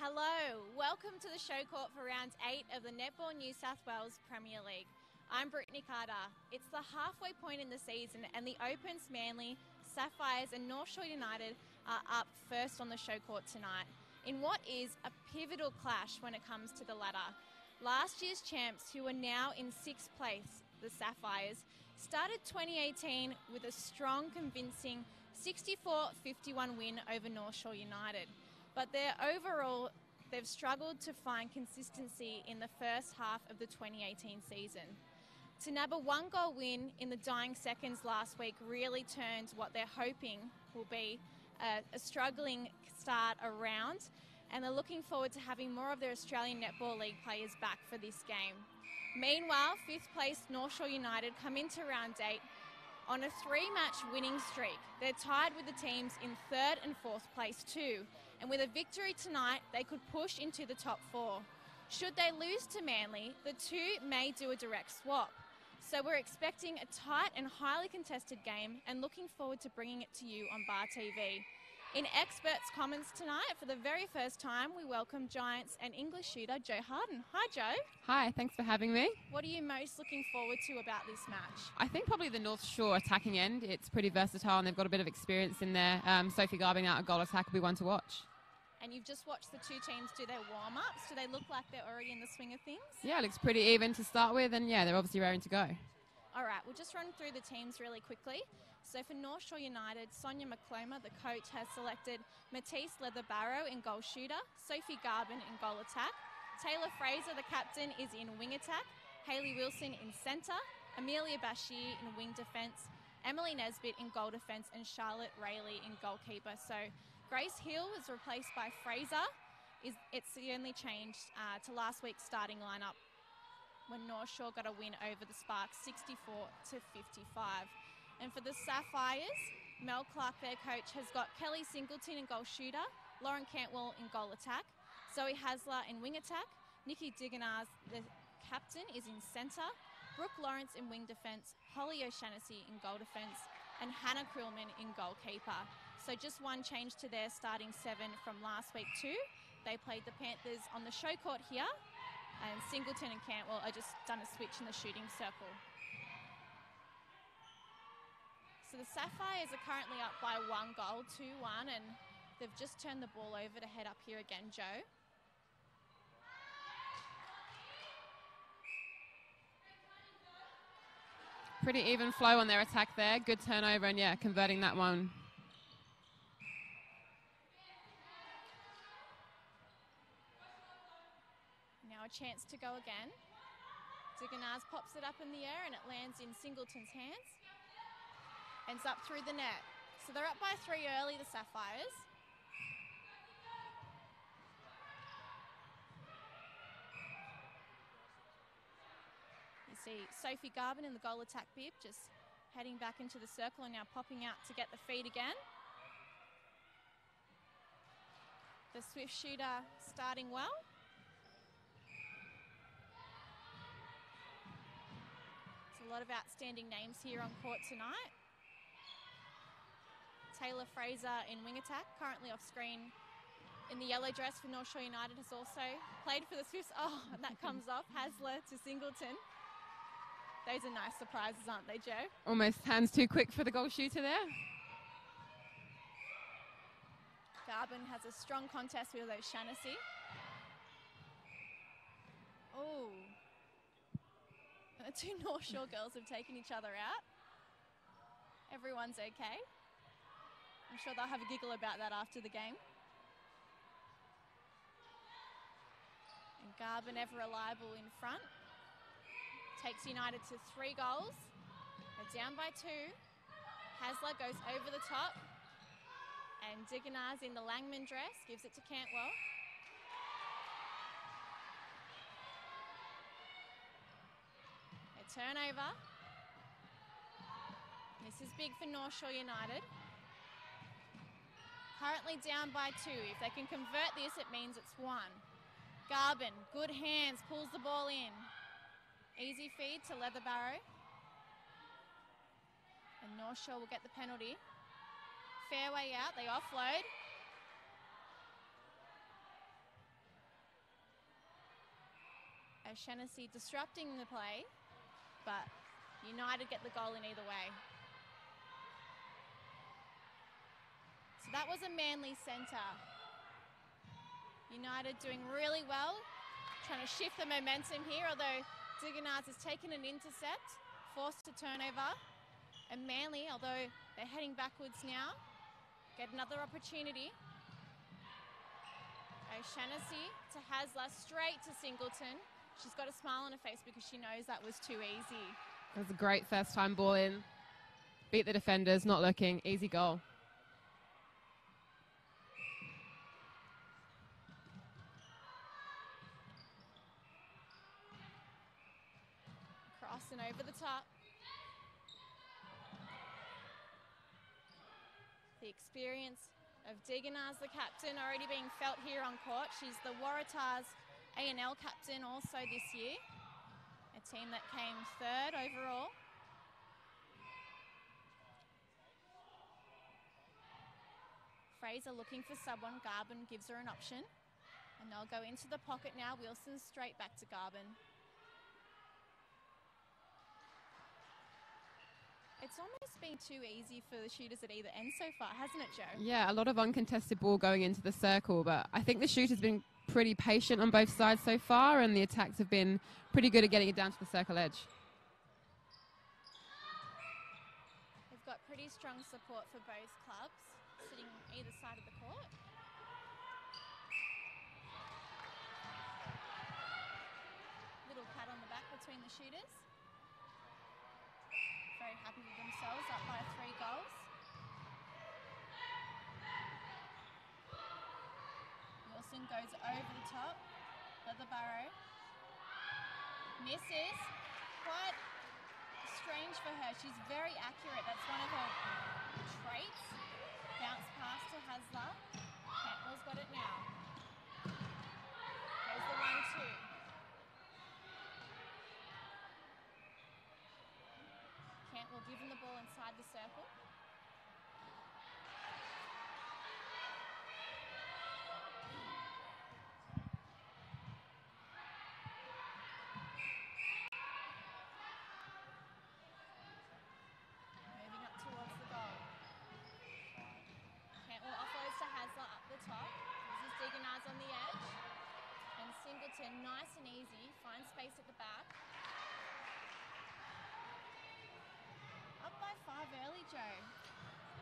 Hello, welcome to the Showcourt for round 8 of the Netball New South Wales Premier League. I'm Brittany Carter. It's the halfway point in the season and the Opens Manly, Sapphires and North Shore United are up first on the Showcourt tonight in what is a pivotal clash when it comes to the ladder. Last year's champs, who are now in 6th place, the Sapphires, started 2018 with a strong, convincing 64-51 win over North Shore United. But they've struggled to find consistency in the first half of the 2018 season. To nab a 1-goal win in the dying seconds last week really turned what they're hoping will be a struggling start around, and they're looking forward to having more of their Australian Netball League players back for this game. Meanwhile, 5th place North Shore United come into round 8 on a 3-match winning streak. They're tied with the teams in 3rd and 4th place too, and with a victory tonight, they could push into the top 4. Should they lose to Manly, the two may do a direct swap. So we're expecting a tight and highly contested game and looking forward to bringing it to you on Bar TV. In Experts Comments tonight, for the very first time, we welcome Giants and English shooter Joe Hardin. Hi, Joe. Hi, thanks for having me. What are you most looking forward to about this match? I think probably the North Shore attacking end. It's pretty versatile and they've got a bit of experience in there. Sophie Garbing out a goal attack will be one to watch. And you've just watched the two teams do their warm-ups. Do they look like they're already in the swing of things? Yeah, it looks pretty even to start with, and yeah, they're obviously raring to go. All right, we'll just run through the teams really quickly. So for North Shore United, Sonia McCloma, the coach, has selected Matisse Leather-Barrow in goal shooter, Sophie Garbin in goal attack, Taylor Fraser, the captain, is in wing attack, Hayley Wilson in centre, Amelia Bashir in wing defence, Emily Nesbitt in goal defence, and Charlotte Rayleigh in goalkeeper. So Grace Hill is replaced by Fraser. It's the only change to last week's starting lineup when North Shore got a win over the Sparks 64-55. And for the Sapphires, Mel Clark, their coach, has got Kelly Singleton in goal shooter, Lauren Cantwell in goal attack, Zoe Hasler in wing attack, Nikki Diganars, the captain, is in centre, Brooke Lawrence in wing defence, Holly O'Shaughnessy in goal defence, and Hannah Krillman in goalkeeper. So just one change to their starting 7 from last week too. They played the Panthers on the Showcourt here, and Singleton and Cantwell are just done a switch in the shooting circle. So the Sapphires are currently up by 1 goal, 2-1, and they've just turned the ball over to head up here again, Joe. Pretty even flow on their attack there. Good turnover and yeah, converting that one. Now a chance to go again. Diganars pops it up in the air and it lands in Singleton's hands. Ends up through the net. So they're up by 3 early, the Sapphires. You see Sophie Garbin in the goal attack bib, just heading back into the circle and now popping out to get the feed again. The Swift shooter starting well. There's a lot of outstanding names here on court tonight. Taylor Fraser in wing attack, currently off screen in the yellow dress for North Shore United, has also played for the Swifts. Oh, and that comes off. Hasler to Singleton. Those are nice surprises, aren't they, Joe? Almost hands too quick for the goal shooter there. Garbin has a strong contest with O'Shaughnessy. Oh. The two North Shore girls have taken each other out. Everyone's okay. I'm sure they'll have a giggle about that after the game. And Garbin, ever reliable in front, takes United to 3 goals. They're down by 2. Hasler goes over the top. And Diganars in the Langman dress gives it to Cantwell. A turnover. This is big for North Shore United. Currently down by 2. If they can convert this, it means it's 1. Garbin, good hands, pulls the ball in. Easy feed to Leather-Barrow. And North Shore will get the penalty. Fair way out, they offload. O'Shaughnessy disrupting the play, but United get the goal in either way. So that was a Manly centre. United doing really well, trying to shift the momentum here, although Diganaz has taken an intercept, forced a turnover, and Manly, although they're heading backwards now, get another opportunity. O'Shaughnessy to Hasler, straight to Singleton. She's got a smile on her face because she knows that was too easy. That was a great first time ball in. Beat the defenders, not looking, easy goal. Cross and over the top. The experience of Diganaz, the captain, already being felt here on court. She's the Waratahs A&L captain also this year. A team that came third overall. Fraser looking for someone. Garbin gives her an option. And they'll go into the pocket now. Wilson straight back to Garbin. It's almost been too easy for the shooters at either end so far, hasn't it, Jo? Yeah, a lot of uncontested ball going into the circle, but I think the shooters been pretty patient on both sides so far, and the attacks have been pretty good at getting it down to the circle edge. They've got pretty strong support for both clubs, sitting either side of the court. Little pat on the back between the shooters. Very happy with themselves, up by 3 goals. Wilson goes over the top. Leatherbarrow misses. Quite strange for her. She's very accurate. That's one of her traits. Bounce pass to Hasler. Cantwell's got it now. Goes the 1-2. Cantwell giving the ball inside the circle. Moving up towards the goal. Cantwell offloads to Hasler up the top. This is Diganaz on the edge. And Singleton, nice and easy, finds space at the back. Up by 5 early, Jo.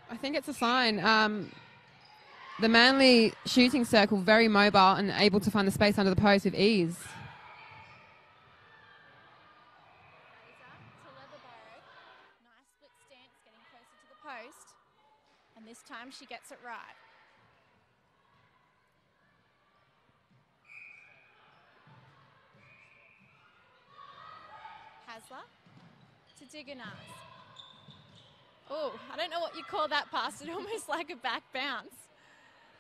I think it's a sign. The Manly shooting circle, very mobile and able to find the space under the post with ease. Fraser to Leatherbarrow. Nice split stance, getting closer to the post. And this time she gets it right. Hasler to Diganaz. Oh, I don't know what you call that pass. It almost like a back bounce.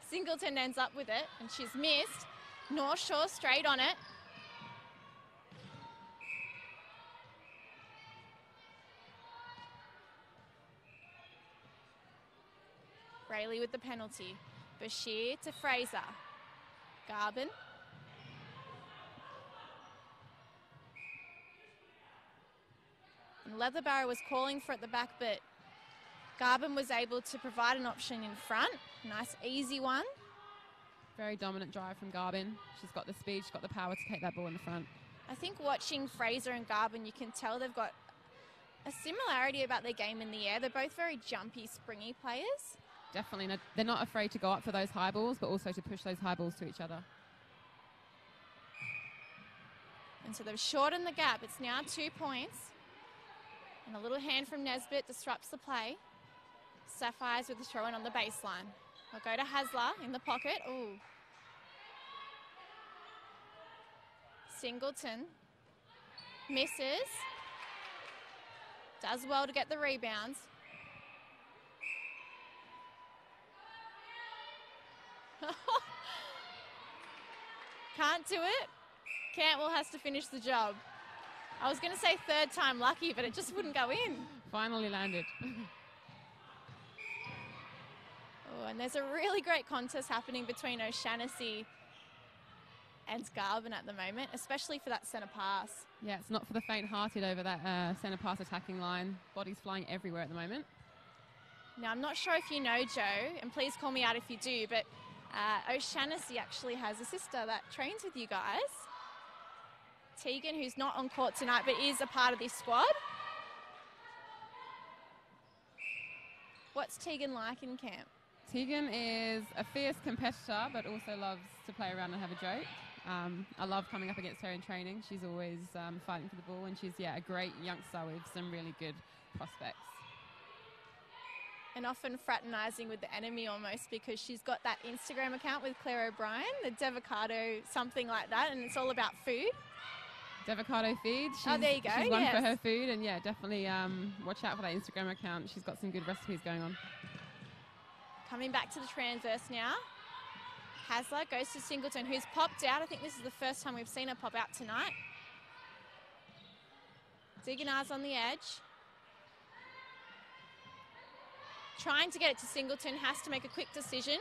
Singleton ends up with it, and she's missed. North Shore straight on it. Brayley with the penalty. Bashir to Fraser. Garbin. And Leatherbarrow was calling for it at the back, but Garbin was able to provide an option in front. Nice, easy one. Very dominant drive from Garbin. She's got the speed, she's got the power to take that ball in the front. I think watching Fraser and Garbin, you can tell they've got a similarity about their game in the air. They're both very jumpy, springy players. Definitely. No, they're not afraid to go up for those high balls, but also to push those high balls to each other. And so they've shortened the gap. It's now 2 points. And a little hand from Nesbitt disrupts the play. Sapphires with the throw in on the baseline. They'll go to Hasler in the pocket. Ooh. Singleton misses. Does well to get the rebounds. Can't do it. Cantwell has to finish the job. I was going to say third time lucky, but it just wouldn't go in. Finally landed. Oh, and there's a really great contest happening between O'Shaughnessy and Garvin at the moment, especially for that centre pass. Yeah, it's not for the faint-hearted over that centre pass attacking line. Bodies flying everywhere at the moment. Now, I'm not sure if you know Joe, and please call me out if you do, but O'Shaughnessy actually has a sister that trains with you guys. Tegan, who's not on court tonight, but is a part of this squad. What's Tegan like in camp? Tegan is a fierce competitor, but also loves to play around and have a joke. I love coming up against her in training. She's always fighting for the ball, and she's, a great youngster with some really good prospects. And often fraternising with the enemy almost, because she's got that Instagram account with Claire O'Brien, the Devocado something like that, and it's all about food. Devocado Feed. There you go. She's one for her food, and definitely watch out for that Instagram account. She's got some good recipes going on. Coming back to the transverse now. Hasler goes to Singleton, who's popped out. I think this is the first time we've seen her pop out tonight. Diganar's on the edge. Trying to get it to Singleton, has to make a quick decision.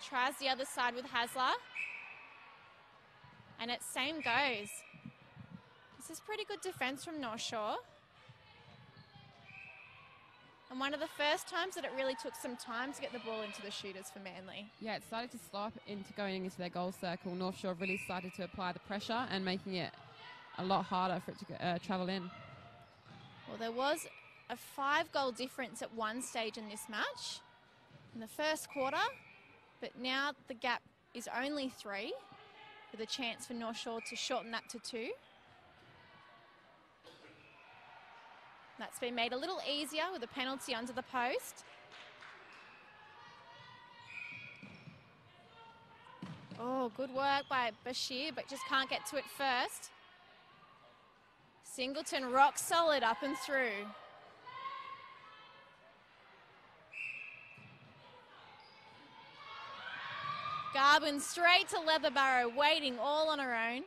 Tries the other side with Hasler. And it same goes. This is pretty good defence from North Shore. And one of the first times that it really took some time to get the ball into the shooters for Manly. Yeah, it started to slow up into going into their goal circle. North Shore really started to apply the pressure and making it a lot harder for it to travel in. Well, there was a 5-goal difference at one stage in this match in the first quarter, but now the gap is only 3, with a chance for North Shore to shorten that to 2. That's been made a little easier with a penalty under the post. Oh, good work by Bashir, but just can't get to it first. Singleton rock solid up and through. Garvin straight to Leatherbarrow, waiting all on her own.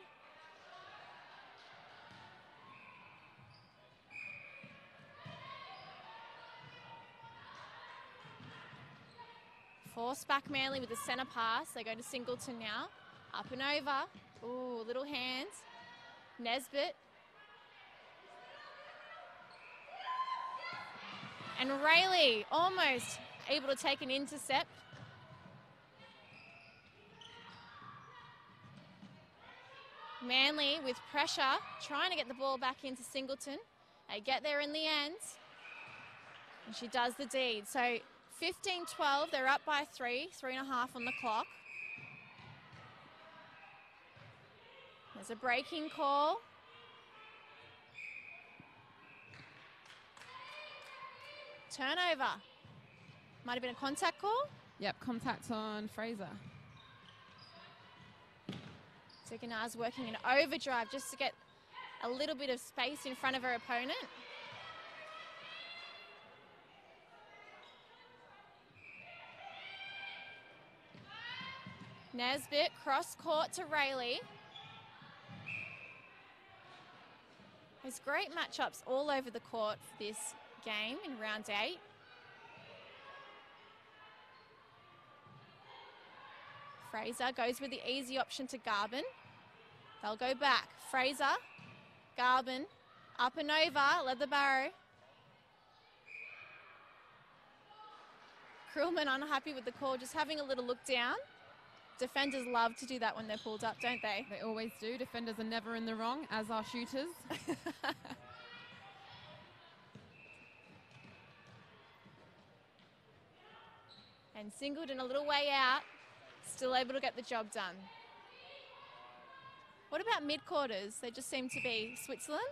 Force back Manly with the centre pass. They go to Singleton now. Up and over. Ooh, little hands. Nesbitt. And Rayleigh almost able to take an intercept. Manly with pressure, trying to get the ball back into Singleton. They get there in the end. And she does the deed. So 15-12, they're up by 3.5 on the clock. There's a breaking call. Turnover. Might have been a contact call. Yep, contact on Fraser. Diganar's working in overdrive just to get a little bit of space in front of her opponent. Nesbitt, cross court to Rayleigh. There's great matchups all over the court for this game in round 8. Fraser goes with the easy option to Garvin. They'll go back. Fraser, Garvin, up and over, Leatherbarrow. Krillman unhappy with the call, just having a little look down. Defenders love to do that when they're pulled up, don't they? They always do. Defenders are never in the wrong, as are shooters. And Singleton a little way out, still able to get the job done. What about mid-quarters? They just seem to be Switzerland?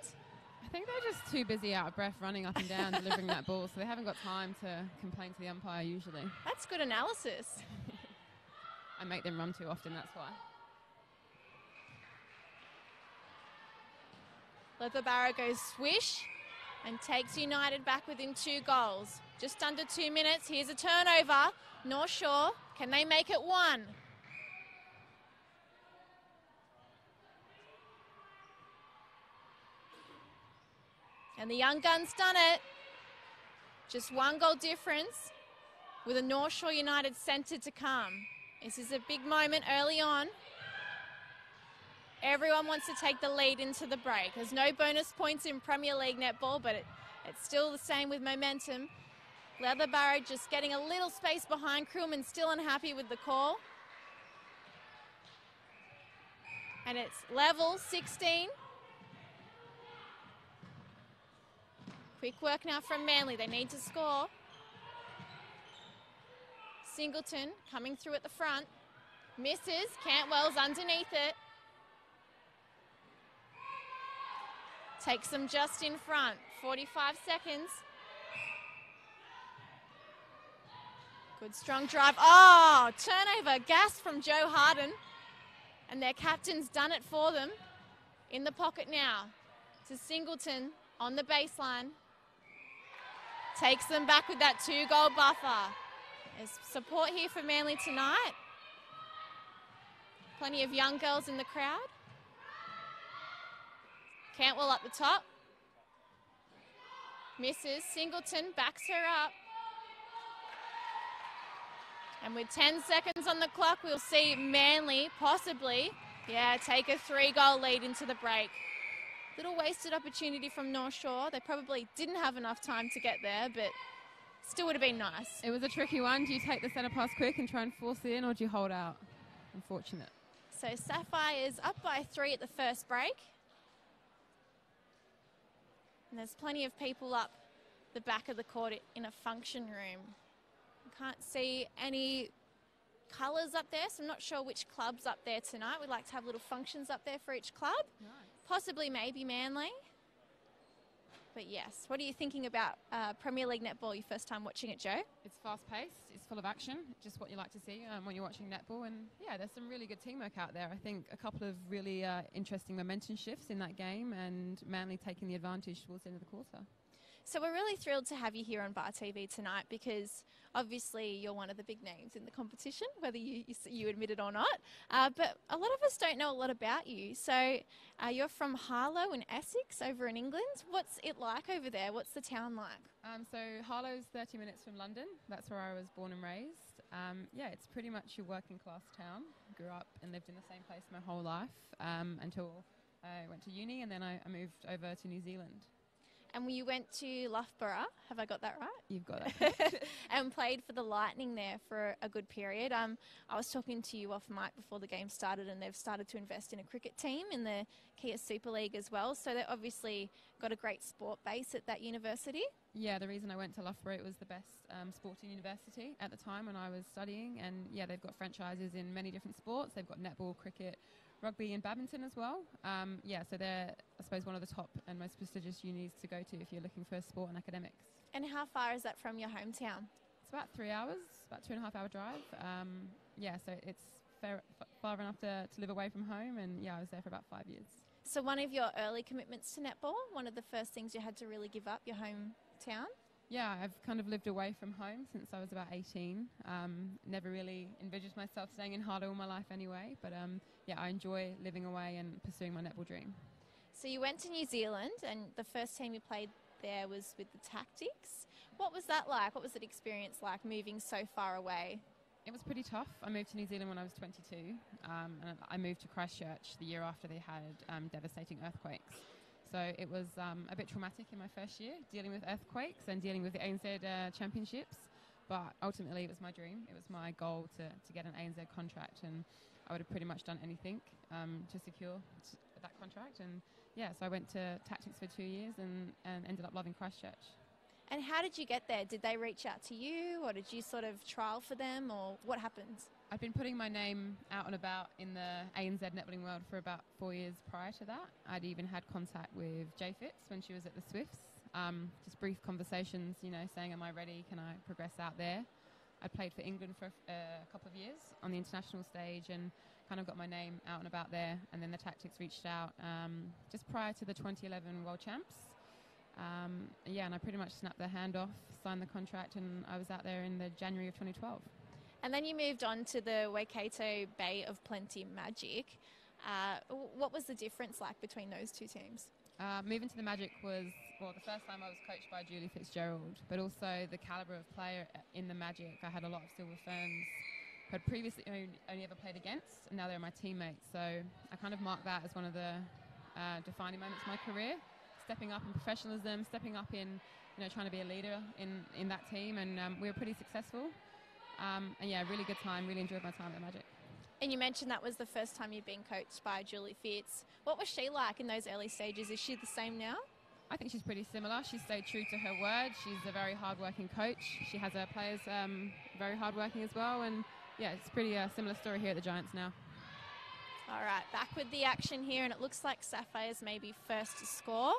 I think they're just too busy out of breath running up and down delivering that ball, so they haven't got time to complain to the umpire usually. That's good analysis. I make them run too often, that's why. Leatherbarrow goes swish and takes United back within 2 goals. Just under 2 minutes. Here's a turnover. North Shore, can they make it 1? And the young gun's done it. Just 1 goal difference with a North Shore United centre to come. This is a big moment early on. Everyone wants to take the lead into the break. There's no bonus points in Premier League netball, but it's still the same with momentum. Leatherbarrow just getting a little space behind. Krillman still unhappy with the call. And it's level 16. Quick work now from Manly. They need to score. Singleton coming through at the front. Misses. Cantwell's underneath it. Takes them just in front. 45 seconds. Good strong drive. Oh, turnover. Gas from Joe Hardin. And their captain's done it for them. In the pocket now to Singleton on the baseline. Takes them back with that 2-goal buffer. There's support here for Manly tonight. Plenty of young girls in the crowd. Cantwell up the top. Misses. Singleton backs her up. And with 10 seconds on the clock, we'll see Manly possibly, take a 3-goal lead into the break. Little wasted opportunity from North Shore. They probably didn't have enough time to get there, but still would have been nice. It was a tricky one. Do you take the centre pass quick and try and force it in, or do you hold out? Unfortunate. So Sapphires up by 3 at the first break. And there's plenty of people up the back of the court in a function room. Can't see any colours up there, so I'm not sure which club's up there tonight. We'd like to have little functions up there for each club. Nice. Possibly maybe Manly. But yes, what are you thinking about Premier League netball, your first time watching it, Joe? It's fast-paced, it's full of action, just what you like to see when you're watching netball. And yeah, there's some really good teamwork out there. I think a couple of really interesting momentum shifts in that game, and Manly taking the advantage towards the end of the quarter. So we're really thrilled to have you here on Bar TV tonight, because obviously you're one of the big names in the competition, whether you admit it or not. But a lot of us don't know a lot about you. So you're from Harlow in Essex over in England. What's it like over there? What's the town like? So Harlow's 30 minutes from London. That's where I was born and raised. It's pretty much a working class town. Grew up and lived in the same place my whole life until I went to uni, and then I moved over to New Zealand. And you went to Loughborough, have I got that right? You've got that. And played for the Lightning there for a good period. I was talking to you off mic before the game started, and they've started to invest in a cricket team in the Kia Super League as well. So they've obviously got a great sport base at that university. Yeah, the reason I went to Loughborough, it was the best sporting university at the time when I was studying. And yeah, they've got franchises in many different sports. They've got netball, cricket, rugby and badminton as well. So they're, I suppose, one of the top and most prestigious unis to go to if you're looking for sport and academics. And how far is that from your hometown? It's about 3 hours, about 2.5 hour drive. So it's far enough to live away from home, and I was there for about 5 years. So one of your early commitments to netball, one of the first things you had to really give up, your hometown? Yeah, I've kind of lived away from home since I was about 18. Never really envisaged myself staying in Hardin all my life anyway, but I enjoy living away and pursuing my netball dream. So you went to New Zealand, and the first team you played there was with the Tactics. What was that like? What was that experience like, moving so far away? It was pretty tough. I moved to New Zealand when I was 22, and I moved to Christchurch the year after they had devastating earthquakes. So it was a bit traumatic in my first year, dealing with earthquakes and dealing with the ANZ Championships. But ultimately, it was my dream. It was my goal to get an ANZ contract, and I would have pretty much done anything to secure that contract. And so I went to Tactics for 2 years and ended up loving Christchurch. And how did you get there? Did they reach out to you, or did you sort of trial for them, or what happened? I've been putting my name out and about in the ANZ netballing world for about 4 years prior to that. I'd even had contact with Jay Fitz when she was at the Swifts. Just brief conversations, saying, am I ready? Can I progress out there? I played for England for a couple of years on the international stage and kind of got my name out and about there. And then the Tactics reached out just prior to the 2011 World Champs. And I pretty much snapped their hand off, signed the contract, and I was out there in the January of 2012. And then you moved on to the Waikato Bay of Plenty Magic. What was the difference like between those two teams? Moving to the Magic was, the first time I was coached by Julie Fitzgerald, but also the calibre of player in the Magic. I had a lot of Silver Ferns had previously only ever played against, and now they're my teammates. So I kind of mark that as one of the defining moments of my career, stepping up in professionalism, stepping up in trying to be a leader in that team, and we were pretty successful. And yeah, really good time, really enjoyed my time at Magic. And you mentioned that was the first time you'd been coached by Julie Fitz. What was she like in those early stages? Is she the same now? I think she's pretty similar. She stayed true to her word. She's a very hard-working coach. She has her players very hard-working as well. And yeah, it's pretty similar story here at the Giants now. All right, back with the action here, and it looks like Sapphires may be first to score.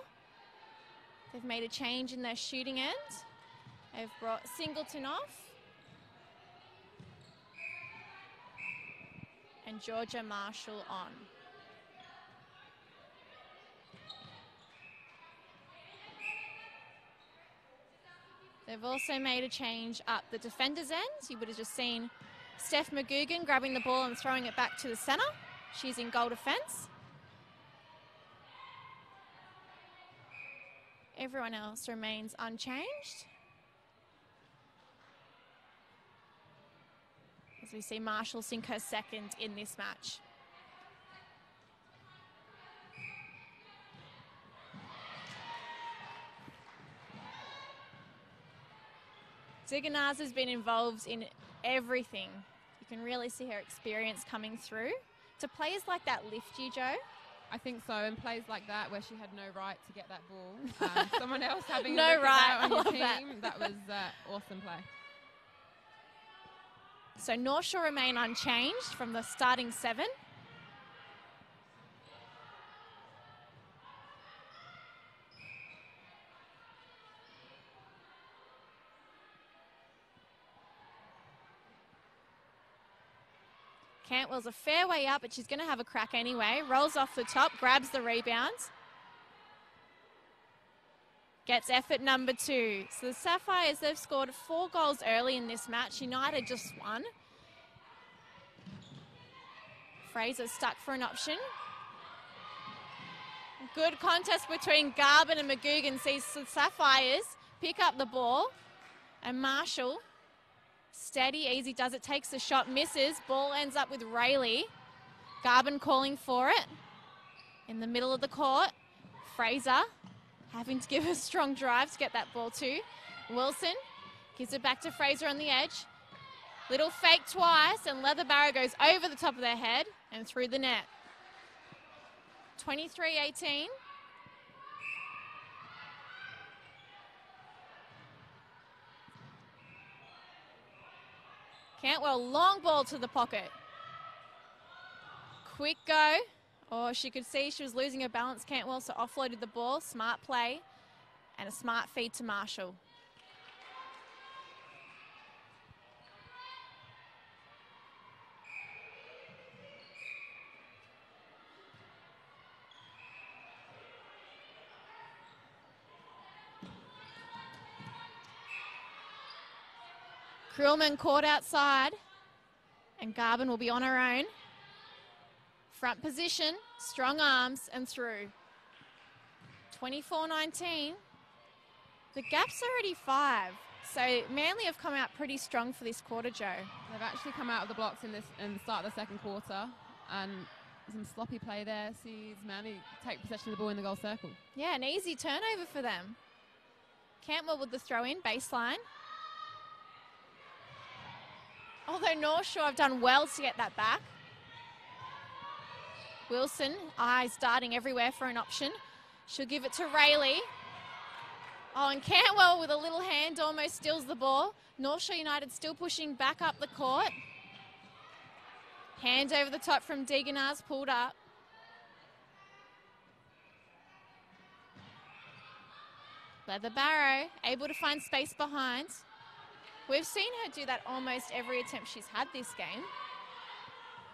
They've made a change in their shooting end. They've brought Singleton off. And Georgia Marshall on. They've also made a change up the defender's end. You would have just seen Steph McGugan grabbing the ball and throwing it back to the centre. She's in goal defence. Everyone else remains unchanged. As we see Marshall sink her second in this match. Diganaz has been involved in everything. You can really see her experience coming through. Do players like that lift you, Joe? I think so, and plays like that where she had no right to get that ball. Someone else having no a look right. at that on your team, that was awesome play. So North Shore remain unchanged from the starting 7. Cantwell's a fair way up, but she's going to have a crack anyway. Rolls off the top, grabs the rebound. Gets effort number 2. So the Sapphires, they've scored 4 goals early in this match. United just 1. Fraser stuck for an option. Good contest between Garvin and McGugan. Sees the Sapphires pick up the ball. And Marshall, steady, easy does it, takes the shot, misses. Ball ends up with Rayleigh. Garvin calling for it. In the middle of the court, Fraser having to give a strong drive to get that ball to. Wilson gives it back to Fraser on the edge. Little fake twice, and Leather Barrow goes over the top of their head and through the net. 23-18. Cantwell, long ball to the pocket. Quick go. Oh, she could see she was losing her balance, Cantwell, so offloaded the ball. Smart play and a smart feed to Marshall. Krillman caught outside, and Garvin will be on her own. Front position, strong arms, and through. 24-19. The gap's already 5. So Manly have come out pretty strong for this quarter, Joe. They've actually come out of the blocks in the start of the second quarter, and some sloppy play there. Sees Manly take possession of the ball in the goal circle. Yeah, an easy turnover for them. Cantwell with the throw in, baseline. Although North Shore have done well to get that back. Wilson, eyes darting everywhere for an option. She'll give it to Rayleigh. Oh, and Cantwell with a little hand almost steals the ball. North Shore United still pushing back up the court. Hand over the top from Deganaz, pulled up. Leather Barrow able to find space behind. We've seen her do that almost every attempt she's had this game.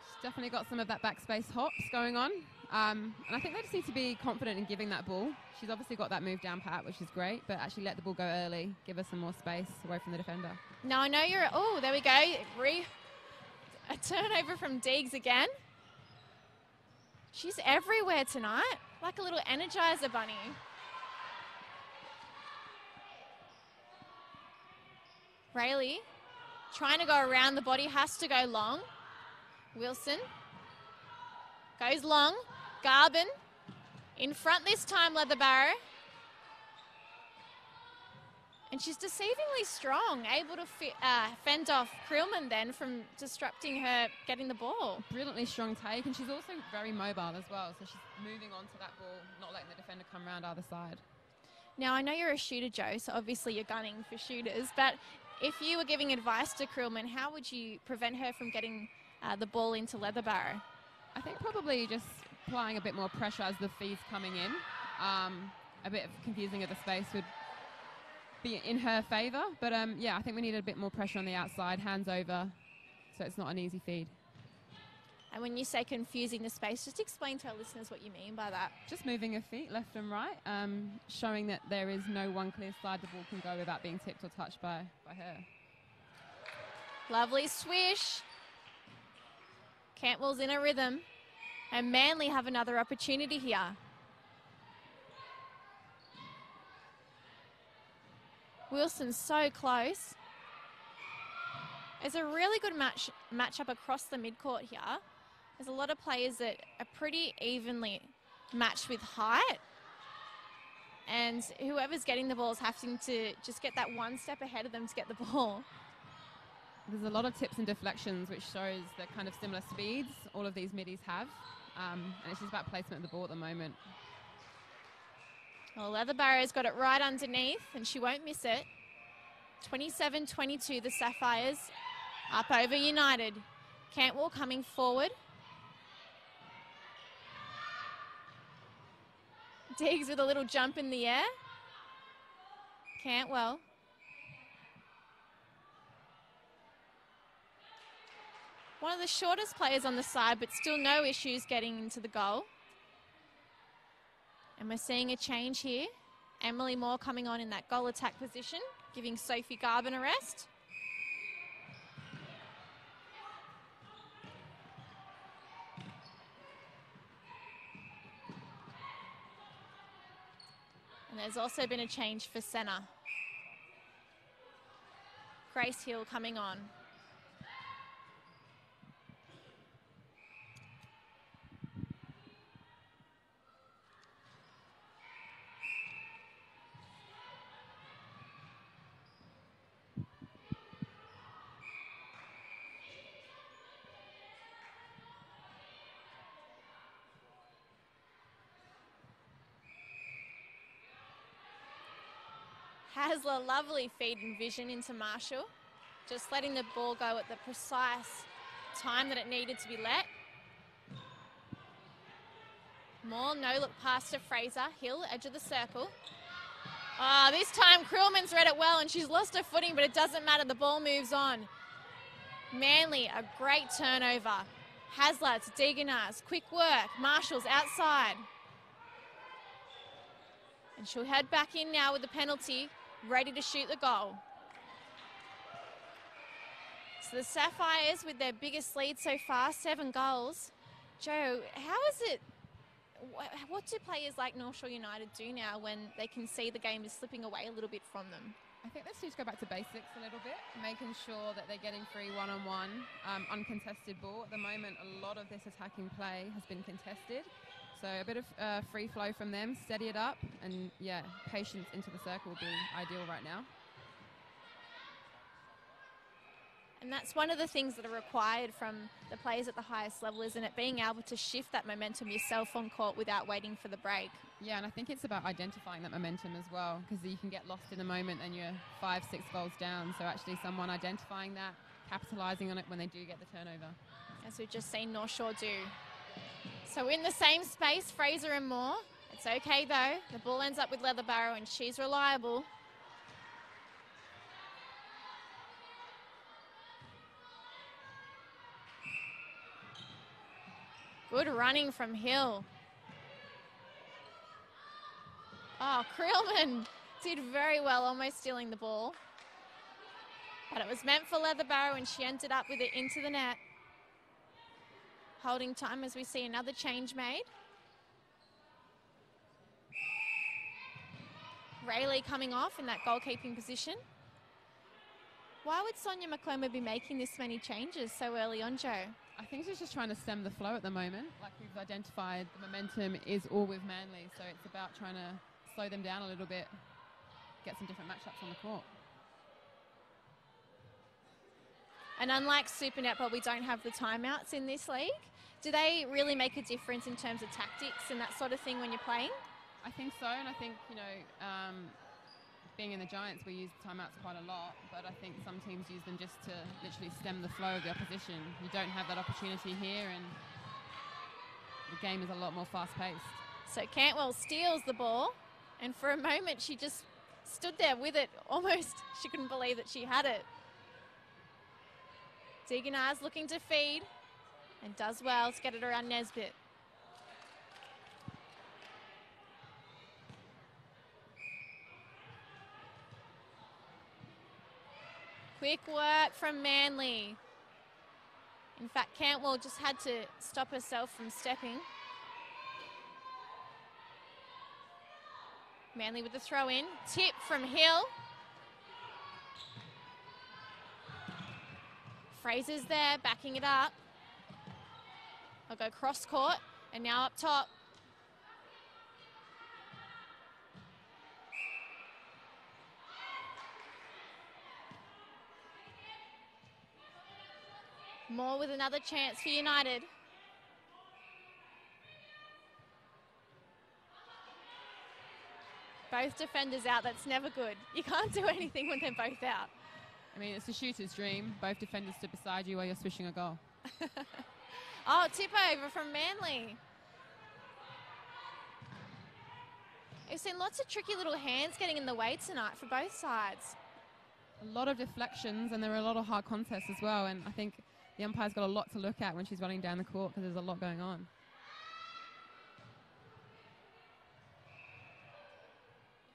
She's definitely got some of that backspace hops going on. And I think they just need to be confident in giving that ball. She's obviously got that move down pat, which is great, but actually let the ball go early, give her some more space away from the defender. No, I know you're... Oh, there we go. A turnover from Deegs again. She's everywhere tonight, like a little Energizer bunny. Rayleigh Trying to go around the body, has to go long. Wilson goes long. Garvin in front this time, Leatherbarrow. And she's deceivingly strong, able to fend off Krillman then from disrupting her getting the ball. Brilliantly strong take, and she's also very mobile as well, so she's moving on to that ball, not letting the defender come around either side. Now, I know you're a shooter, Joe, so obviously you're gunning for shooters, but if you were giving advice to Krillman, how would you prevent her from getting the ball into Leatherbarrow? I think probably just applying a bit more pressure as the feed's coming in. A bit of confusing of the space would be in her favour, but yeah, I think we need a bit more pressure on the outside, hands over, so it's not an easy feed. And when you say confusing the space, just explain to our listeners what you mean by that. Just moving her feet left and right, showing that there is no one clear slide the ball can go without being tipped or touched by her. Lovely swish. Cantwell's in a rhythm, and Manly have another opportunity here. Wilson's so close. It's a really good matchup across the midcourt here. There's a lot of players that are pretty evenly matched with height. And whoever's getting the ball is having to just get that one step ahead of them to get the ball. There's a lot of tips and deflections, which shows the kind of similar speeds all of these middies have. And it's just about placement of the ball at the moment. Well, Leatherbarrow's got it right underneath, and she won't miss it. 27-22, the Sapphires up over United. Cantwell coming forward. Diggs with a little jump in the air. Cantwell. One of the shortest players on the side, but still no issues getting into the goal. And we're seeing a change here. Emily Moore coming on in that goal attack position, giving Sophie Garvin a rest. And there's also been a change for Senna. Grace Hill coming on. Hasler, lovely feed and vision into Marshall. Just letting the ball go at the precise time that it needed to be let. More no look pass to Fraser. Hill, edge of the circle. Oh, this time Krillman's read it well and she's lost her footing, but it doesn't matter. The ball moves on. Manly, a great turnover. Hasler to Degenars. Quick work. Marshall's outside. And she'll head back in now with the penalty, ready to shoot the goal. So the Sapphires with their biggest lead so far, 7 goals. Joe, how is it, what do players like North Shore United do now when they can see the game is slipping away a little bit from them? I think they need to go back to basics a little bit, making sure that they're getting free one-on-one, uncontested ball. At the moment, a lot of this attacking play has been contested. So a bit of free flow from them, steady it up, and yeah, patience into the circle will be ideal right now. And that's one of the things that are required from the players at the highest level, isn't it? Being able to shift that momentum yourself on court without waiting for the break. Yeah, and I think it's about identifying that momentum as well, because you can get lost in the moment and you're 5-6 goals down. So actually someone identifying that, capitalising on it when they do get the turnover. As we've just seen North Shore do. So in the same space, Fraser and Moore. It's okay though. The ball ends up with Leatherbarrow and she's reliable. Good running from Hill. Oh, Krillman did very well, almost stealing the ball. But it was meant for Leatherbarrow and she ended up with it into the net. Holding time as we see another change made. Rayleigh coming off in that goalkeeping position. Why would Sonia McClellan be making this many changes so early on, Joe? I think she's just trying to stem the flow at the moment. Like we've identified, the momentum is all with Manly, so it's about trying to slow them down a little bit, get some different matchups on the court. And unlike Super Netball, we don't have the timeouts in this league. Do they really make a difference in terms of tactics and that sort of thing when you're playing? I think so, and I think, you know, being in the Giants, we use timeouts quite a lot, but I think some teams use them just to literally stem the flow of the opposition. You don't have that opportunity here, and the game is a lot more fast-paced. So Cantwell steals the ball, and for a moment she just stood there with it, almost. She couldn't believe that she had it. Deeganar's looking to feed, and does well to get it around Nesbitt. Quick work from Manly. In fact, Cantwell just had to stop herself from stepping. Manly with the throw in. Tip from Hill. Fraser's there, backing it up. I'll go cross court, and now up top. Moore with another chance for United. Both defenders out, that's never good. You can't do anything when they're both out. I mean, it's a shooter's dream. Both defenders stood beside you while you're swishing a goal. Oh, tip over from Manly. We've seen lots of tricky little hands getting in the way tonight for both sides. A lot of deflections, and there are a lot of hard contests as well, and I think the umpire's got a lot to look at when she's running down the court because there's a lot going on.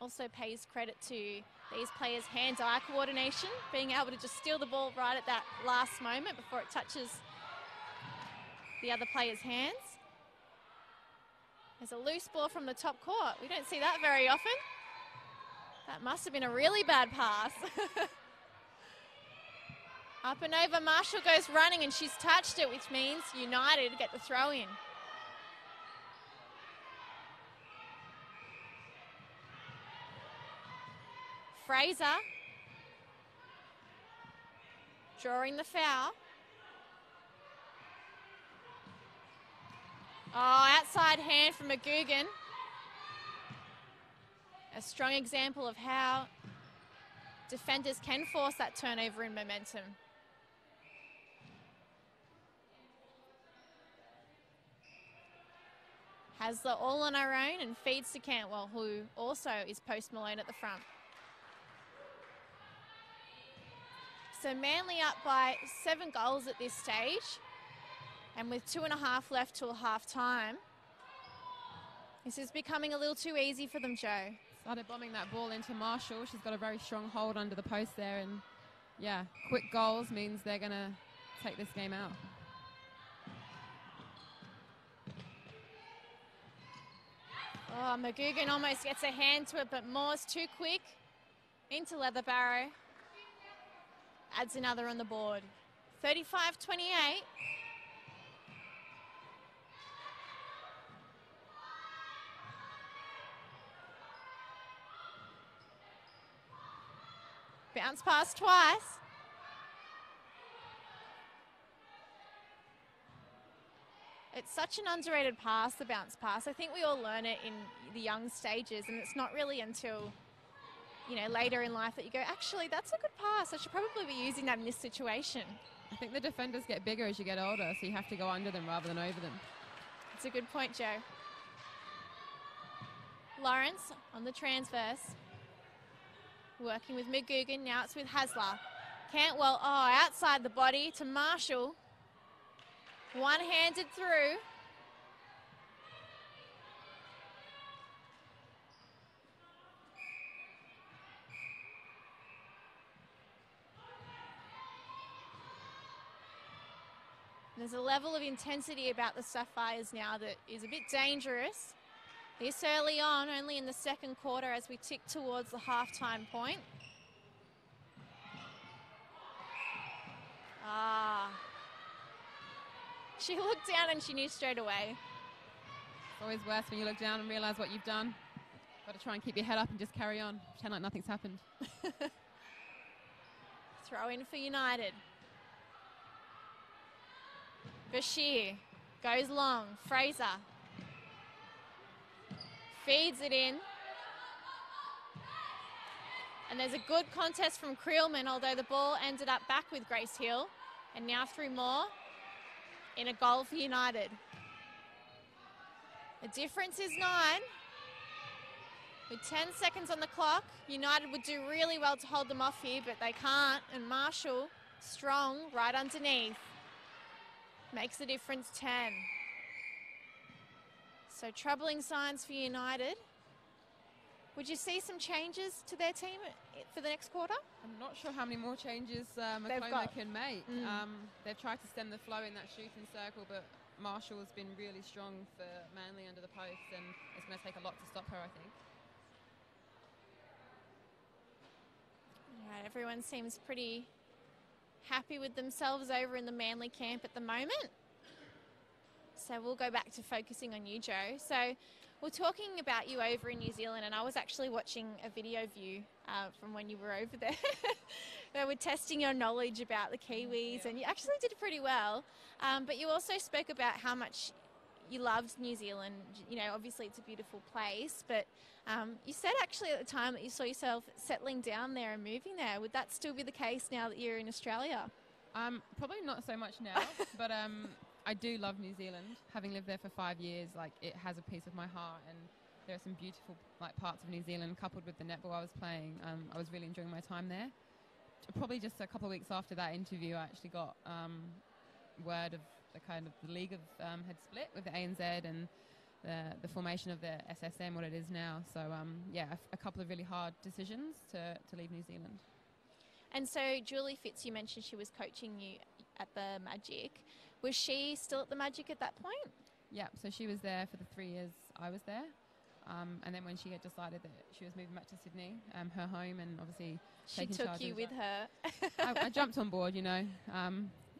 Also pays credit to these players' hand-eye coordination, being able to just steal the ball right at that last moment before it touches the other player's hands. There's a loose ball from the top court. We don't see that very often. That must have been a really bad pass. Up and over, Marshall goes running and she's touched it, which means United get the throw in. Fraser drawing the foul. Oh, outside hand from McGugan. A strong example of how defenders can force that turnover in momentum. Hasler all on her own and feeds to Cantwell, who also is post Malone at the front. So Manly up by 7 goals at this stage, and with 2.5 left till half time. This is becoming a little too easy for them, Joe. Started bombing that ball into Marshall. She's got a very strong hold under the post there, and yeah, quick goals means they're going to take this game out. Oh, McGugan almost gets a hand to it, but Moore's too quick. Into Leatherbarrow. Adds another on the board. 35-28. Bounce pass twice. It's such an underrated pass, the bounce pass. I think we all learn it in the young stages, and it's not really until, you know, later in life that you go, actually, that's a good pass. I should probably be using that in this situation. I think the defenders get bigger as you get older, so you have to go under them rather than over them. That's a good point, Joe. Lawrence on the transverse. Working with McGugan. Now it's with Hasler. Cantwell, oh, outside the body to Marshall. One-handed through. There's a level of intensity about the Sapphires now that is a bit dangerous. This early on, only in the second quarter as we tick towards the halftime point. Ah. She looked down and she knew straight away. It's always worse when you look down and realise what you've done. Got to try and keep your head up and just carry on. Pretend like nothing's happened. Throw in for United. Bashir goes long. Fraser feeds it in. And there's a good contest from Creelman, although the ball ended up back with Grace Hill. And now through Moore in a goal for United. The difference is 9. With 10 seconds on the clock, United would do really well to hold them off here, but they can't. And Marshall, strong, right underneath. Makes the difference 10. So troubling signs for United. Would you see some changes to their team for the next quarter? I'm not sure how many more changes Macoma can make. They've tried to stem the flow in that shooting circle, but Marshall has been really strong for Manly under the post, and it's going to take a lot to stop her, I think. All right, everyone seems pretty happy with themselves over in the Manly camp at the moment. So we'll go back to focusing on you, Joe. So we're talking about you over in New Zealand, and I was actually watching a video of you from when you were over there. They were testing your knowledge about the Kiwis, and you actually did pretty well. But you also spoke about how much you loved New Zealand. You know, obviously it's a beautiful place, but you said actually at the time that you saw yourself settling down there and moving there. Would that still be the case now that you're in Australia? Probably not so much now, but I do love New Zealand. Having lived there for 5 years, like, it has a piece of my heart, and there are some beautiful parts of New Zealand coupled with the netball I was playing. I was really enjoying my time there. Probably just a couple of weeks after that interview, I actually got word of the league had split with the ANZ and the formation of the SSM, what it is now. So a couple of really hard decisions to leave New Zealand. And so Julie Fitz, you mentioned she was coaching you at the Magic. Was she still at the Magic at that point? Yeah, so she was there for the 3 years I was there. And then when she had decided that she was moving back to Sydney, her home, and obviously she took you with her. I jumped on board, you know.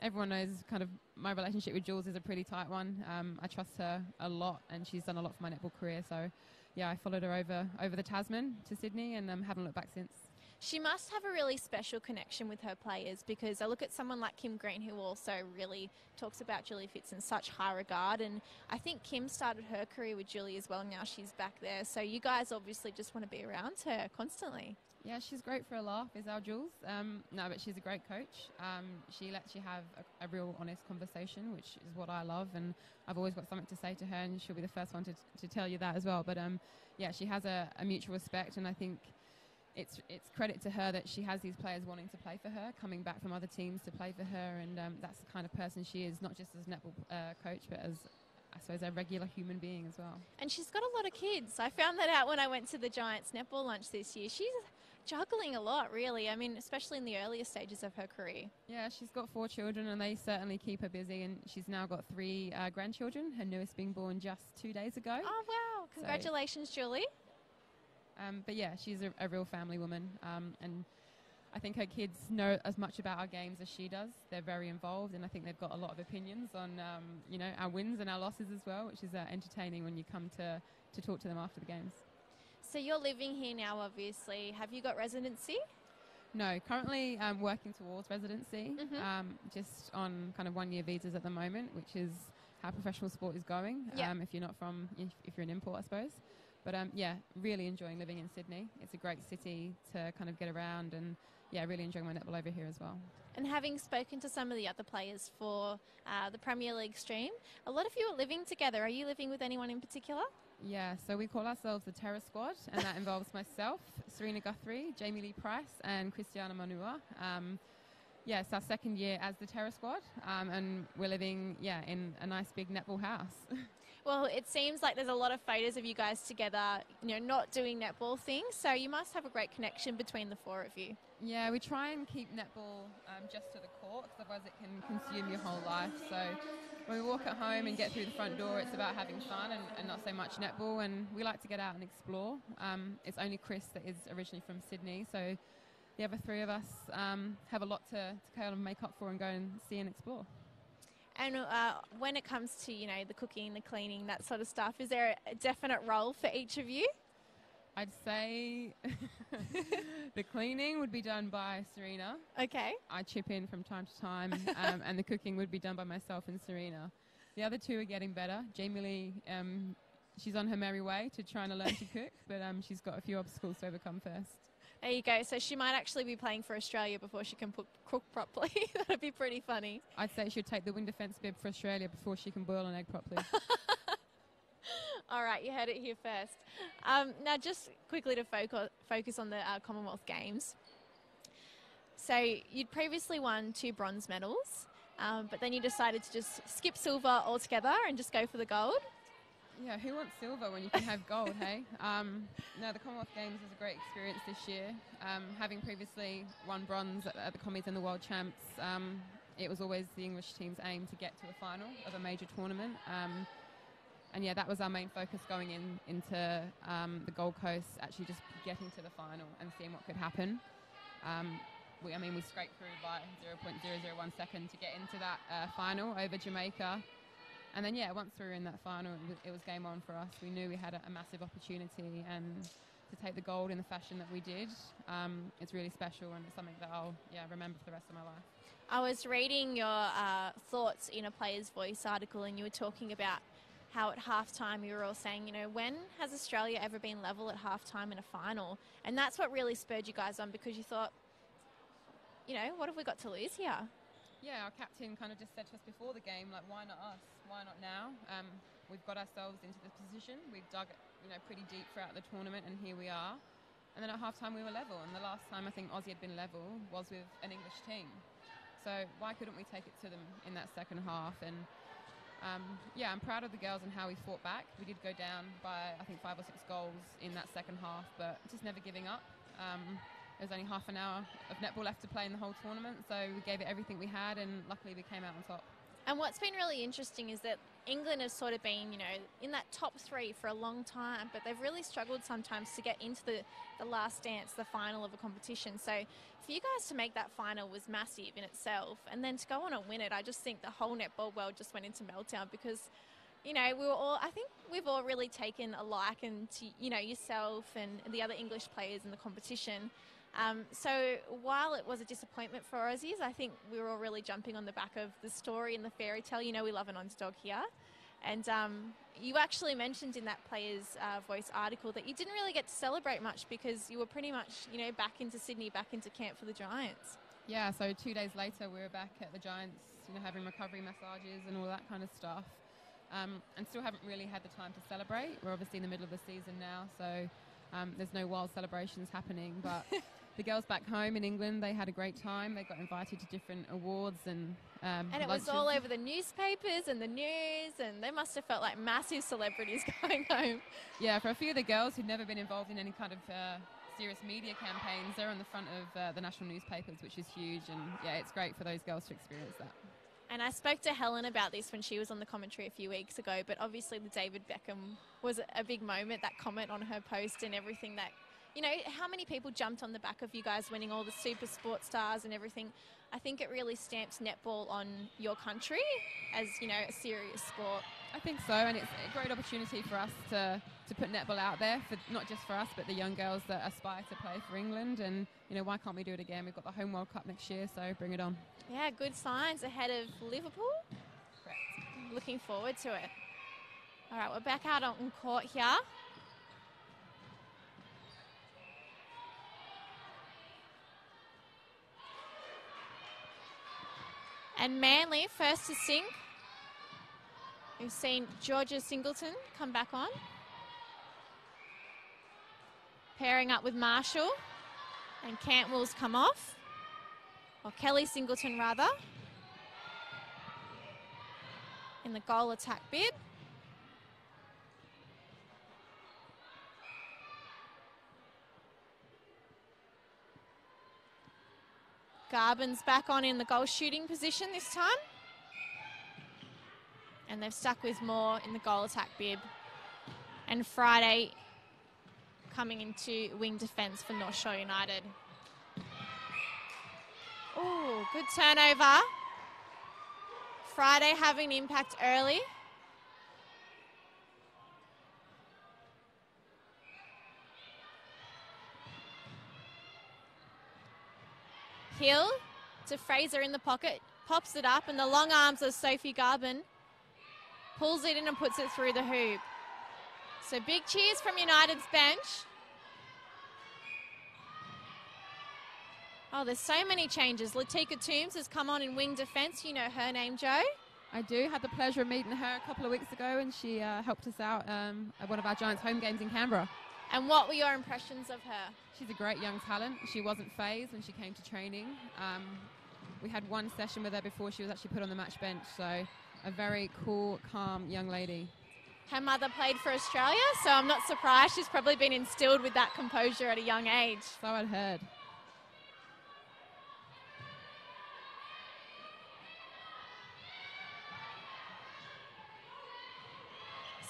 Everyone knows kind of my relationship with Jules is a pretty tight one. I trust her a lot, and she's done a lot for my netball career. So, yeah, I followed her over the Tasman to Sydney, and haven't looked back since. She must have a really special connection with her players, because I look at someone like Kim Green, who also really talks about Julie Fitz in such high regard. And I think Kim started her career with Julie as well. Now she's back there. So you guys obviously just want to be around her constantly. Yeah, she's great for a laugh, is our Jules. No, but she's a great coach. She lets you have a real honest conversation, which is what I love. And I've always got something to say to her, and she'll be the first one to tell you that as well. But yeah, she has a mutual respect, and I think it's credit to her that she has these players wanting to play for her, coming back from other teams to play for her, and that's the kind of person she is, not just as a netball coach, but as, I suppose, a regular human being as well. And she's got a lot of kids. I found that out when I went to the Giants netball lunch this year. She's juggling a lot, really. I mean, especially in the earlier stages of her career. Yeah, she's got 4 children, and they certainly keep her busy, and she's now got 3 grandchildren, her newest being born just 2 days ago. Oh, wow. Congratulations, Julie. But yeah, she's a real family woman, and I think her kids know as much about our games as she does. They're very involved, and I think they've got a lot of opinions on, our wins and our losses as well, which is entertaining when you come to talk to them after the games. So you're living here now, obviously. Have you got residency? No, currently I'm working towards residency, just on kind of 1-year visas at the moment, which is how professional sport is going. Yep. If you're an import, I suppose. But yeah, really enjoying living in Sydney. It's a great city to kind of get around, and yeah, really enjoying my netball over here as well. And having spoken to some of the other players for the Premier League stream, a lot of you are living together. Are you living with anyone in particular? Yeah, so we call ourselves the Terror Squad, and that involves myself, Serena Guthrie, Jamie Lee Price, and Christiana Manua. Yeah, it's our 2nd year as the Terror Squad, and we're living, in a nice big netball house. Well, it seems like there's a lot of photos of you guys together, not doing netball things, so you must have a great connection between the 4 of you. Yeah, we try and keep netball just to the court, because otherwise it can consume your whole life. So when we walk at home and get through the front door, it's about having fun and not so much netball, and we like to get out and explore. It's only Chris that is originally from Sydney, so the other three of us have a lot to kind of make up for and go and see and explore. And when it comes to, you know, the cooking, the cleaning, that sort of stuff, is there a definite role for each of you? I'd say the cleaning would be done by Serena. Okay. I chip in from time to time, and the cooking would be done by myself and Serena. The other two are getting better. Jamie Lee, she's on her merry way to trying to learn to cook, but she's got a few obstacles to overcome first. There you go. So she might actually be playing for Australia before she can cook properly. That'd be pretty funny. I'd say she'd take the wing defence bib for Australia before she can boil an egg properly. All right, you heard it here first. Now, just quickly to focus on the Commonwealth Games. So you'd previously won 2 bronze medals, but then you decided to just skip silver altogether and just go for the gold. Yeah, who wants silver when you can have gold, hey? No, the Commonwealth Games was a great experience this year. Having previously won bronze at the Commies and the World Champs, it was always the English team's aim to get to a final of a major tournament. And yeah, that was our main focus going into the Gold Coast, actually just getting to the final and seeing what could happen. We scraped through by 0.001 second to get into that final over Jamaica. And then, yeah, once we were in that final, it was game on for us. We knew we had a massive opportunity, and to take the gold in the fashion that we did, it's really special, and it's something that I'll remember for the rest of my life. I was reading your thoughts in a Player's Voice article, and you were talking about how at halftime you were all saying, you know, when has Australia ever been level at halftime in a final? And that's what really spurred you guys on, because you thought, you know, what have we got to lose here? Yeah, our captain kind of just said to us before the game, like, why not us? Why not now? We've got ourselves into this position. We've dug, you know, pretty deep throughout the tournament, and here we are. And then at halftime we were level, and the last time I think Aussie had been level was with an English team. So why couldn't we take it to them in that second half? And I'm proud of the girls and how we fought back. We did go down by, I think, 5 or 6 goals in that second half, but just never giving up. There was only half an hour of netball left to play in the whole tournament, so we gave it everything we had, and luckily we came out on top. And what's been really interesting is that England has sort of been, you know, in that top 3 for a long time, but they've really struggled sometimes to get into the last dance, the final of a competition. So for you guys to make that final was massive in itself, and then to go on and win it, I just think the whole netball world just went into meltdown, because, you know, I think we've all really taken a liking to, you know, yourself and the other English players in the competition. So while it was a disappointment for Aussies, I think we were all really jumping on the back of the story and the fairy tale. You know, we love an underdog here. And you actually mentioned in that Player's Voice article that you didn't really get to celebrate much, because you were pretty much, you know, back into Sydney, back into camp for the Giants. Yeah, so 2 days later we were back at the Giants, you know, having recovery massages and all that kind of stuff. And still haven't really had the time to celebrate. We're obviously in the middle of the season now, so there's no wild celebrations happening, but the girls back home in England, they had a great time. They got invited to different awards and it lunches. was all over the newspapers and the news, and they must have felt like massive celebrities going home. Yeah, for a few of the girls who'd never been involved in any kind of serious media campaigns, they're on the front of the national newspapers, which is huge, and yeah, it's great for those girls to experience that. And I spoke to Helen about this when she was on the commentary a few weeks ago, but obviously the David Beckham was a big moment, that comment on her post and everything that, you know, how many people jumped on the back of you guys winning all the super sports stars and everything. I think it really stamps netball on your country as, you know, a serious sport. I think so, and it's a great opportunity for us to put netball out there, for not just for us, but the young girls that aspire to play for England. And, you know, why can't we do it again? We've got the Home World Cup next year, so bring it on. Yeah, good signs ahead of Liverpool. Correct. Looking forward to it. All right, we're back out on court here. And Manly first to sink. We've seen Georgia Singleton come back on. Pairing up with Marshall. And Cantwell's come off. Or Kelly Singleton, rather. In the goal attack bid. Garbin's back on in the goal shooting position this time. And they've stuck with Moore in the goal attack bib. And Friday coming into wing defence for North Shore United. Oh, good turnover. Friday having an impact early. Hill to Fraser in the pocket, pops it up, and the long arms of Sophie Garben pulls it in and puts it through the hoop. So big cheers from United's bench. Oh, there's so many changes. Latika Toombs has come on in wing defence. You know her name, Joe. I do. Had the pleasure of meeting her a couple of weeks ago, and she helped us out at one of our Giants home games in Canberra. And what were your impressions of her? She's a great young talent. She wasn't phased when she came to training. We had one session with her before she was actually put on the match bench, so a very cool, calm young lady. Her mother played for Australia, so I'm not surprised. She's probably been instilled with that composure at a young age. So I'd heard.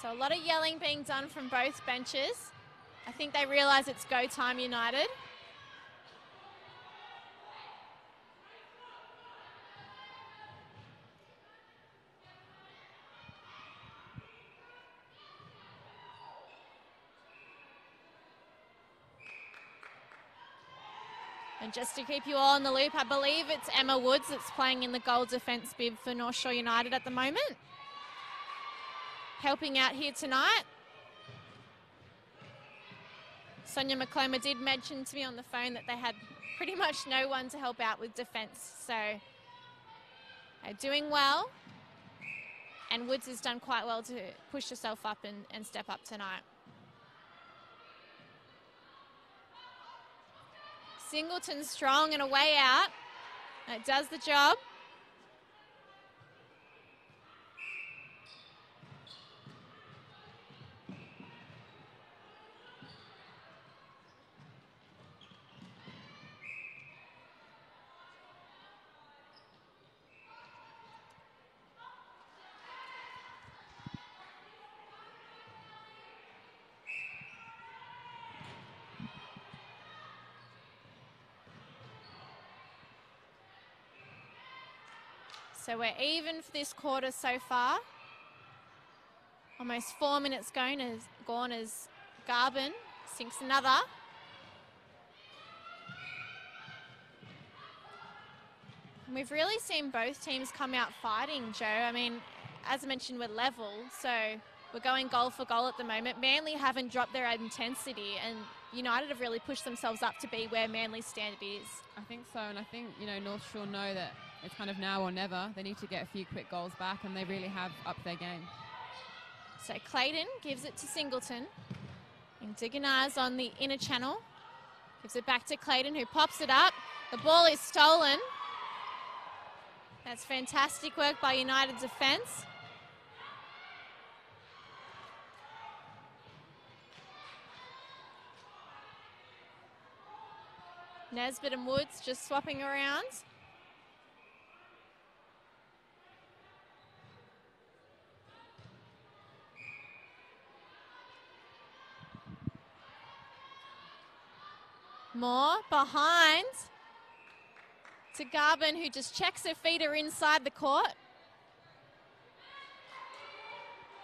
So a lot of yelling being done from both benches. I think they realise it's go time, United. And just to keep you all in the loop, I believe it's Emma Woods that's playing in the goal defence bib for North Shore United at the moment. Helping out here tonight. Sonia McClellan did mention to me on the phone that they had pretty much no one to help out with defence. So they're doing well. And Woods has done quite well to push herself up and step up tonight. Singleton strong and a way out. That does the job. So we're even for this quarter so far. Almost 4 minutes gone as Garben sinks another. And we've really seen both teams come out fighting, Joe. I mean, as I mentioned, we're level, so we're going goal for goal at the moment. Manly haven't dropped their intensity, and United have really pushed themselves up to be where Manly's standard is. I think so, and I think, North Shore know that it's kind of now or never. They need to get a few quick goals back, and they really have upped their game. So Clayton gives it to Singleton. And Diganaz on the inner channel. Gives it back to Clayton, who pops it up. The ball is stolen. That's fantastic work by United's defence. Nesbitt and Woods just swapping around. Moore behind to Garben, who just checks her feet are inside the court.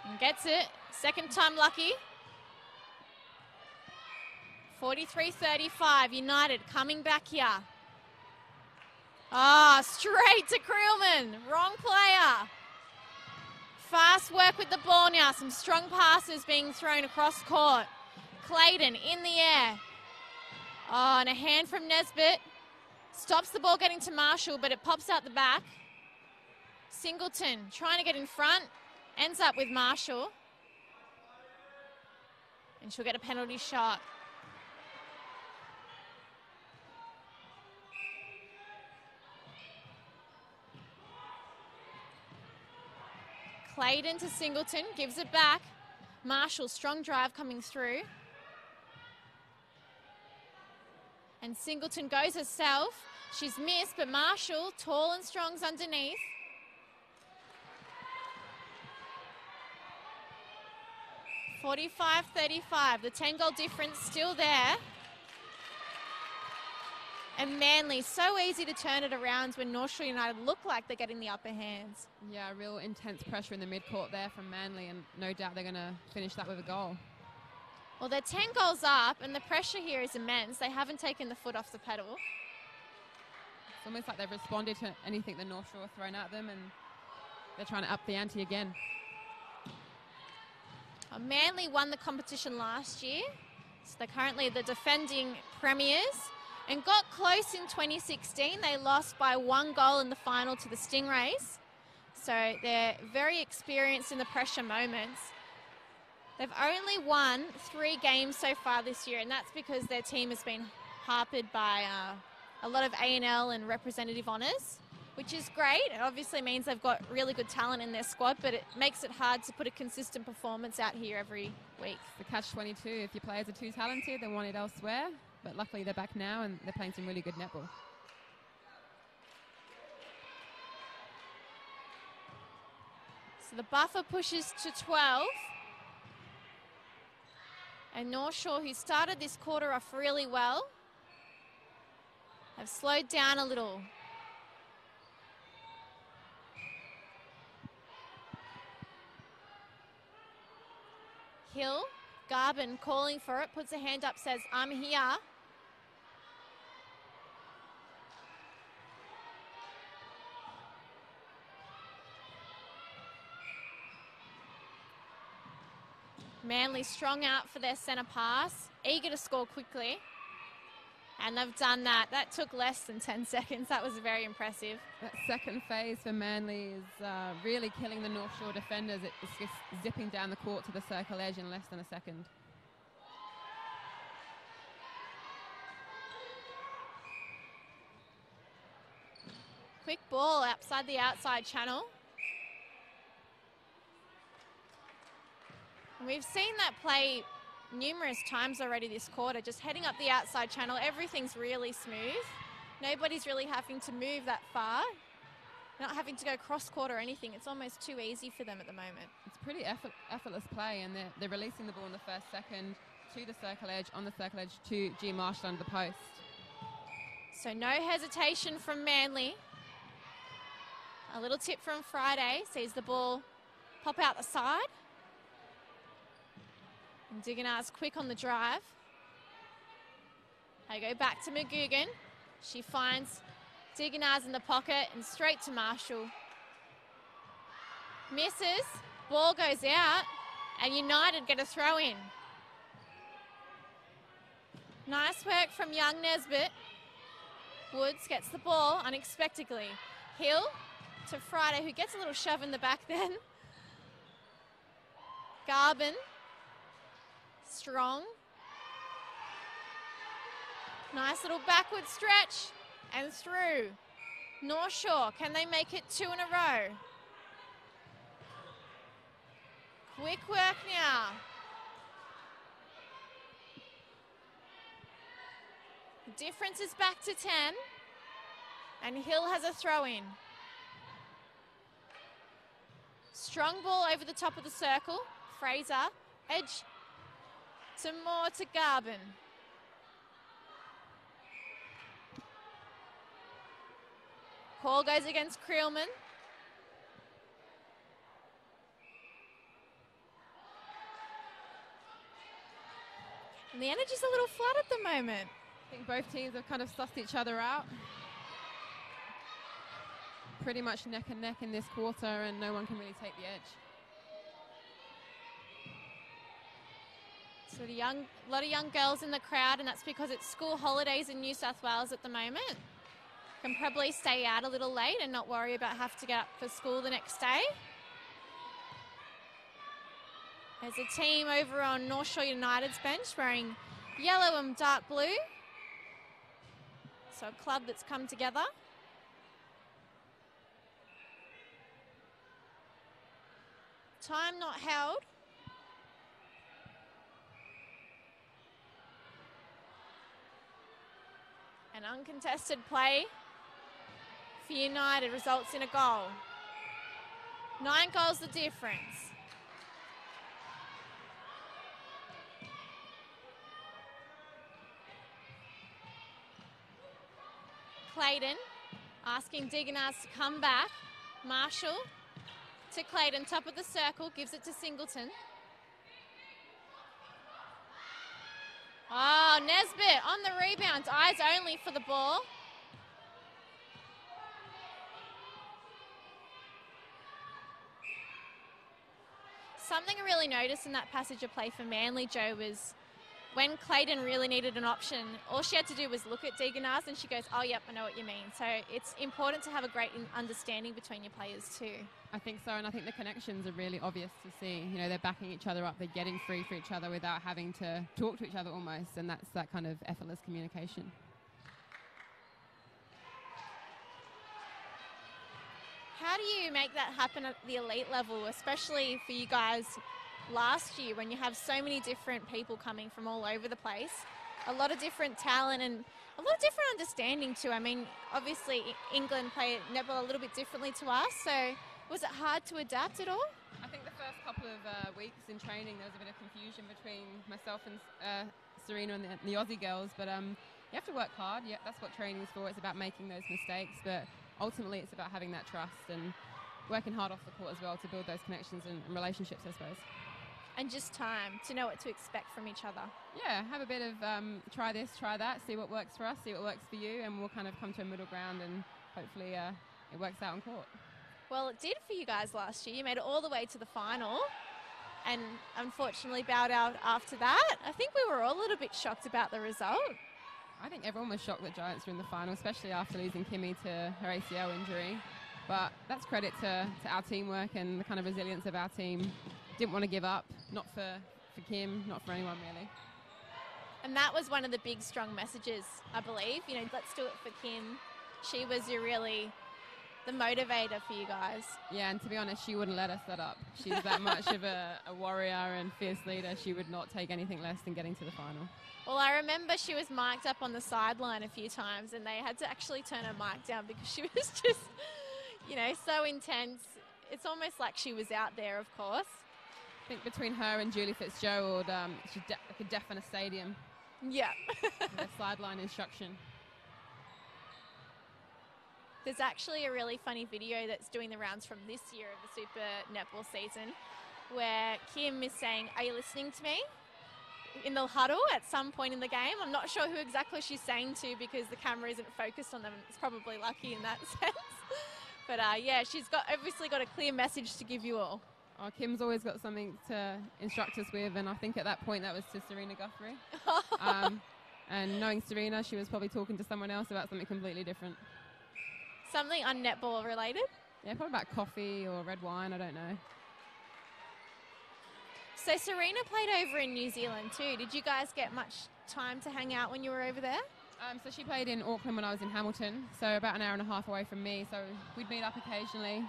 And gets it. Second time lucky. 43-35, United coming back here. Straight to Creelman. Wrong player. Fast work with the ball now. Some strong passes being thrown across court. Clayton in the air. And a hand from Nesbitt. Stops the ball getting to Marshall, but it pops out the back. Singleton trying to get in front. Ends up with Marshall. And she'll get a penalty shot. Clayton to Singleton, gives it back. Marshall, strong drive coming through. And Singleton goes herself. She's missed, but Marshall, tall and strong's underneath. (45-35), the 10-goal difference still there. And Manly, so easy to turn it around when North Shore United look like they're getting the upper hands. Yeah, real intense pressure in the mid-court there from Manly, and no doubt they're going to finish that with a goal. Well, they're 10 goals up, and the pressure here is immense. They haven't taken the foot off the pedal. It's almost like they've responded to anything the North Shore have thrown at them, and they're trying to up the ante again. Manly won the competition last year, so they're currently the defending premiers, and got close in 2016. They lost by 1 goal in the final to the Stingrays, so they're very experienced in the pressure moments. They've only won 3 games so far this year, and that's because their team has been harped by a lot of A&L and representative honours, which is great. It obviously means they've got really good talent in their squad, but it makes it hard to put a consistent performance out here every week. The catch-22, if your players are too talented, they want it elsewhere, but luckily they're back now and they're playing some really good netball. So the buffer pushes to 12. And North Shore, who started this quarter off really well, have slowed down a little. Hill, Garvin calling for it, puts a hand up, says, "I'm here." Manly strong out for their centre pass, eager to score quickly. And they've done that. That took less than 10 seconds. That was very impressive. That second phase for Manly is really killing the North Shore defenders. It's just zipping down the court to the circle edge in less than a second. Quick ball outside the outside channel. And we've seen that play numerous times already this quarter, just heading up the outside channel. Everything's really smooth. Nobody's really having to move that far. Not having to go cross-court or anything. It's almost too easy for them at the moment. It's pretty effortless play, and they're releasing the ball in the first second to the circle edge, on the circle edge to G. Marshall under the post. So no hesitation from Manly. A little tip from Friday, sees the ball pop out the side. And Diganar's quick on the drive. They go back to McGugan. She finds Diganar's in the pocket and straight to Marshall. Misses. Ball goes out. And United get a throw in. Nice work from young Nesbitt. Woods gets the ball unexpectedly. Hill to Friday, who gets a little shove in the back then. Garvin. Strong. Nice little backward stretch and through. North Shore, can they make it 2 in a row? Quick work now. The difference is back to 10. And Hill has a throw in. Strong ball over the top of the circle. Fraser, edge to Moore to Garvin. Call goes against Creelman. And the energy's a little flat at the moment. I think both teams have kind of sussed each other out. Pretty much neck and neck in this quarter, and no one can really take the edge. So a lot of young girls in the crowd, and that's because it's school holidays in New South Wales at the moment. Can probably stay out a little late and not worry about having to get up for school the next day. There's a team over on North Shore United's bench wearing yellow and dark blue. So a club that's come together. Time not held. An uncontested play for United results in a goal. 9 goals the difference. Clayton, asking Diganars to come back. Marshall to Clayton, top of the circle, gives it to Singleton. Oh, Nesbitt on the rebound, eyes only for the ball. Something I really noticed in that passage of play for Manly, Joe, was when Clayton really needed an option, all she had to do was look at Diganars and she goes, oh, yep, I know what you mean. So it's important to have a great understanding between your players too. I think so, and I think the connections are really obvious to see. You know, they're backing each other up, they're getting free for each other without having to talk to each other almost, and that's that kind of effortless communication. How do you make that happen at the elite level, especially for you guys last year when you have so many different people coming from all over the place, a lot of different talent and a lot of different understanding too? I mean, obviously England play netball a little bit differently to us, so was it hard to adapt at all? I think the first couple of weeks in training there was a bit of confusion between myself and Serena and the Aussie girls, but you have to work hard. Yeah, that's what training's for. It's about making those mistakes, but ultimately it's about having that trust and working hard off the court as well to build those connections and relationships, I suppose. And just time to know what to expect from each other. Yeah, have a bit of try this, try that, see what works for us, see what works for you, and we'll kind of come to a middle ground and hopefully it works out on court. Well, it did for you guys last year. You made it all the way to the final and unfortunately bowed out after that. I think we were all a little bit shocked about the result. I think everyone was shocked that Giants were in the final, especially after losing Kimmy to her ACL injury. But that's credit to our teamwork and the kind of resilience of our team. Didn't want to give up, not for Kim, not for anyone really. And that was one of the big, strong messages, I believe. You know, let's do it for Kim. She was really the motivator for you guys. Yeah, and to be honest, she wouldn't let us let up. She's that much of a warrior and fierce leader. She would not take anything less than getting to the final. Well, I remember she was mic'd up on the sideline a few times and they had to actually turn her mic down because she was just, you know, so intense. It's almost like she was out there, of course. I think between her and Julie Fitzgerald, she could deafen a stadium. Yeah. The sideline instruction. There's actually a really funny video that's doing the rounds from this year of the Super Netball season where Kim is saying, are you listening to me? In the huddle at some point in the game. I'm not sure who exactly she's saying to because the camera isn't focused on them. It's probably lucky in that sense. But yeah, she's obviously got a clear message to give you all. Oh, Kim's always got something to instruct us with, and I think at that point that was to Serena Guthrie. And knowing Serena, she was probably talking to someone else about something completely different. Something un-netball related? Yeah, probably about coffee or red wine, I don't know. So Serena played over in New Zealand too. Did you guys get much time to hang out when you were over there? So she played in Auckland when I was in Hamilton, so about an hour and a half away from me. So we'd meet up occasionally.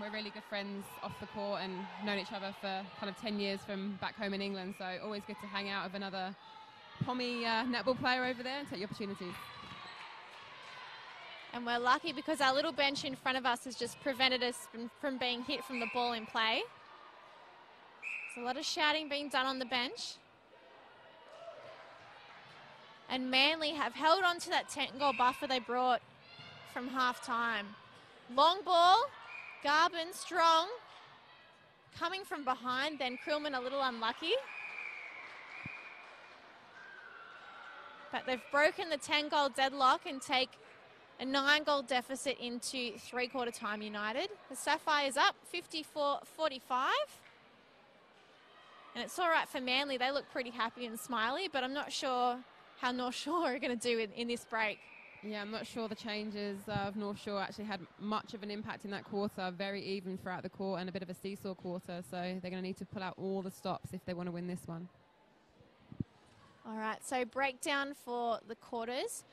We're really good friends off the court and known each other for kind of 10 years from back home in England. So always good to hang out with another Pommy netball player over there and take the opportunities. And we're lucky because our little bench in front of us has just prevented us from being hit from the ball in play. There's a lot of shouting being done on the bench. And Manly have held on to that 10-goal buffer they brought from half-time. Long ball, Garvin strong. Coming from behind, then Krillman a little unlucky. But they've broken the 10-goal deadlock and take a 9-goal deficit into three-quarter time United. The Sapphires up 54-45. And it's all right for Manly. They look pretty happy and smiley, but I'm not sure how North Shore are going to do in this break. Yeah, I'm not sure the changes of North Shore actually had much of an impact in that quarter. Very even throughout the court and a bit of a seesaw quarter. So they're going to need to pull out all the stops if they want to win this one. All right, so breakdown for the quarters.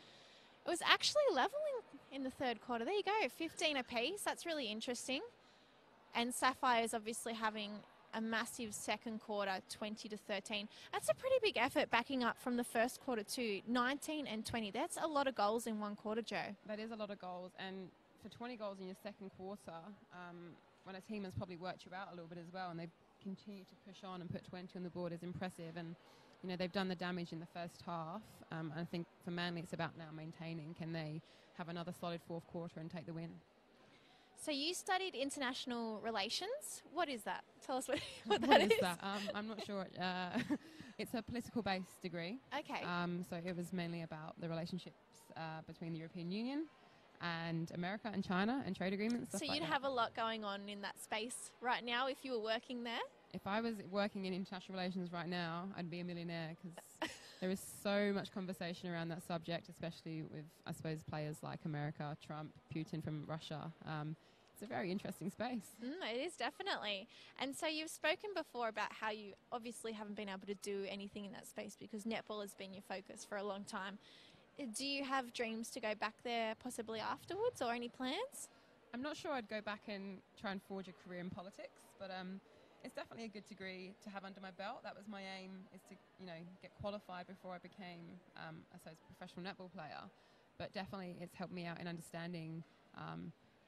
It was actually leveling in the third quarter. There you go, 15 apiece. That's really interesting. And Sapphires obviously having a massive second quarter, 20-13. That's a pretty big effort backing up from the first quarter too, 19 and 20. That's a lot of goals in one quarter, Joe. That is a lot of goals, and for 20 goals in your second quarter, when a team has probably worked you out a little bit as well, and they've continue to push on and put 20 on the board is impressive. And, you know, they've done the damage in the first half. And I think for Manly it's about now maintaining. Can they have another solid fourth quarter and take the win? So you studied international relations. What is that? Tell us what What that is is. that? I'm not sure. It's a political-based degree. Okay. So it was mainly about the relationships between the European Union and America and China and trade agreements. So you'd have a lot going on in that space right now if you were working there? If I was working in international relations right now, I'd be a millionaire because there is so much conversation around that subject, especially with, I suppose, players like America, Trump, Putin from Russia. It's a very interesting space. It is, definitely. And so you've spoken before about how you obviously haven't been able to do anything in that space because netball has been your focus for a long time. Do you have dreams to go back there possibly afterwards or any plans? I'm not sure I'd go back and try and forge a career in politics, but it's definitely a good degree to have under my belt. That was my aim, is to, you know, get qualified before I became, I suppose, a professional netball player. But definitely it's helped me out in understanding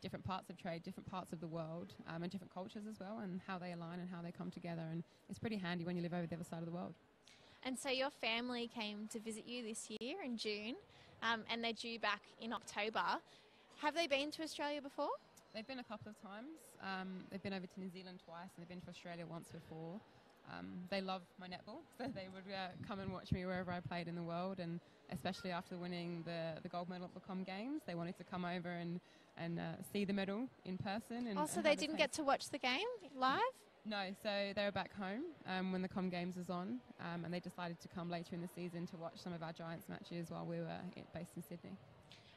different parts of trade, different parts of the world, and different cultures as well, and how they align and how they come together. And it's pretty handy when you live over the other side of the world. And so your family came to visit you this year in June, and they're due back in October. Have they been to Australia before? They've been a couple of times. They've been over to New Zealand twice, and they've been to Australia once before. They love my netball, so they would come and watch me wherever I played in the world, and especially after winning the gold medal at the Com Games, they wanted to come over and see the medal in person. And, so they didn't get to watch the game live? No, so they were back home when the Com Games was on, and they decided to come later in the season to watch some of our Giants matches while we were based in Sydney.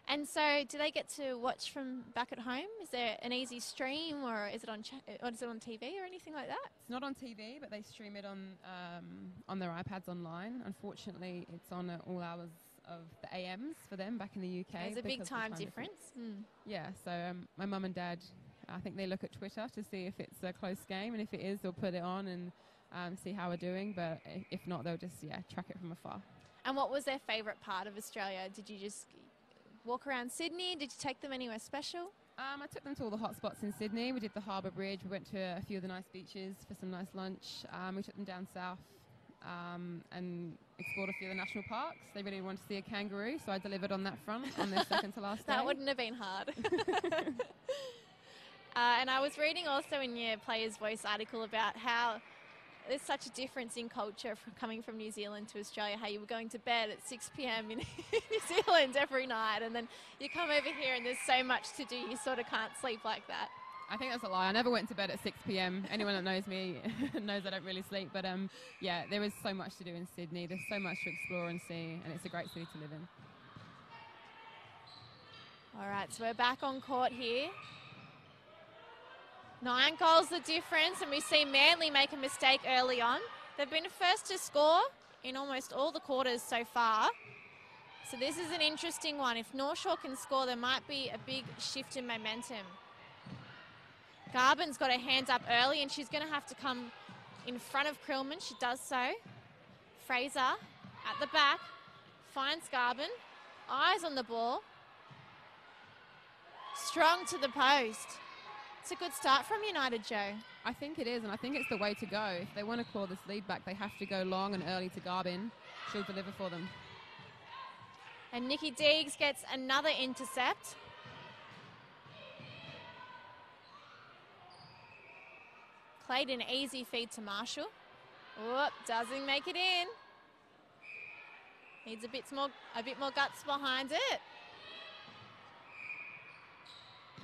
And so do they get to watch from back at home? Is there an easy stream, or is it on TV or anything like that? It's not on TV, but they stream it on their iPads online. Unfortunately, it's on at all hours of the AMs for them back in the UK. There's a big time difference. Yeah, so my mum and dad, I think they look at Twitter to see if it's a close game, and if it is, they'll put it on and see how we're doing. But if not, they'll just track it from afar. And what was their favourite part of Australia? Did you just walk around Sydney? Did you take them anywhere special? I took them to all the hot spots in Sydney. We did the Harbour Bridge. We went to a few of the nice beaches for some nice lunch. We took them down south and explored a few of the national parks. They really wanted to see a kangaroo, so I delivered on that front on their second to last day. That wouldn't have been hard. And I was reading also in your Player's Voice article about how there's such a difference in culture from coming from New Zealand to Australia, how you were going to bed at 6 p.m. in New Zealand every night, and then you come over here and there's so much to do, you sort of can't sleep like that. I think that's a lie. I never went to bed at 6 p.m. Anyone that knows me knows I don't really sleep. But yeah, there is so much to do in Sydney. There's so much to explore and see, and it's a great city to live in. All right, so we're back on court here. 9 goals the difference, and we see Manly make a mistake early on. They've been first to score in almost all the quarters so far. So this is an interesting one. If North Shore can score, there might be a big shift in momentum. Garbin's got her hands up early, and she's going to have to come in front of Krillman. She does so. Fraser at the back finds Garbin. Eyes on the ball. Strong to the post. It's a good start from United, Joe. I think it is, and I think it's the way to go. If they want to claw this lead back, they have to go long and early to Garbin. She'll deliver for them. And Nikki Deegs gets another intercept. Played an easy feed to Marshall. Whoop, doesn't make it in. Needs a bit more guts behind it.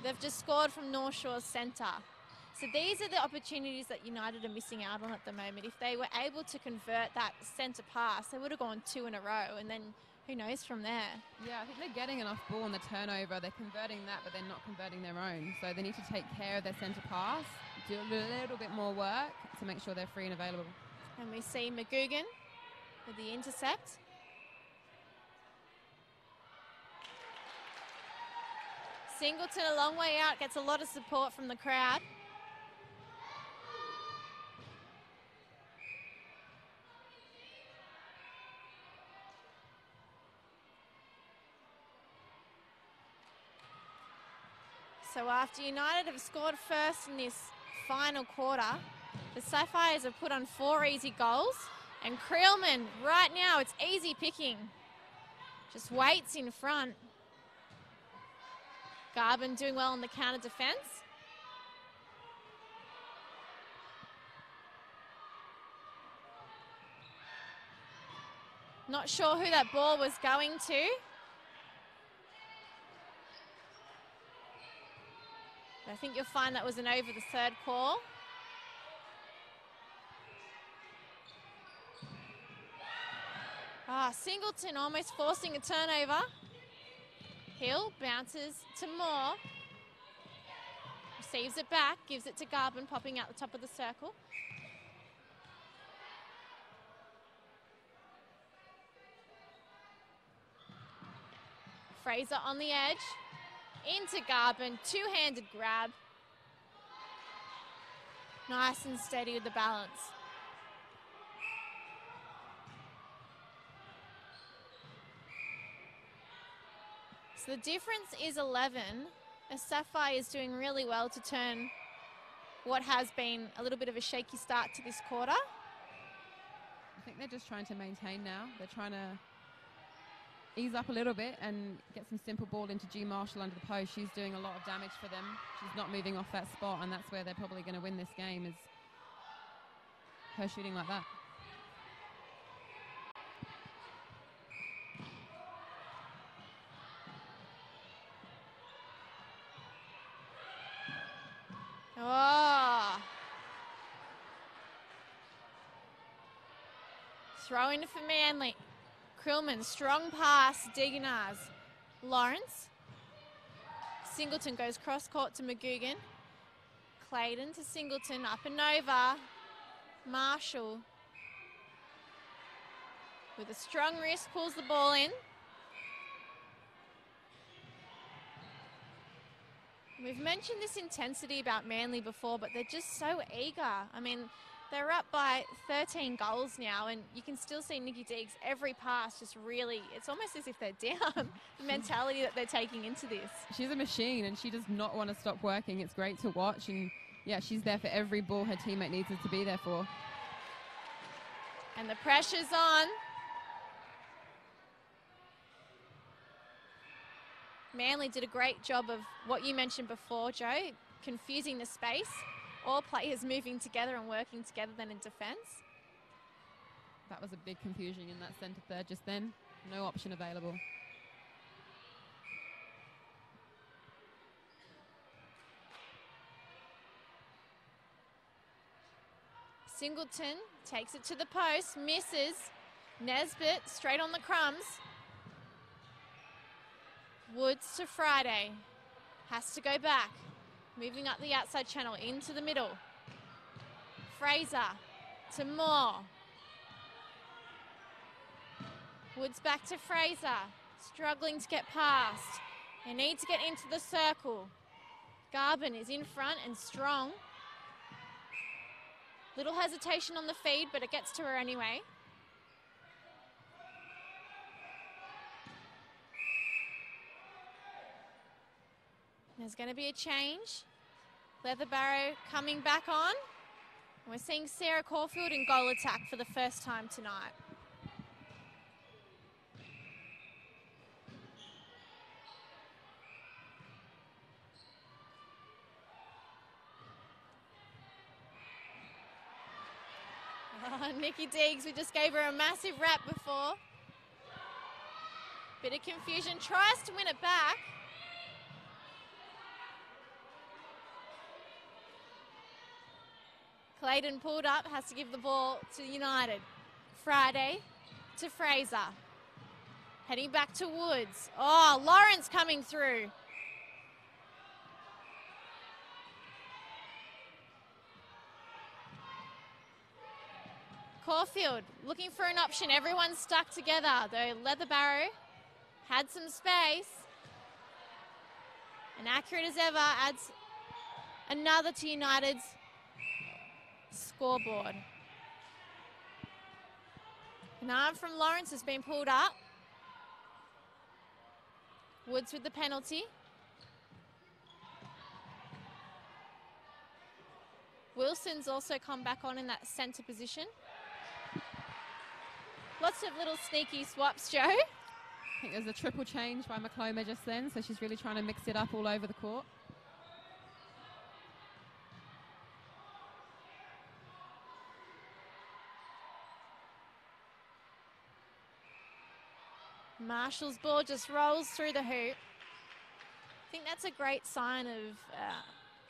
They've just scored from North Shore's centre. So these are the opportunities that United are missing out on at the moment. If they were able to convert that centre pass, they would have gone 2 in a row, and then who knows from there. Yeah, I think they're getting enough ball on the turnover. They're converting that, but they're not converting their own. So they need to take care of their centre pass, do a little bit more work to make sure they're free and available. And we see McGugan with the intercept. Singleton a long way out, gets a lot of support from the crowd. So after United have scored first in this final quarter, The Sapphires have put on 4 easy goals, and Creelman, right now, it's easy picking. Just waits in front. Garbin doing well on the counter defence. Not sure who that ball was going to. I think you'll find that was an over the third call. Singleton almost forcing a turnover. Hill bounces to Moore. Receives it back, gives it to Garbin, popping out the top of the circle. Fraser on the edge. Into Garbin, two-handed grab. Nice and steady with the balance. So the difference is 11. As Sapphire is doing really well to turn what has been a little bit of a shaky start to this quarter. I think they're just trying to maintain now. They're trying to ease up a little bit and get some simple ball into G. Marshall under the post. She's doing a lot of damage for them. She's not moving off that spot, and that's where they're probably going to win this game, is her shooting like that. Oh. Throw in for Manly. Creelman, strong pass, Degenaz. Lawrence. Singleton goes cross court to McGugan. Clayton to Singleton, up and over. Marshall with a strong wrist pulls the ball in. We've mentioned this intensity about Manly before, but they're just so eager. I mean, they're up by 13 goals now, and you can still see Nikki Deeks every pass just really, it's almost as if they're down, the mentality that they're taking into this. She's a machine, and she does not want to stop working. It's great to watch, and yeah, she's there for every ball her teammate needs her to be there for. And the pressure's on. Manly did a great job of what you mentioned before, Joe, confusing the space. All players moving together and working together then in defence. That was a big confusion in that centre third just then. No option available. Singleton takes it to the post, misses. Nesbitt straight on the crumbs. Woods to Friday. Has to go back. Moving up the outside channel into the middle. Fraser to Moore. Woods back to Fraser. Struggling to get past. They need to get into the circle. Garbin is in front and strong. Little hesitation on the feed, but it gets to her anyway. There's going to be a change. Leatherbarrow coming back on. We're seeing Sarah Caulfield in goal attack for the first time tonight. Oh, Nikki Deeks, we just gave her a massive rap before. Bit of confusion, tries to win it back. Clayton pulled up, has to give the ball to United. Friday to Fraser. Heading back to Woods. Oh, Lawrence coming through. Caulfield looking for an option. Everyone's stuck together, though Leatherbarrow had some space. And accurate as ever, adds another to United's scoreboard. An arm from Lawrence has been pulled up. Woods with the penalty. Wilson's also come back on in that centre position. Lots of little sneaky swaps, Joe. I think there's a triple change by McCloma just then, so she's really trying to mix it up all over the court. Marshall's ball just rolls through the hoop. I think that's a great sign of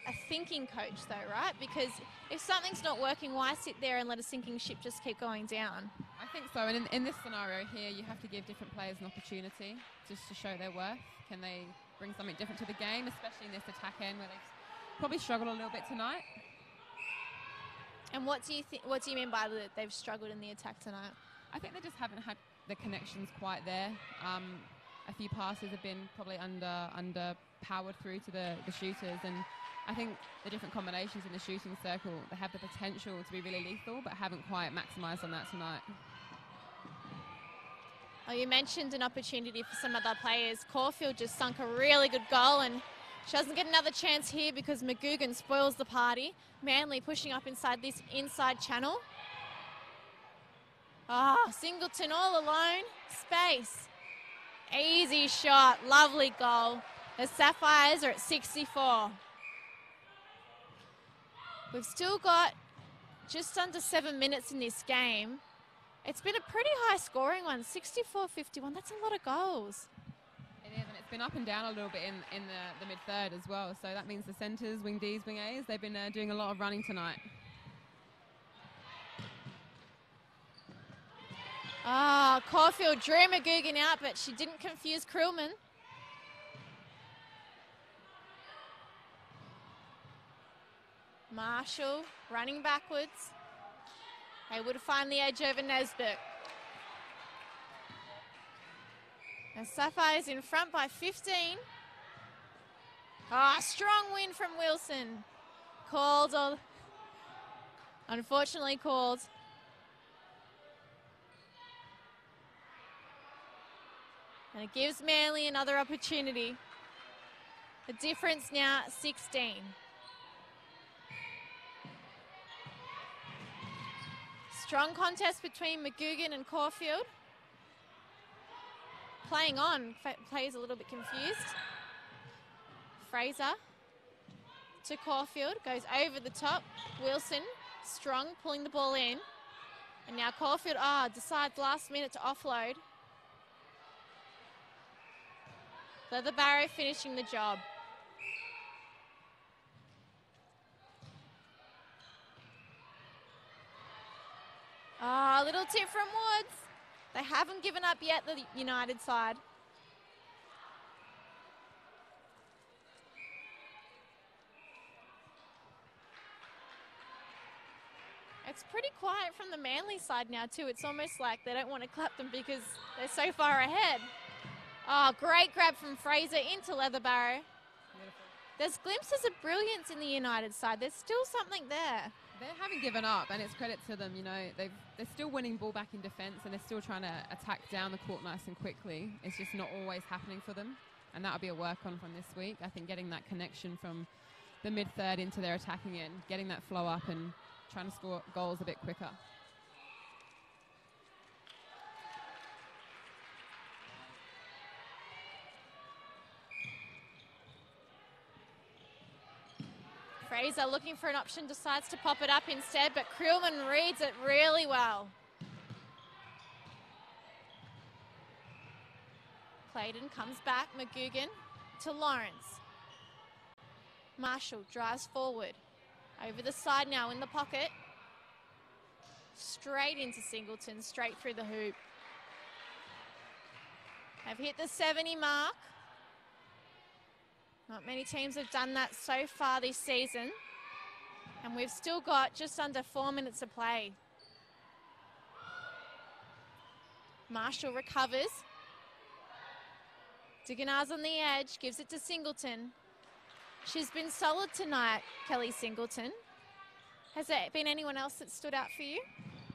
a thinking coach though, right? Because if something's not working, why sit there and let a sinking ship just keep going down? I think so, and in this scenario here, you have to give different players an opportunity just to show their worth. Can they bring something different to the game, especially in this attack end where they've probably struggled a little bit tonight? And what do you mean by that they've struggled in the attack tonight? I think they just haven't had the connections quite there. A few passes have been probably under powered through to the shooters, and I think the different combinations in the shooting circle, they have the potential to be really lethal, but haven't quite maximised on that tonight. Oh, you mentioned an opportunity for some other players. Caulfield just sunk a really good goal, and she doesn't get another chance here because McGugan spoils the party. Manly pushing up inside this inside channel. Singleton all alone. Space. Easy shot. Lovely goal. The Sapphires are at 64. We've still got just under 7 minutes in this game. It's been a pretty high scoring one, 64-51. That's a lot of goals. It is, and it's been up and down a little bit in the mid-third as well. So that means the centres, wing Ds, wing As, they've been doing a lot of running tonight. Caulfield drew McGugan out, but she didn't confuse Krillman. Marshall running backwards. Able to find the edge over Nesbitt. And Sapphires in front by 15. Strong win from Wilson. Called, unfortunately called. And it gives Manly another opportunity. The difference now 16. Strong contest between McGugan and Caulfield. Playing on, plays a little bit confused. Fraser to Caulfield, goes over the top. Wilson, strong, pulling the ball in. And now Caulfield, decides last minute to offload. Leatherbarrow finishing the job. A little tip from Woods. They haven't given up yet, the United side. It's pretty quiet from the Manly side now too. It's almost like they don't want to clap them because they're so far ahead. Great grab from Fraser into Leatherbarrow. Beautiful. There's glimpses of brilliance in the United side. There's still something there. They haven't given up, and it's credit to them. They're still winning ball back in defence, and they're still trying to attack down the court nice and quickly. It's just not always happening for them, and that'll be a work on from this week. I think getting that connection from the mid-third into their attacking end, getting that flow up and trying to score goals a bit quicker. Fraser looking for an option, decides to pop it up instead, but Krillman reads it really well. Clayton comes back, McGugan to Lawrence. Marshall drives forward. Over the side now in the pocket. Straight into Singleton, straight through the hoop. Have hit the 70 mark. Not many teams have done that so far this season. And we've still got just under 4 minutes to play. Marshall recovers. Diganar's on the edge, gives it to Singleton. She's been solid tonight, Kelly Singleton. Has there been anyone else that stood out for you?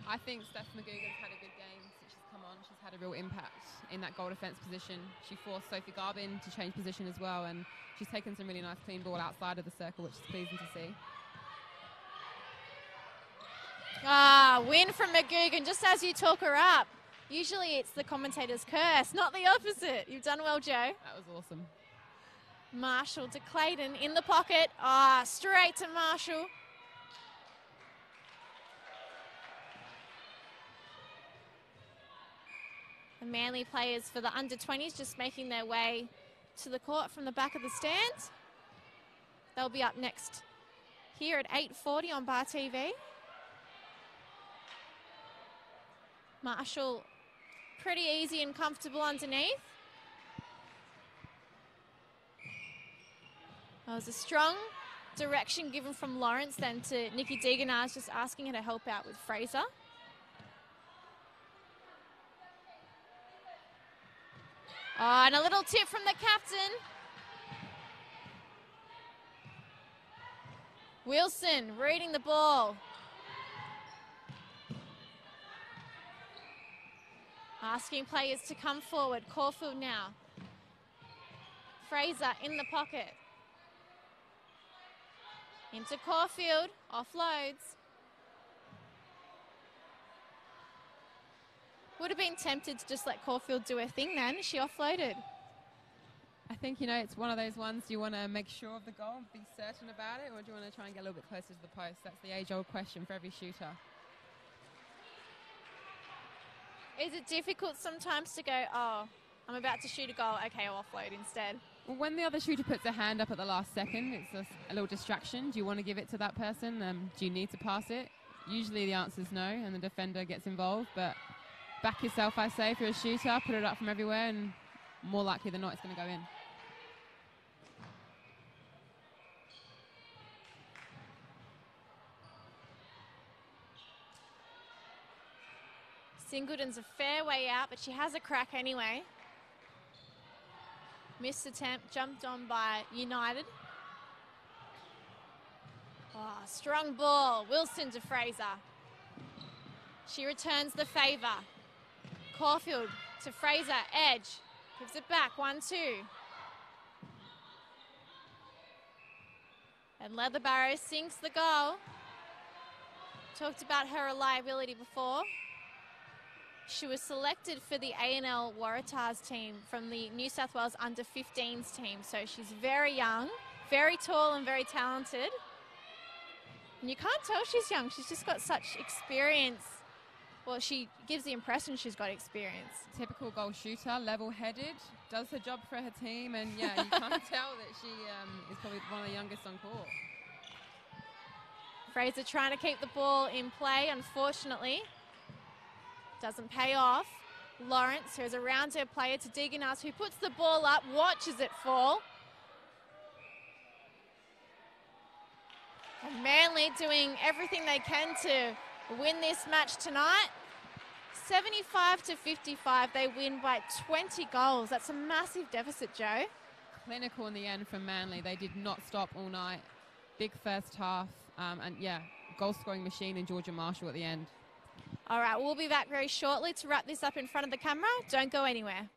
I think Steph McGugan's had a good game since she's come on. She's had a real impact in that goal defence position. She forced Sophie Garbin to change position as well, and she's taken some really nice clean ball outside of the circle, which is pleasing to see. Win from McGugan just as you talk her up. Usually it's the commentator's curse, not the opposite. You've done well, Joe. That was awesome. Marshall to Clayton in the pocket. Straight to Marshall. The Manly players for the under-20s just making their way to the court from the back of the stands. They'll be up next here at 8:40 on Bar TV. Marshall pretty easy and comfortable underneath. That was a strong direction given from Lawrence then to Nikki Degenars, just asking her to help out with Fraser. And a little tip from the captain. Wilson reading the ball. Asking players to come forward. Caulfield now. Fraser in the pocket. Into Caulfield. Offloads. Would have been tempted to just let Caulfield do her thing then. She offloaded. I think, you know, it's one of those ones, do you want to make sure of the goal and be certain about it, or do you want to try and get a little bit closer to the post? That's the age-old question for every shooter. Is it difficult sometimes to go, I'm about to shoot a goal, okay, I'll offload instead? Well, when the other shooter puts a hand up at the last second, it's a little distraction. Do you want to give it to that person? Do you need to pass it? Usually the answer is no, and the defender gets involved, but back yourself, I say, if you're a shooter, put it up from everywhere, and more likely than not, it's going to go in. Singleton's a fair way out, but she has a crack anyway. Missed attempt, jumped on by United. Strong ball, Wilson to Fraser. She returns the favour. Caulfield to Fraser, edge. Gives it back, 1-2. And Leatherbarrow sinks the goal. Talked about her reliability before. She was selected for the A&L Waratahs team from the New South Wales under-15s team. So she's very young, very tall and very talented. And you can't tell she's young. She's just got such experience. Well, she gives the impression she's got experience. Typical goal shooter, level-headed, does her job for her team. And, yeah, you can't tell that she is probably one of the youngest on court. Fraser trying to keep the ball in play, unfortunately. Doesn't pay off. Lawrence, who's around her player, to Degenars, who puts the ball up, watches it fall. And Manly doing everything they can to win this match tonight. 75-55, they win by 20 goals. That's a massive deficit, Joe. Clinical in the end from Manly. They did not stop all night. Big first half. And, yeah, goal-scoring machine in Georgia Marshall at the end. All right, we'll be back very shortly to wrap this up in front of the camera. Don't go anywhere.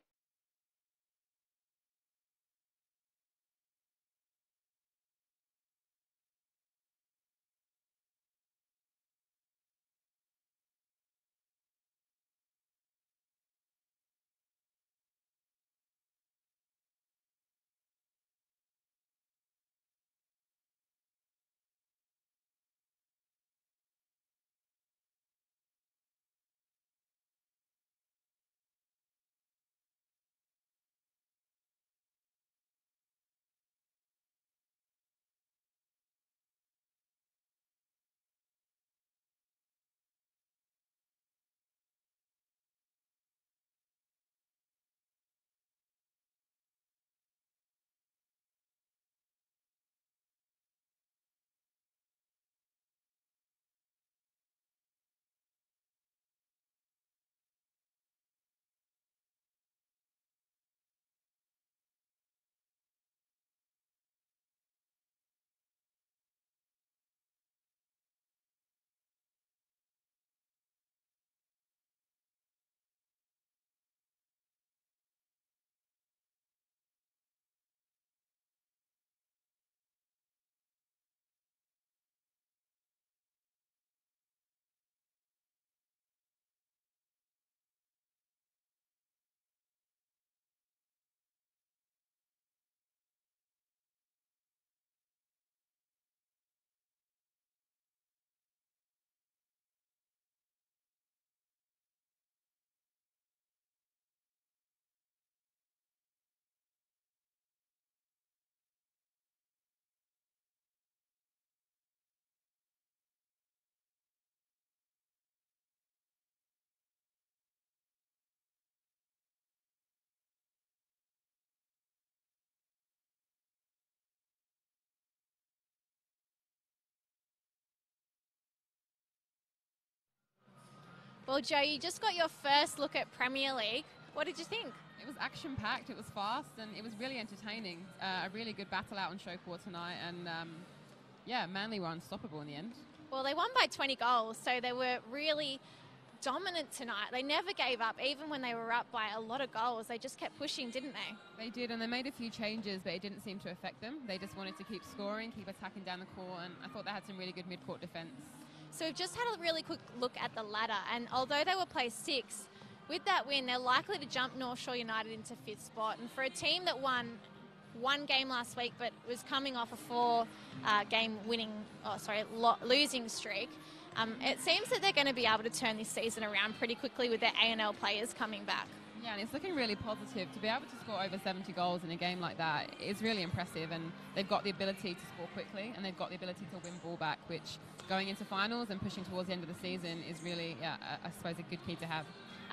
Well, Joe, you just got your first look at Premier League. What did you think? It was action-packed, it was fast, and it was really entertaining. A really good battle out on Showcourt tonight, and Manly were unstoppable in the end. Well, they won by 20 goals, so they were really dominant tonight. They never gave up, even when they were up by a lot of goals. They just kept pushing, didn't they? They did, and they made a few changes, but it didn't seem to affect them. They just wanted to keep scoring, keep attacking down the court, and I thought they had some really good mid-court defence. So we've just had a really quick look at the ladder, and although they were placed 6th, with that win, they're likely to jump North Shore United into 5th spot. And for a team that won one game last week but was coming off a 4-game losing streak, it seems that they're going to be able to turn this season around pretty quickly with their A&L players coming back. Yeah, and it's looking really positive. To be able to score over 70 goals in a game like that is really impressive, and they've got the ability to score quickly, and they've got the ability to win ball back, which going into finals and pushing towards the end of the season is really, I suppose, a good key to have.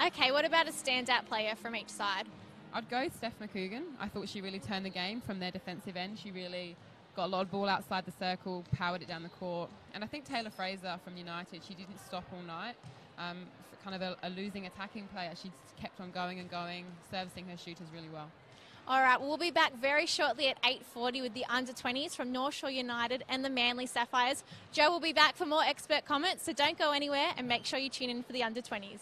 Okay, what about a standout player from each side? I'd go Steph McCougan. I thought she really turned the game from their defensive end. She really got a lot of ball outside the circle, powered it down the court. And I think Taylor Fraser from United, she didn't stop all night. For kind of a losing attacking player, she just kept on going and going, servicing her shooters really well. All right, we'll be back very shortly at 8:40 with the under-20s from North Shore United and the Manly Sapphires. Joe will be back for more expert comments, so don't go anywhere and make sure you tune in for the under-20s.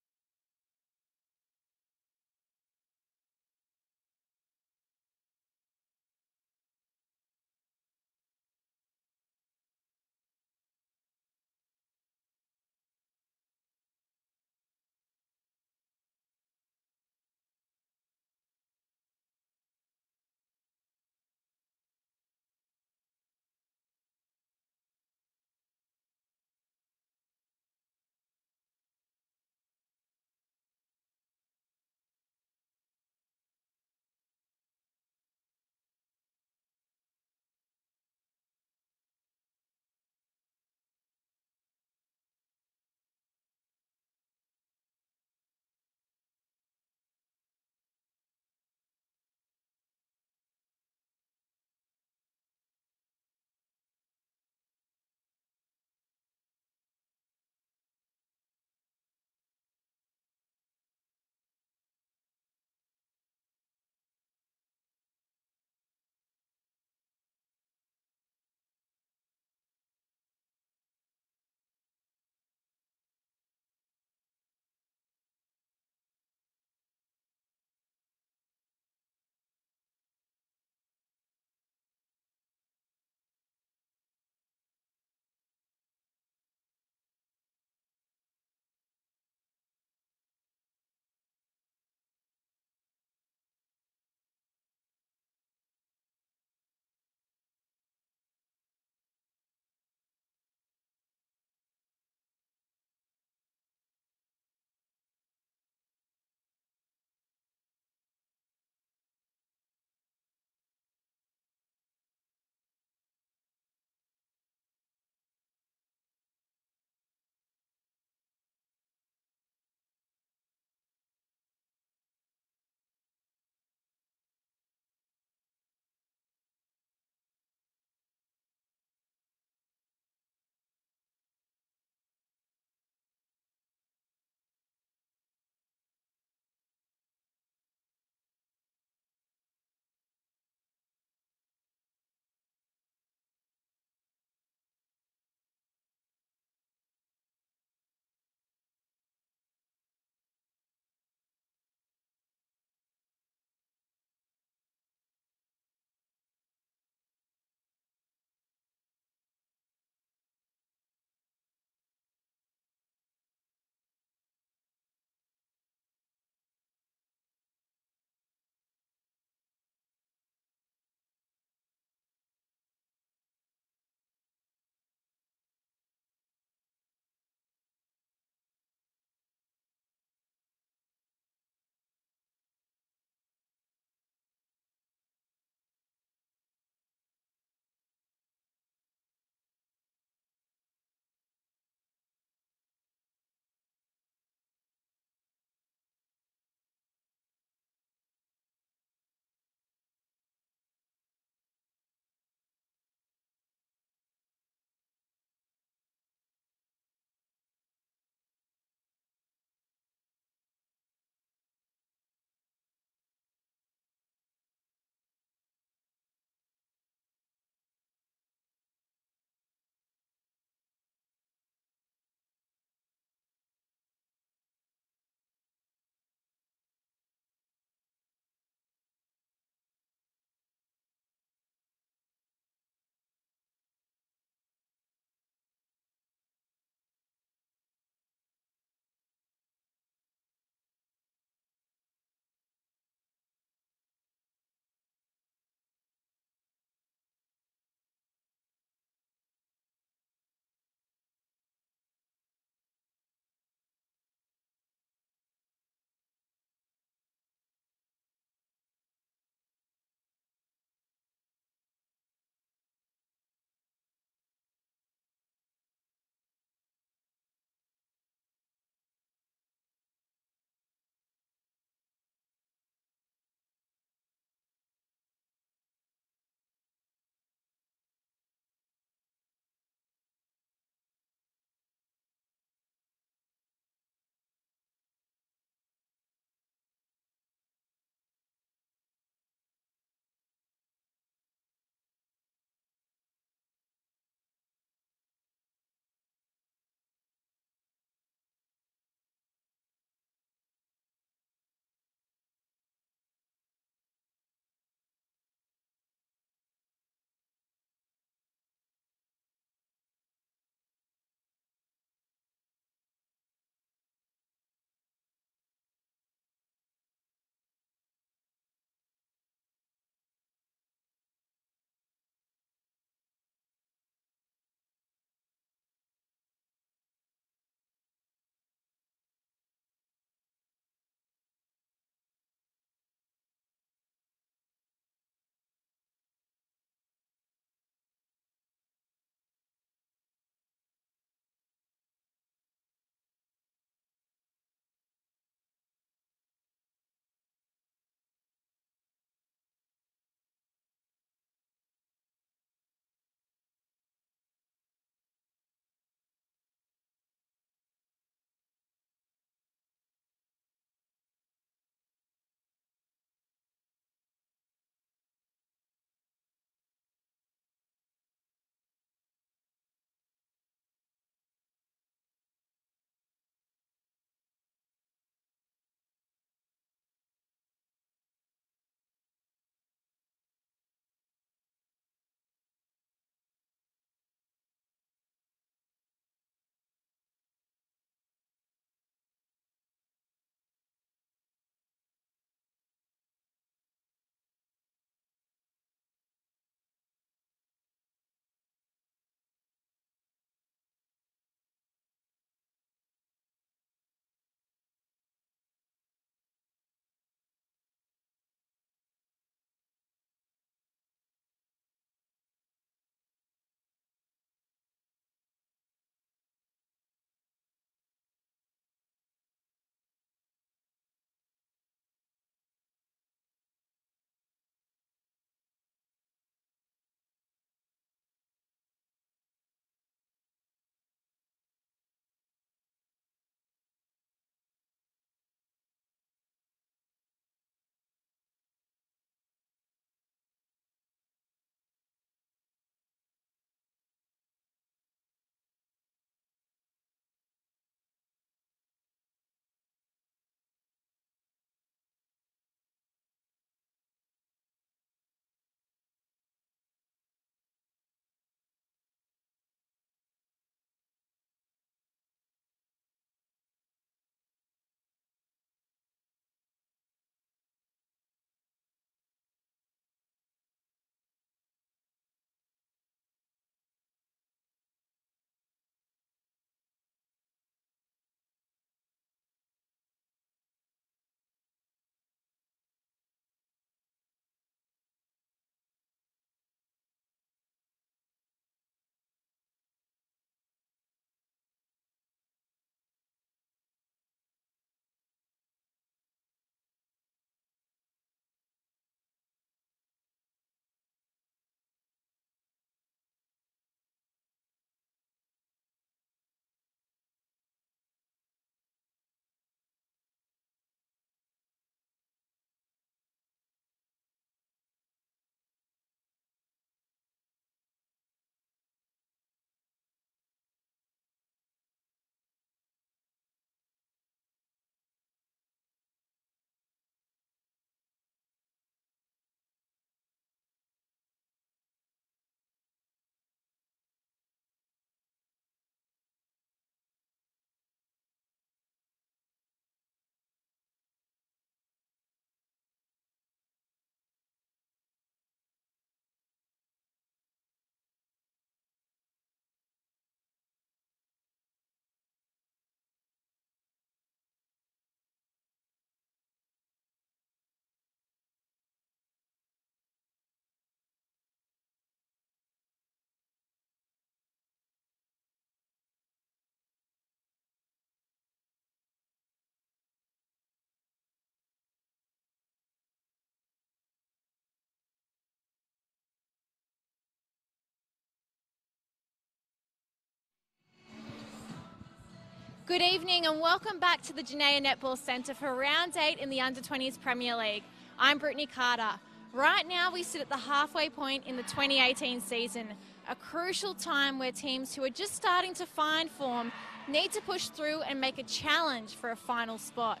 Good evening and welcome back to the Janaea Netball Centre for Round 8 in the Under-20s Premier League. I'm Brittany Carter. Right now we sit at the halfway point in the 2018 season, a crucial time where teams who are just starting to find form need to push through and make a challenge for a final spot.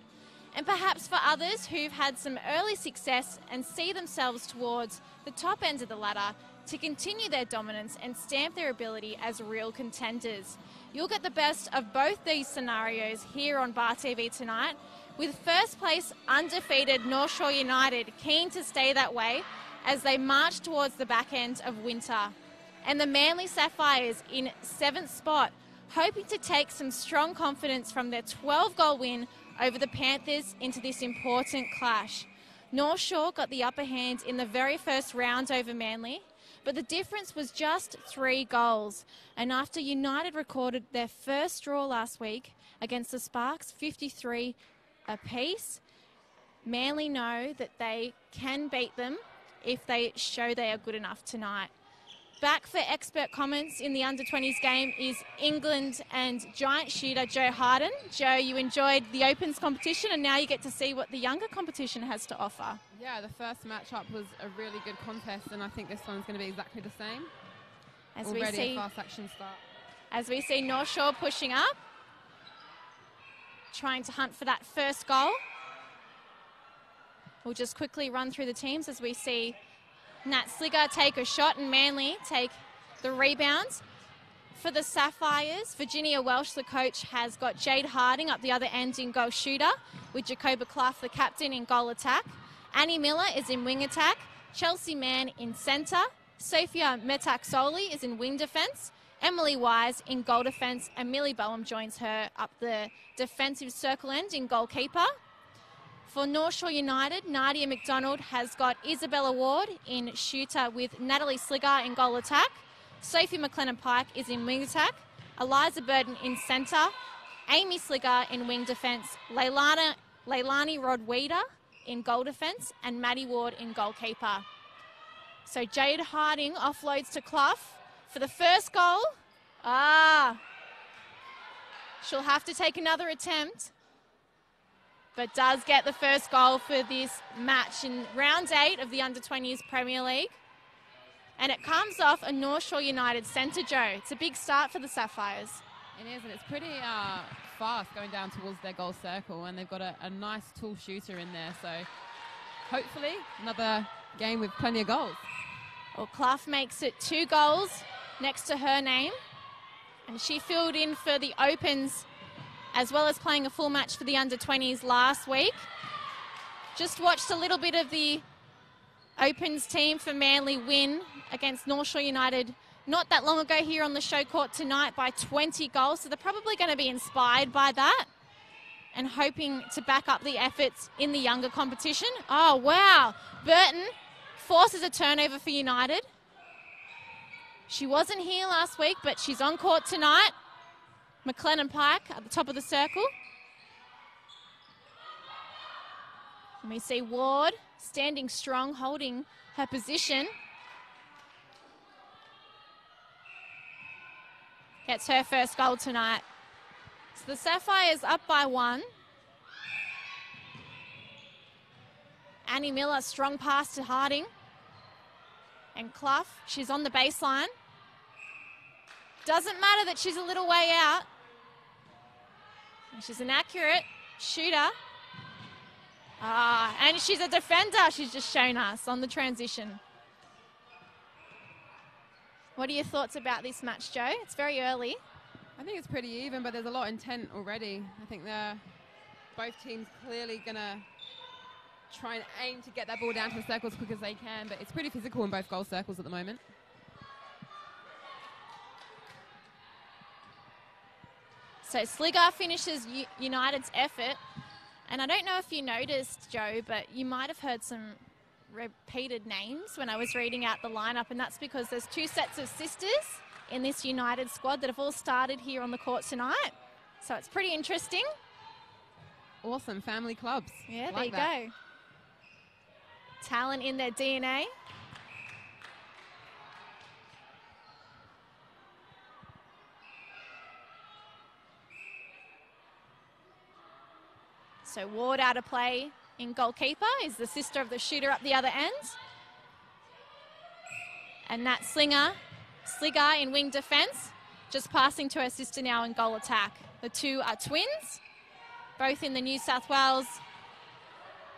And perhaps for others who've had some early success and see themselves towards the top end of the ladder to continue their dominance and stamp their ability as real contenders. You'll get the best of both these scenarios here on Bar TV tonight, with first place undefeated North Shore United keen to stay that way as they march towards the back end of winter. And the Manly Sapphires in 7th spot, hoping to take some strong confidence from their 12-goal win over the Panthers into this important clash. North Shore got the upper hand in the very first round over Manly, but the difference was just 3 goals. And after United recorded their first draw last week against the Sparks, 53 apiece, Manly know that they can beat them if they show they are good enough tonight. Back for expert comments in the Under-20s game is England and giant shooter Joe Hardin. Joe, you enjoyed the Opens competition and now you get to see what the younger competition has to offer. Yeah, the first match-up was a really good contest and I think this one's going to be exactly the same. As Already we see, a fast action start. As we see North Shore pushing up, trying to hunt for that first goal. We'll just quickly run through the teams as we see Nat Sliger take a shot and Manly take the rebounds. For the Sapphires, Virginia Welsh, the coach, has got Jade Harding up the other end in goal shooter, with Jacoba Clough, the captain, in goal attack. Annie Miller is in wing attack. Chelsea Mann in centre. Sophia Metaxoli is in wing defence. Emily Wise in goal defence. And Millie Boehm joins her up the defensive circle end in goalkeeper. For North Shore United, Nadia McDonald has got Isabella Ward in shooter with Natalie Sliger in goal attack. Sophie McLennan-Pike is in wing attack. Eliza Burden in centre. Amy Sliger in wing defence. Leilani Rodweeder in goal defence. And Maddie Ward in goalkeeper. So Jade Harding offloads to Clough for the first goal. She'll have to take another attempt, but does get the first goal for this match in round 8 of the Under-20s Premier League. And it comes off a North Shore United centre, Joe. It's a big start for the Sapphires. It is, and it's pretty fast going down towards their goal circle, and they've got a nice tall shooter in there. So hopefully another game with plenty of goals. Well, Clough makes it 2 goals next to her name. And she filled in for the Opens as well as playing a full match for the Under-20s last week. Just watched a little bit of the Opens team for Manly win against North Shore United not that long ago here on the Showcourt tonight by 20 goals. So they're probably going to be inspired by that and hoping to back up the efforts in the younger competition. Oh, wow. Burton forces a turnover for United. She wasn't here last week, but she's on court tonight. McLennan-Pike at the top of the circle. And we see Ward standing strong, holding her position. Gets her first goal tonight. So the Sapphires up by 1. Annie Miller, strong pass to Harding. And Clough, she's on the baseline. Doesn't matter that she's a little way out. She's an accurate shooter. And she's a defender, she's just shown us on the transition. What are your thoughts about this match, Joe? It's very early. I think it's pretty even, but there's a lot of intent already. I think both teams clearly going to try and aim to get that ball down to the circle as quick as they can, but it's pretty physical in both goal circles at the moment. So Sliger finishes United's effort. And I don't know if you noticed, Joe, but you might have heard some repeated names when I was reading out the lineup, and that's because there's 2 sets of sisters in this United squad that have all started here on the court tonight. So it's pretty interesting. Awesome, family clubs. Yeah, like there you go. Talent in their DNA. So Ward out of play in goalkeeper is the sister of the shooter up the other end. And Nat Slinger in wing defence, just passing to her sister now in goal attack. The two are twins, both in the New South Wales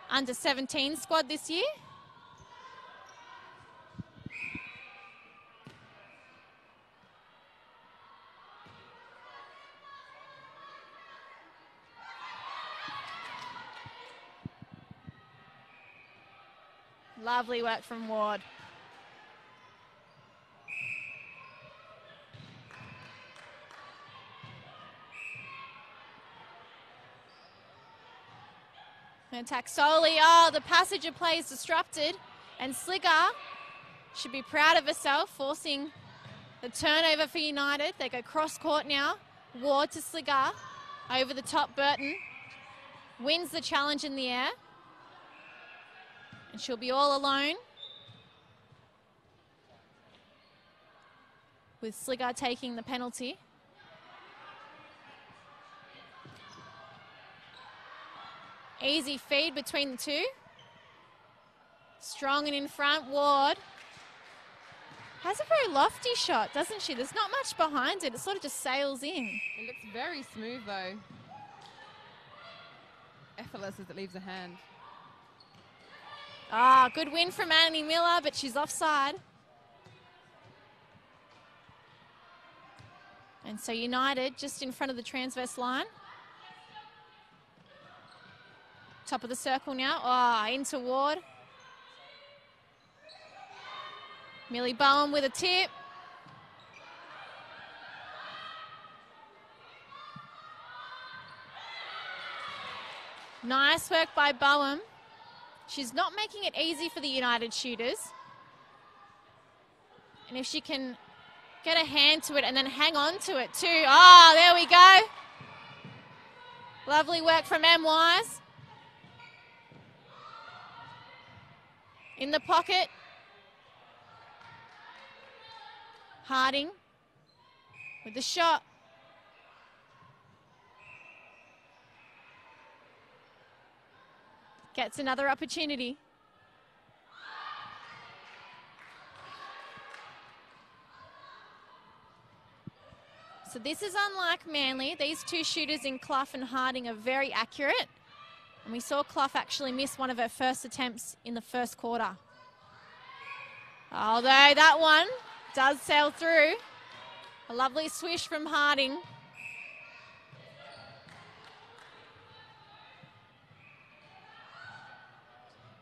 under-17 squad this year. Lovely work from Ward. Attack solely. Oh, the passage of play is disrupted. And Slinger should be proud of herself, forcing the turnover for United. They go cross court now. Ward to Slinger. Over the top, Burton. Wins the challenge in the air. And she'll be all alone. With Slinger taking the penalty. Easy feed between the two. Strong and in front, Ward. Has a very lofty shot, doesn't she? There's not much behind it. It sort of just sails in. It looks very smooth, though. Effortless as it leaves a hand. Ah, good win from Annie Miller, but she's offside. And so United just in front of the transverse line. Top of the circle now. Oh, into Ward. Millie Bowen with a tip. Nice work by Bowen. She's not making it easy for the United shooters. And if she can get a hand to it and then hang on to it too. Oh, there we go. Lovely work from M. Wise. In the pocket. Harding with the shot. Gets another opportunity. So this is unlike Manly. These two shooters in Clough and Harding are very accurate. And we saw Clough actually miss one of her first attempts in the first quarter. Although that one does sail through. A lovely swish from Harding.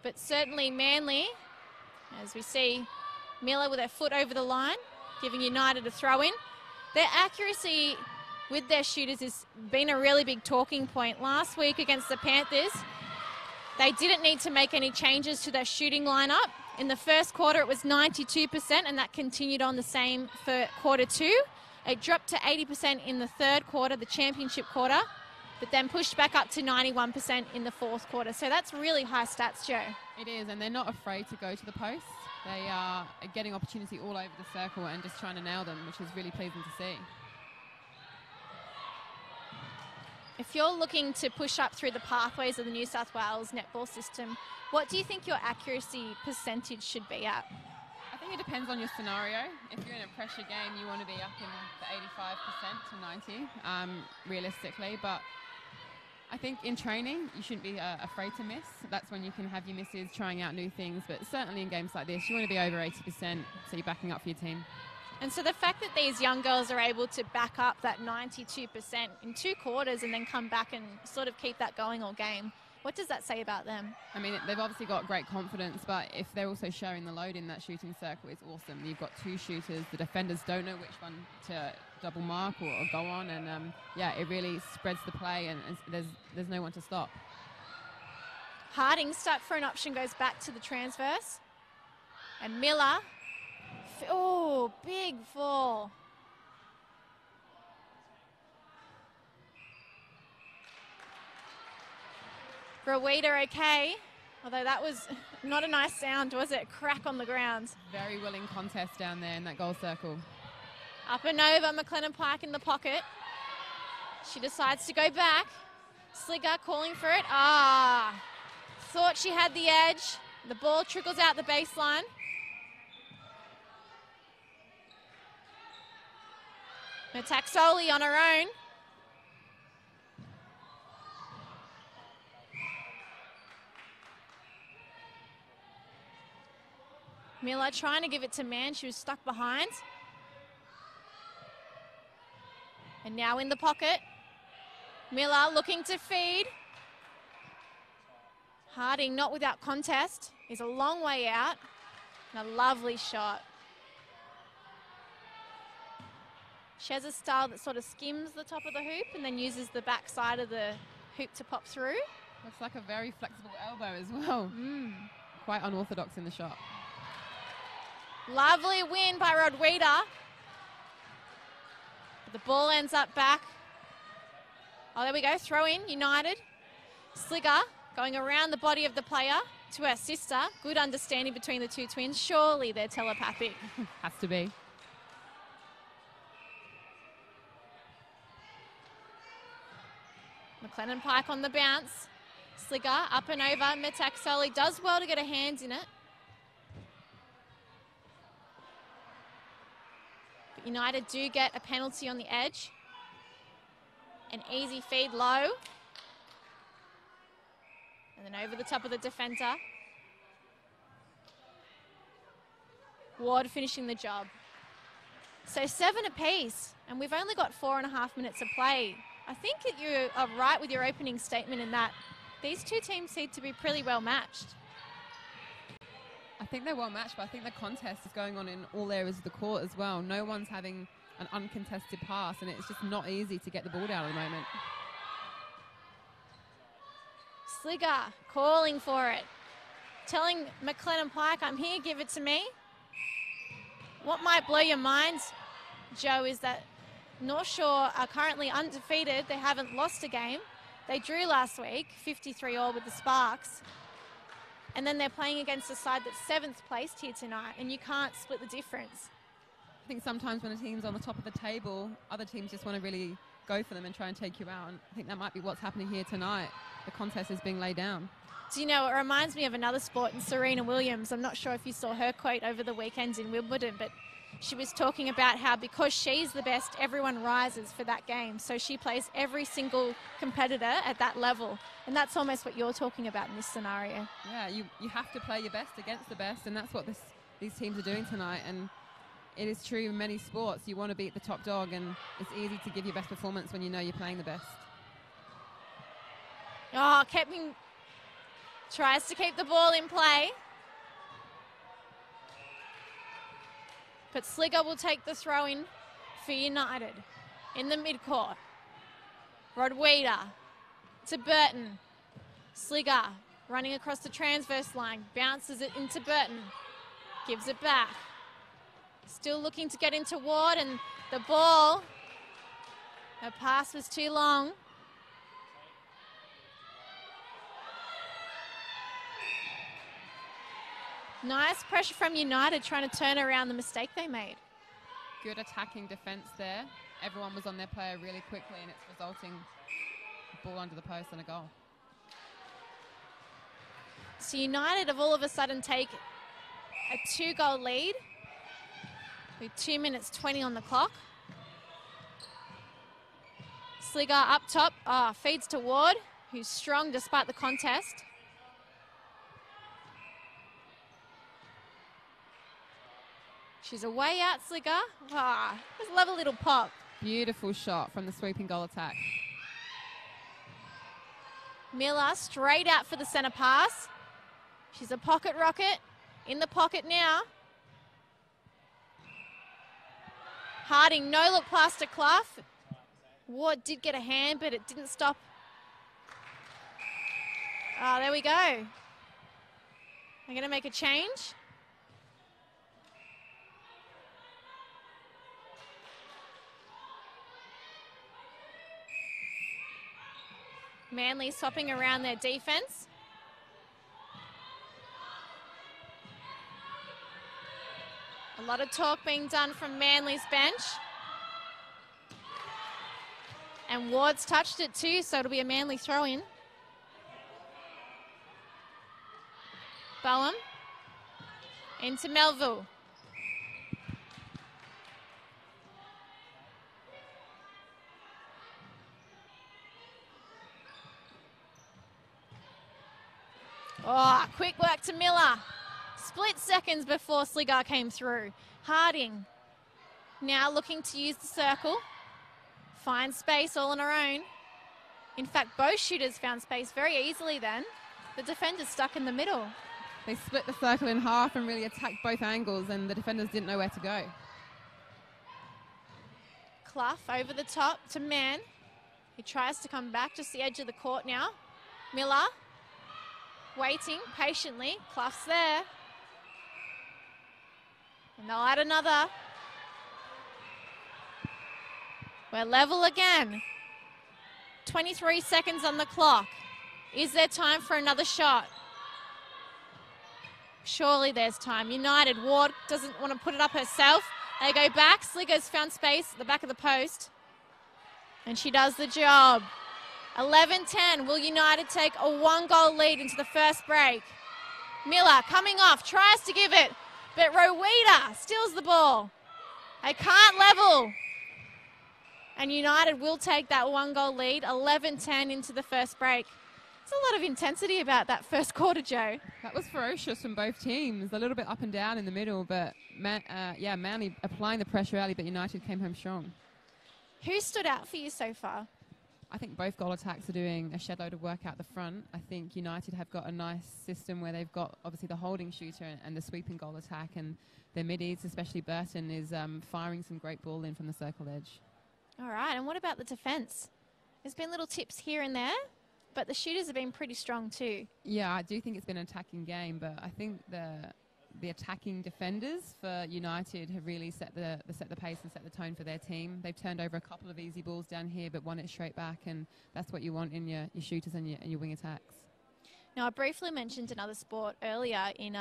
But certainly Manly, as we see Miller with her foot over the line, giving United a throw in. Their accuracy with their shooters has been a really big talking point. Last week against the Panthers, they didn't need to make any changes to their shooting lineup. In the first quarter, it was 92%, and that continued on the same for quarter two. It dropped to 80% in the third quarter, the championship quarter, but then pushed back up to 91% in the fourth quarter. So that's really high stats, Jo. It is, and they're not afraid to go to the post. They are getting opportunity all over the circle and just trying to nail them, which is really pleasing to see. If you're looking to push up through the pathways of the New South Wales netball system, what do you think your accuracy percentage should be at? I think it depends on your scenario. If you're in a pressure game, you want to be up in the 85% to 90, realistically. But I think in training, you shouldn't be afraid to miss. That's when you can have your misses, trying out new things. But certainly in games like this, you want to be over 80%, so you're backing up for your team. And so the fact that these young girls are able to back up that 92% in 2 quarters and then come back and sort of keep that going all game, what does that say about them? I mean, they've obviously got great confidence, but if they're also sharing the load in that shooting circle, it's awesome. You've got 2 shooters. The defenders don't know which one to double mark or go on. And, yeah, it really spreads the play, and there's no one to stop. Harding, stuck for an option, goes back to the transverse. And Miller, oh, big fall. Rowita okay, although that was not a nice sound, was it? Crack on the ground. Very willing contest down there in that goal circle. Up and over, McLennan Pike in the pocket. She decides to go back. Slicker calling for it. Thought she had the edge. The ball trickles out the baseline. Metaxoli on her own. Miller trying to give it to Mann. She was stuck behind. And now in the pocket. Miller looking to feed. Harding, not without contest, is a long way out. And a lovely shot. She has a style that sort of skims the top of the hoop and then uses the back side of the hoop to pop through. Looks like a very flexible elbow as well. Quite unorthodox in the shot. Lovely win by Rodwida. The ball ends up back. Oh, there we go. Throw in, United. Slicker going around the body of the player to her sister. Good understanding between the two twins. Surely they're telepathic. Has to be. McLennan Pike on the bounce. Slicker up and over. Metaxoli does well to get her hands in it. But United do get a penalty on the edge. An easy feed low. And then over the top of the defender. Ward finishing the job. So 7 apiece, and we've only got 4.5 minutes of play. I think that you are right with your opening statement in that these two teams seem to be pretty well matched. I think they're well matched, but I think the contest is going on in all areas of the court as well. No one's having an uncontested pass, and it's just not easy to get the ball down at the moment. Slicker calling for it. Telling McLennan Pike, I'm here, give it to me. What might blow your mind, Joe, is that North Shore are currently undefeated. They haven't lost a game. They drew last week, 53-all with the Sparks. And then they're playing against a side that's 7th placed here tonight, and you can't split the difference. I think sometimes when a team's on the top of the table, other teams just want to really go for them and try and take you out. And I think that might be what's happening here tonight. The contest is being laid down. Do you know, it reminds me of another sport in Serena Williams. I'm not sure if you saw her quote over the weekend in Wimbledon, but she was talking about how because she's the best, everyone rises for that game. So she plays every single competitor at that level. And that's almost what you're talking about in this scenario. Yeah, you have to play your best against the best, and that's what these teams are doing tonight. And it is true in many sports. You want to beat the top dog, and it's easy to give your best performance when you know you're playing the best. Oh, tries to keep the ball in play. But Slicker will take the throw in for United in the midcourt. Rodwida to Burton. Slicker running across the transverse line, bounces it into Burton, gives it back. Still looking to get into Ward, and the ball, her pass was too long. Nice pressure from United trying to turn around the mistake they made. Good attacking defence there. Everyone was on their player really quickly, and it's resulting ball under the post and a goal. So United have all of a sudden take a 2-goal lead with 2 minutes 20 on the clock. Slicker up top, feeds to Ward, who's strong despite the contest. She's away out, Slicker. Just love a little pop. Beautiful shot from the sweeping goal attack. Miller straight out for the centre pass. She's a pocket rocket. In the pocket now. Harding, no look past to Clough. Ward did get a hand, but it didn't stop. There we go. I'm going to make a change. Manly swapping around their defence. A lot of talk being done from Manly's bench. And Ward's touched it too, so it'll be a Manly throw-in. Boehm into Melville. Oh, quick work to Miller. Split seconds before Sligar came through. Harding now looking to use the circle. Finds space all on her own. In fact, both shooters found space very easily then. The defender's stuck in the middle. They split the circle in half and really attacked both angles, and the defenders didn't know where to go. Clough over the top to Mann. He tries to come back, just the edge of the court now. Miller waiting patiently. Clough's there. And they'll add another. We're level again. 23 seconds on the clock. Is there time for another shot? Surely there's time. United, Ward doesn't want to put it up herself. They go back. Sliger's found space at the back of the post. And she does the job. 11-10. Will United take a 1-goal lead into the first break? Miller coming off, tries to give it, but Rowita steals the ball. They can't level. And United will take that 1-goal lead, 11-10 into the first break. There's a lot of intensity about that first quarter, Joe. That was ferocious from both teams. A little bit up and down in the middle, but Manly applying the pressure early, but United came home strong. Who stood out for you so far? I think both goal attacks are doing a shed load of work out the front. I think United have got a nice system where they've got obviously the holding shooter and the sweeping goal attack, and their middies, especially Burton, is firing some great ball in from the circle edge. All right, and what about the defence? There's been little tips here and there, but the shooters have been pretty strong too. Yeah, I do think it's been an attacking game, but I think the attacking defenders for United have really set the pace and set the tone for their team. They've turned over a couple of easy balls down here, but won it straight back, and that's what you want in your shooters and your wing attacks. Now, I briefly mentioned another sport earlier in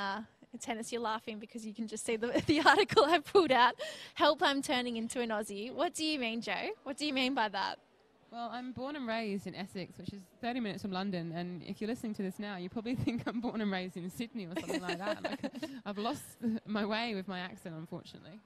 tennis. You're laughing because you can just see the article I pulled out. Help, I'm turning into an Aussie. What do you mean, Joe? What do you mean by that? Well, I'm born and raised in Essex, which is 30 minutes from London, and if you're listening to this now, you probably think I'm born and raised in Sydney or something like that. Like, I've lost my way with my accent, unfortunately.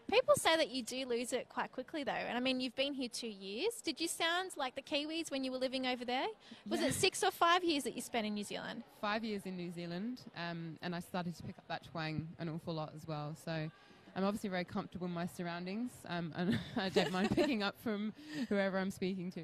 People say that you do lose it quite quickly, though. And, I mean, you've been here 2 years. Did you sound like the Kiwis when you were living over there? Was it 6 or 5 years that you spent in New Zealand? 5 years in New Zealand, and I started to pick up that twang an awful lot as well. So I'm obviously very comfortable in my surroundings, and I don't mind picking up from whoever I'm speaking to.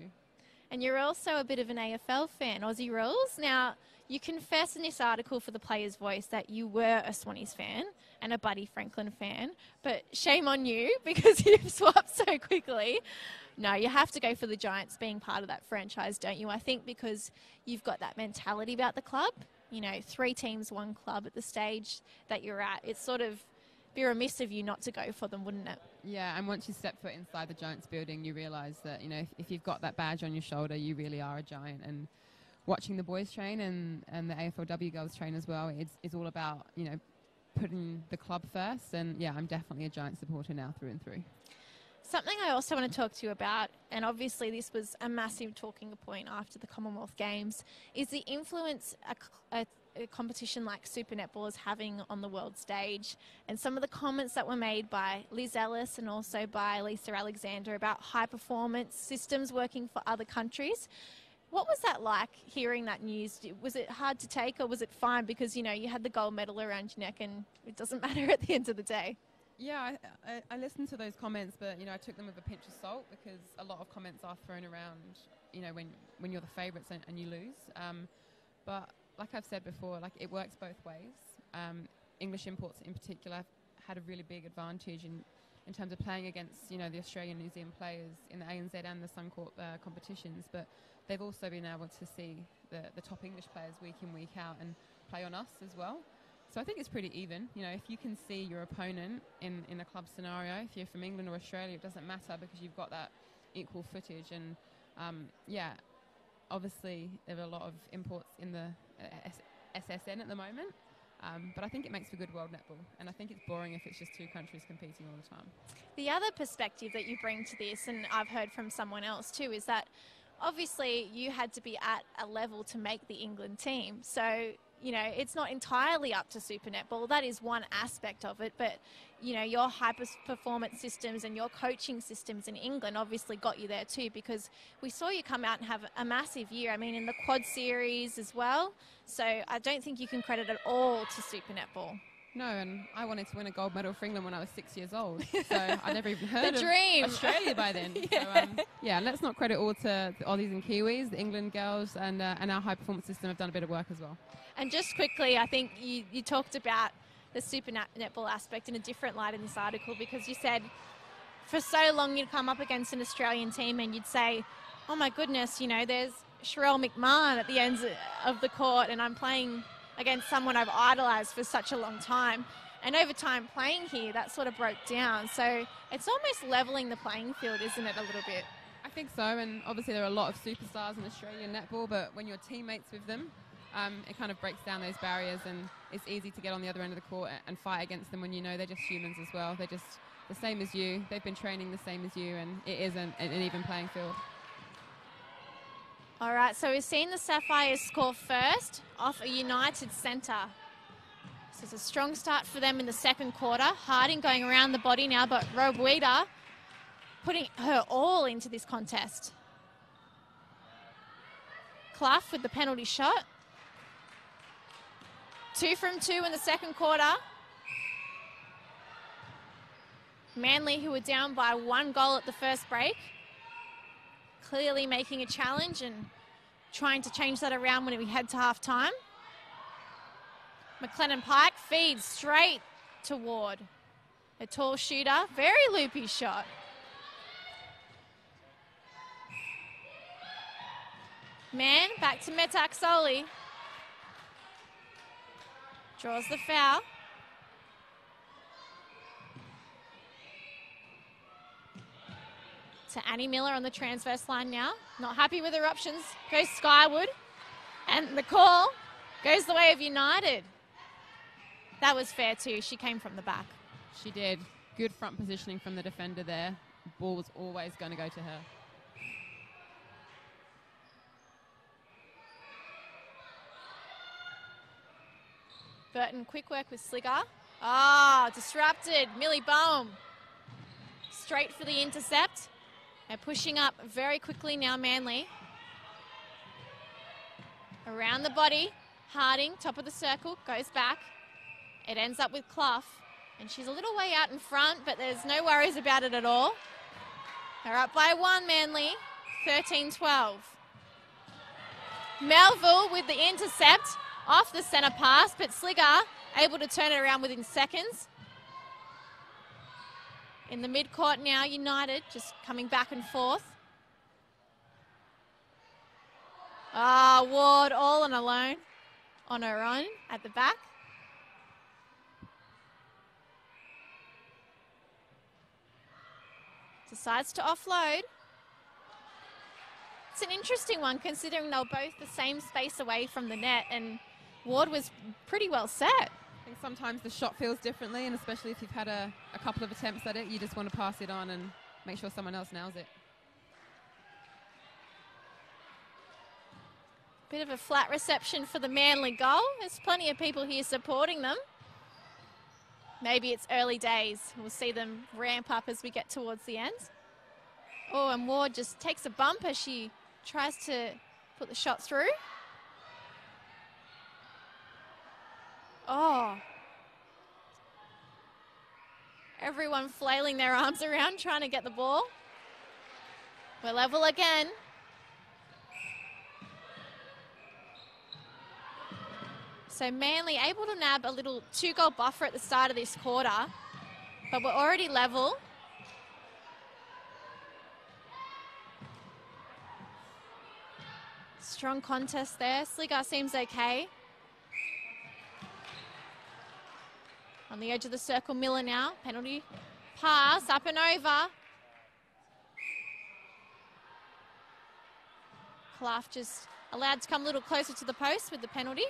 And you're also a bit of an AFL fan, Aussie Rules. Now, you confess in this article for the Player's Voice that you were a Swannies fan and a Buddy Franklin fan, but shame on you because you've swapped so quickly. No, you have to go for the Giants being part of that franchise, don't you? I think because you've got that mentality about the club. You know, 3 teams, 1 club at the stage that you're at. It's sort of be remiss of you not to go for them, wouldn't it? Yeah, and once you step foot inside the Giants building, you realise that, you know, if you've got that badge on your shoulder, you really are a Giant. And watching the boys train and the AFLW girls train as well, it's all about, you know, putting the club first. And, yeah, I'm definitely a Giant supporter now through and through. Something I also want to talk to you about, and obviously this was a massive talking point after the Commonwealth Games, is the influence a competition like Super Netball is having on the world stage, and some of the comments that were made by Liz Ellis and also by Lisa Alexander about high performance systems working for other countries. What was that like, hearing that news? Was it hard to take, or was it fine because, you know, you had the gold medal around your neck and it doesn't matter at the end of the day? Yeah, I listened to those comments, but, you know, I took them with a pinch of salt because a lot of comments are thrown around, you know, when you're the favourites and you lose. But like I've said before, like, it works both ways. English imports in particular have had a really big advantage in terms of playing against, you know, the Australian New Zealand players in the ANZ and the Suncourt competitions, but they've also been able to see the top English players week in, week out and play on us as well. So I think it's pretty even. You know, if you can see your opponent in a club scenario, if you're from England or Australia, it doesn't matter because you've got that equal footage. And, obviously there are a lot of imports in the SSN at the moment. But I think it makes for good world netball, and I think it's boring if it's just two countries competing all the time. The other perspective that you bring to this, and I've heard from someone else too, is that obviously you had to be at a level to make the England team. So, you know, it's not entirely up to Super Netball. That is one aspect of it. But, you know, your high-performance systems and your coaching systems in England obviously got you there too, because we saw you come out and have a massive year. I mean, in the quad series as well. So I don't think you can credit it all to Super Netball. No, and I wanted to win a gold medal for England when I was 6 years old. So I never even heard The of dream. Australia by then. Yeah. So, yeah, let's not credit all to the Aussies and Kiwis. The England girls and our high-performance system have done a bit of work as well. And just quickly, I think you talked about the Super Netball aspect in a different light in this article, because you said for so long you'd come up against an Australian team and you'd say, oh my goodness, you know, there's Sherelle McMahon at the ends of the court and I'm playing against someone I've idolised for such a long time. And over time playing here, that sort of broke down. So it's almost levelling the playing field, isn't it, a little bit? I think so, and obviously there are a lot of superstars in Australian netball, but when you're teammates with them, it kind of breaks down those barriers, and it's easy to get on the other end of the court and fight against them when you know they're just humans as well. They're just the same as you. They've been training the same as you, and it isn't an even playing field. All right, so we've seen the Sapphires score first off a United centre. This is a strong start for them in the second quarter. Hardin going around the body now, but Robuita putting her all into this contest. Clough with the penalty shot. 2 from 2 in the second quarter. Manly, who were down by 1 goal at the first break, clearly making a challenge and trying to change that around when we head to half time. McLennan Pike feeds straight toward a tall shooter. Very loopy shot. Man, back to Metak Soli. Draws the foul. To Annie Miller on the transverse line now. Not happy with her options. Goes skyward. And the call goes the way of United. That was fair too. She came from the back. She did. Good front positioning from the defender there. Ball was always going to go to her. Burton, quick work with Sligger. Disrupted. Millie Boehm. Straight for the intercept. They're pushing up very quickly now, Manly. Around the body. Harding, top of the circle, goes back. It ends up with Clough. And she's a little way out in front, but there's no worries about it at all. They're up by 1, Manly. 13-12. Melville with the intercept. Off the centre pass, but Sligger able to turn it around within seconds. In the mid-court now, United just coming back and forth. Ward all on her own at the back. Decides to offload. It's an interesting one considering they were both the same space away from the net and Ward was pretty well set. I think sometimes the shot feels differently, and especially if you've had a couple of attempts at it, you just want to pass it on and make sure someone else nails it. Bit of a flat reception for the Manly goal. There's plenty of people here supporting them. Maybe it's early days. We'll see them ramp up as we get towards the end. Oh, and Ward just takes a bump as she tries to put the shot through. Oh. Everyone flailing their arms around trying to get the ball. We're level again. So Manly able to nab a little 2-goal buffer at the start of this quarter, but we're already level. Strong contest there. Sligger seems okay. On the edge of the circle, Miller now. Penalty pass, up and over. Clough just allowed to come a little closer to the post with the penalty.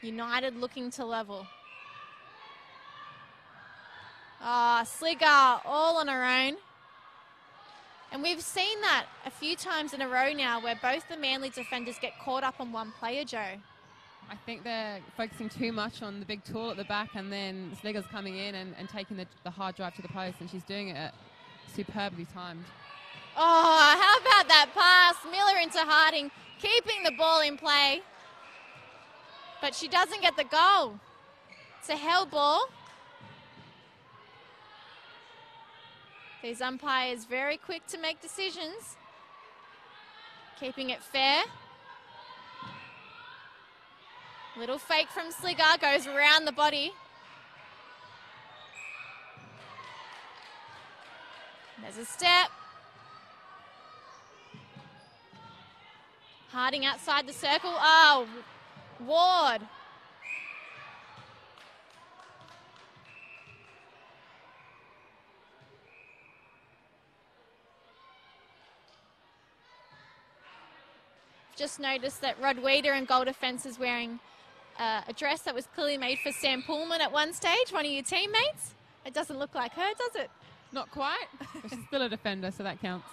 United looking to level. Sligger all on her own. And we've seen that a few times in a row now where both the Manly defenders get caught up on one player, Joe. I think they're focusing too much on the big tool at the back, and then Sligger's coming in and taking the hard drive to the post, and she's doing it superbly timed. Oh, how about that pass? Miller into Hardin, keeping the ball in play. But she doesn't get the goal. It's a hell ball. These umpires very quick to make decisions. Keeping it fair. Little fake from Sligger, goes around the body. There's a step. Harding outside the circle. Oh, Ward. Just noticed that Rod Weeder in goal defence is wearing a dress that was clearly made for Sam Pullman at one stage, one of your teammates. It doesn't look like her, does it? Not quite, but she's still a defender, so that counts.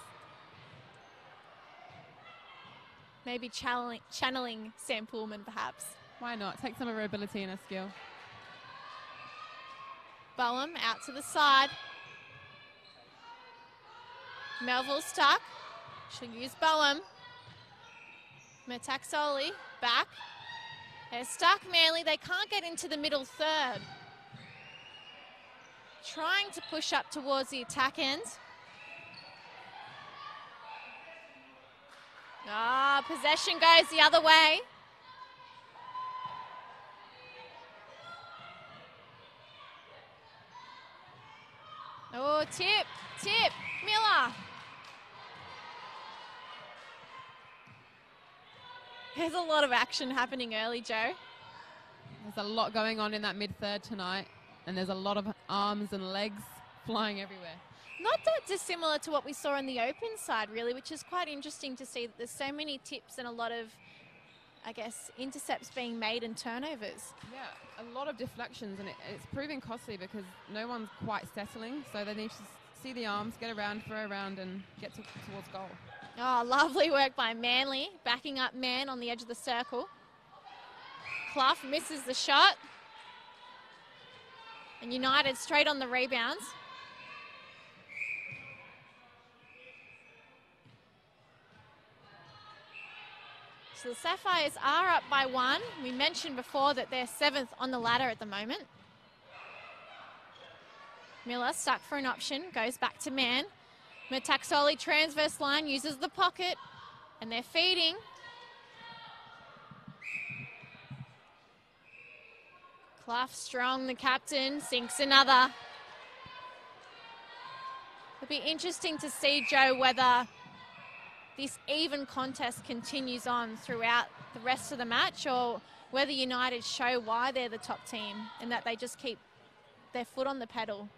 Maybe channeling Sam Pullman, perhaps. Why not? Take some of her ability and her skill. Boehm out to the side. Melville stuck. She'll use Boehm. Metaxoli back. They're stuck, Manly. They can't get into the middle third. Trying to push up towards the attack end. Possession goes the other way. Oh, tip, Miller. There's a lot of action happening early, Joe. There's a lot going on in that mid-third tonight, and there's a lot of arms and legs flying everywhere. Not that dissimilar to what we saw on the open side, really, which is quite interesting to see that there's so many tips and a lot of, I guess, intercepts being made and turnovers. Yeah, a lot of deflections, and it's proving costly because no one's quite settling, so they need to see the arms, get around, throw around, and get towards goal. Oh, lovely work by Manly, backing up Man on the edge of the circle. Clough misses the shot. And United straight on the rebounds. So the Sapphires are up by 1. We mentioned before that they're 7th on the ladder at the moment. Miller stuck for an option, goes back to Man. Metaxoli transverse line, uses the pocket, and they're feeding. Clough strong, the captain, sinks another. It'll be interesting to see, Joe, whether this even contest continues on throughout the rest of the match or whether United show why they're the top team and that they just keep their foot on the pedal.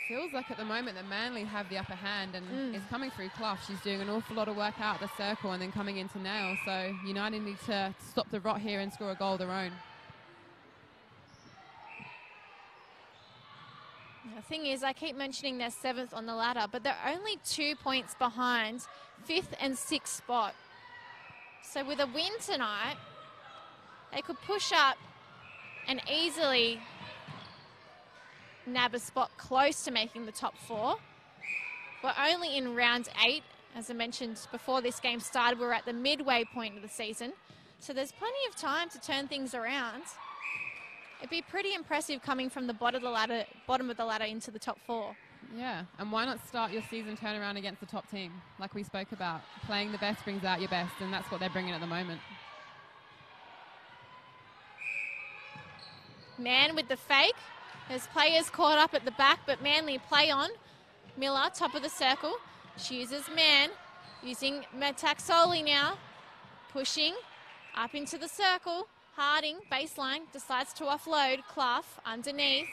Feels like at the moment that Manly have the upper hand and is coming through Clough. She's doing an awful lot of work out the circle and then coming into nail. So United need to stop the rot here and score a goal of their own. The thing is, I keep mentioning they're 7th on the ladder, but they're only 2 points behind 5th and 6th spot. So with a win tonight, they could push up and easily nab a spot close to making the top 4. We're only in round 8. As I mentioned before this game started, we're at the midway point of the season. So there's plenty of time to turn things around. It'd be pretty impressive coming from the bottom of the ladder into the top 4. Yeah, and why not start your season turnaround against the top team, like we spoke about? Playing the best brings out your best, and that's what they're bringing at the moment. Man with the fake. There's players caught up at the back, but Manly play on. Miller, top of the circle. She uses Man, using Metaxoli now. Pushing up into the circle. Harding, baseline, decides to offload. Clough underneath.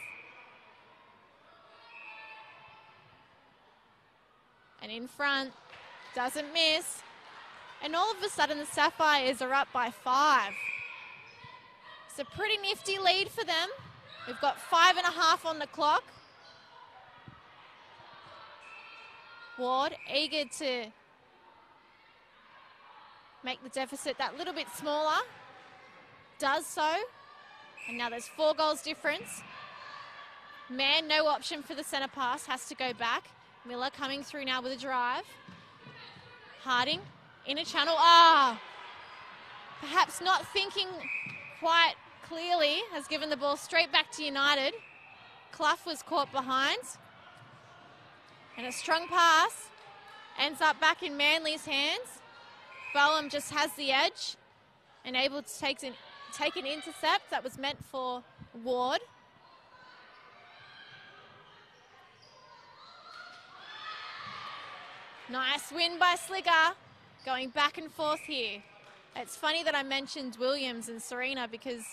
And in front, doesn't miss. And all of a sudden the Sapphires are up by 5. It's a pretty nifty lead for them. We've got 5.5 on the clock. Ward eager to make the deficit that little bit smaller. Does so. And now there's 4 goals difference. Mann, no option for the centre pass, has to go back. Miller coming through now with a drive. Harding in a channel. Perhaps not thinking quite clearly, has given the ball straight back to United. Clough was caught behind. And a strong pass ends up back in Manly's hands. Boehm just has the edge and able to take an intercept that was meant for Ward. Nice win by Sligger, going back and forth here. It's funny that I mentioned Williams and Serena because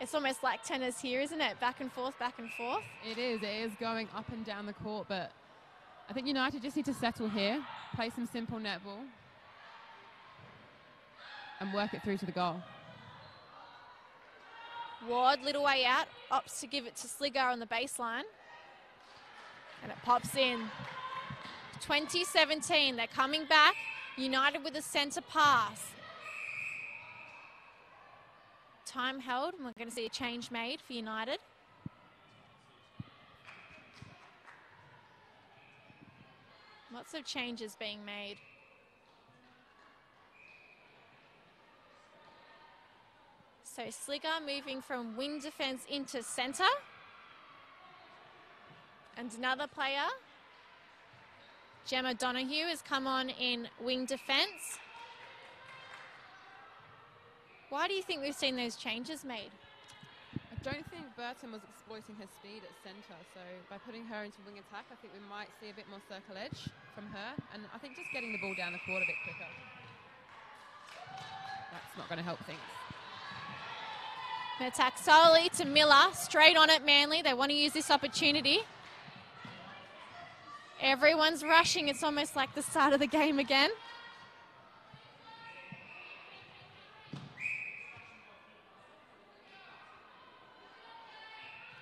it's almost like tennis here, isn't it? Back and forth, back and forth. It is going up and down the court, but I think United just need to settle here, play some simple netball, and work it through to the goal. Ward, little way out, opts to give it to Sligger on the baseline. And it pops in. 2017, they're coming back. United with a centre pass. Time held, and we're going to see a change made for United. Lots of changes being made. So Sligger moving from wing defence into centre. And another player, Gemma Donoghue, has come on in wing defence. Why do you think we've seen those changes made? I don't think Burton was exploiting her speed at centre, so by putting her into wing attack, I think we might see a bit more circle edge from her, and I think just getting the ball down the court a bit quicker. That's not going to help things. Attack solely to Miller, straight on it Manly. They want to use this opportunity. Everyone's rushing. It's almost like the start of the game again.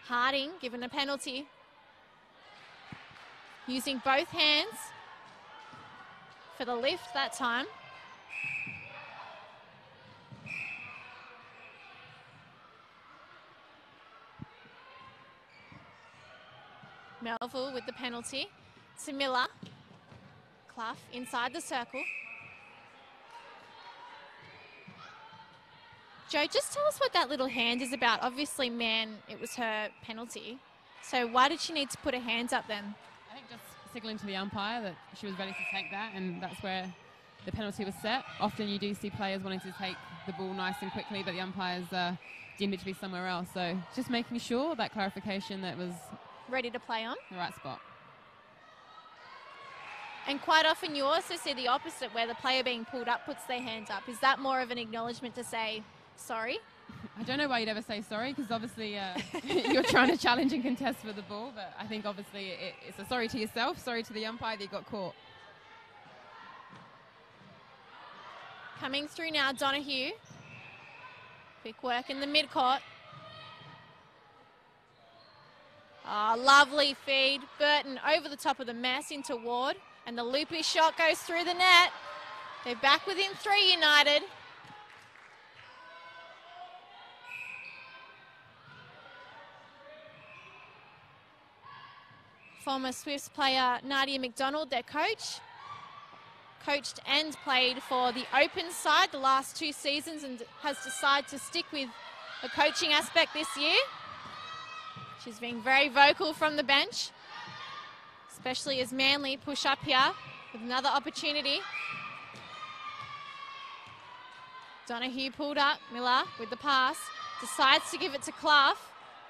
Harding given a penalty. Using both hands for the lift that time. Melville with the penalty to Miller. Clough inside the circle. Joe, just tell us what that little hand is about. Obviously, Mann, it was her penalty. So why did she need to put her hands up then? I think just signalling to the umpire that she was ready to take that, and that's where the penalty was set. Often you do see players wanting to take the ball nice and quickly, but the umpires deemed it to be somewhere else. So just making sure that clarification that was ready to play on the right spot. And quite often you also see the opposite, where the player being pulled up puts their hands up. Is that more of an acknowledgement to say sorry? I don't know why you'd ever say sorry, because obviously you're trying to challenge and contest for the ball, but I think obviously it's a sorry to yourself, sorry to the umpire that you got caught. Coming through now, Donoghue. Quick work in the midcourt. Lovely feed. Burton over the top of the mess into Ward. And the loopy shot goes through the net. They're back within 3, United. Former Swifts player Nadia McDonald, their coach. Coached and played for the open side the last 2 seasons and has decided to stick with the coaching aspect this year. She's being very vocal from the bench, especially as Manly push up here with another opportunity. Donoghue pulled up, Miller with the pass, decides to give it to Clough,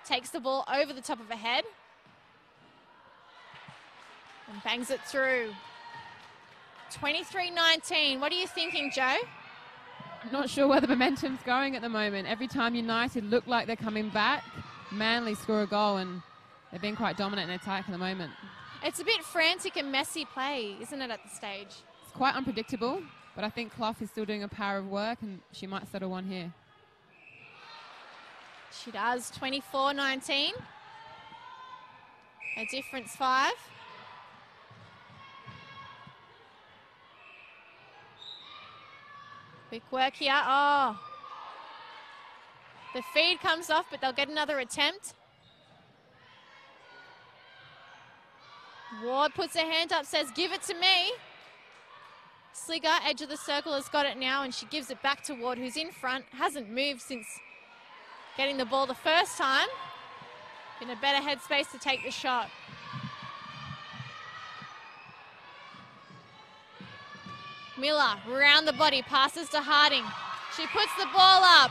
takes the ball over the top of her head and bangs it through. 23-19. What are you thinking, Joe? I'm not sure where the momentum's going at the moment. Every time United look like they're coming back, Manly score a goal, and they've been quite dominant in attack at the moment. It's a bit frantic and messy play, isn't it, at the stage? It's quite unpredictable, but I think Clough is still doing a power of work, and she might settle one here. She does. 24-19. A difference 5. Quick work here. Oh. The feed comes off, but they'll get another attempt. Ward puts her hand up, says, give it to me. Sligger, edge of the circle, has got it now, and she gives it back to Ward, who's in front. Hasn't moved since getting the ball the first time. In a better headspace to take the shot. Miller, round the body, passes to Harding. She puts the ball up.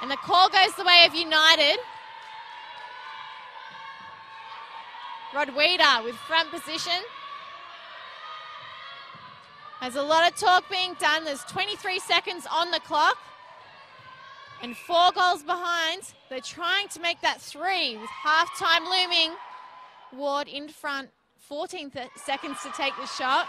And the call goes the way of United. Rodwida with front position. There's a lot of talk being done. There's 23 seconds on the clock. And 4 goals behind. They're trying to make that 3 with half-time looming. Ward in front, 14 seconds to take the shot.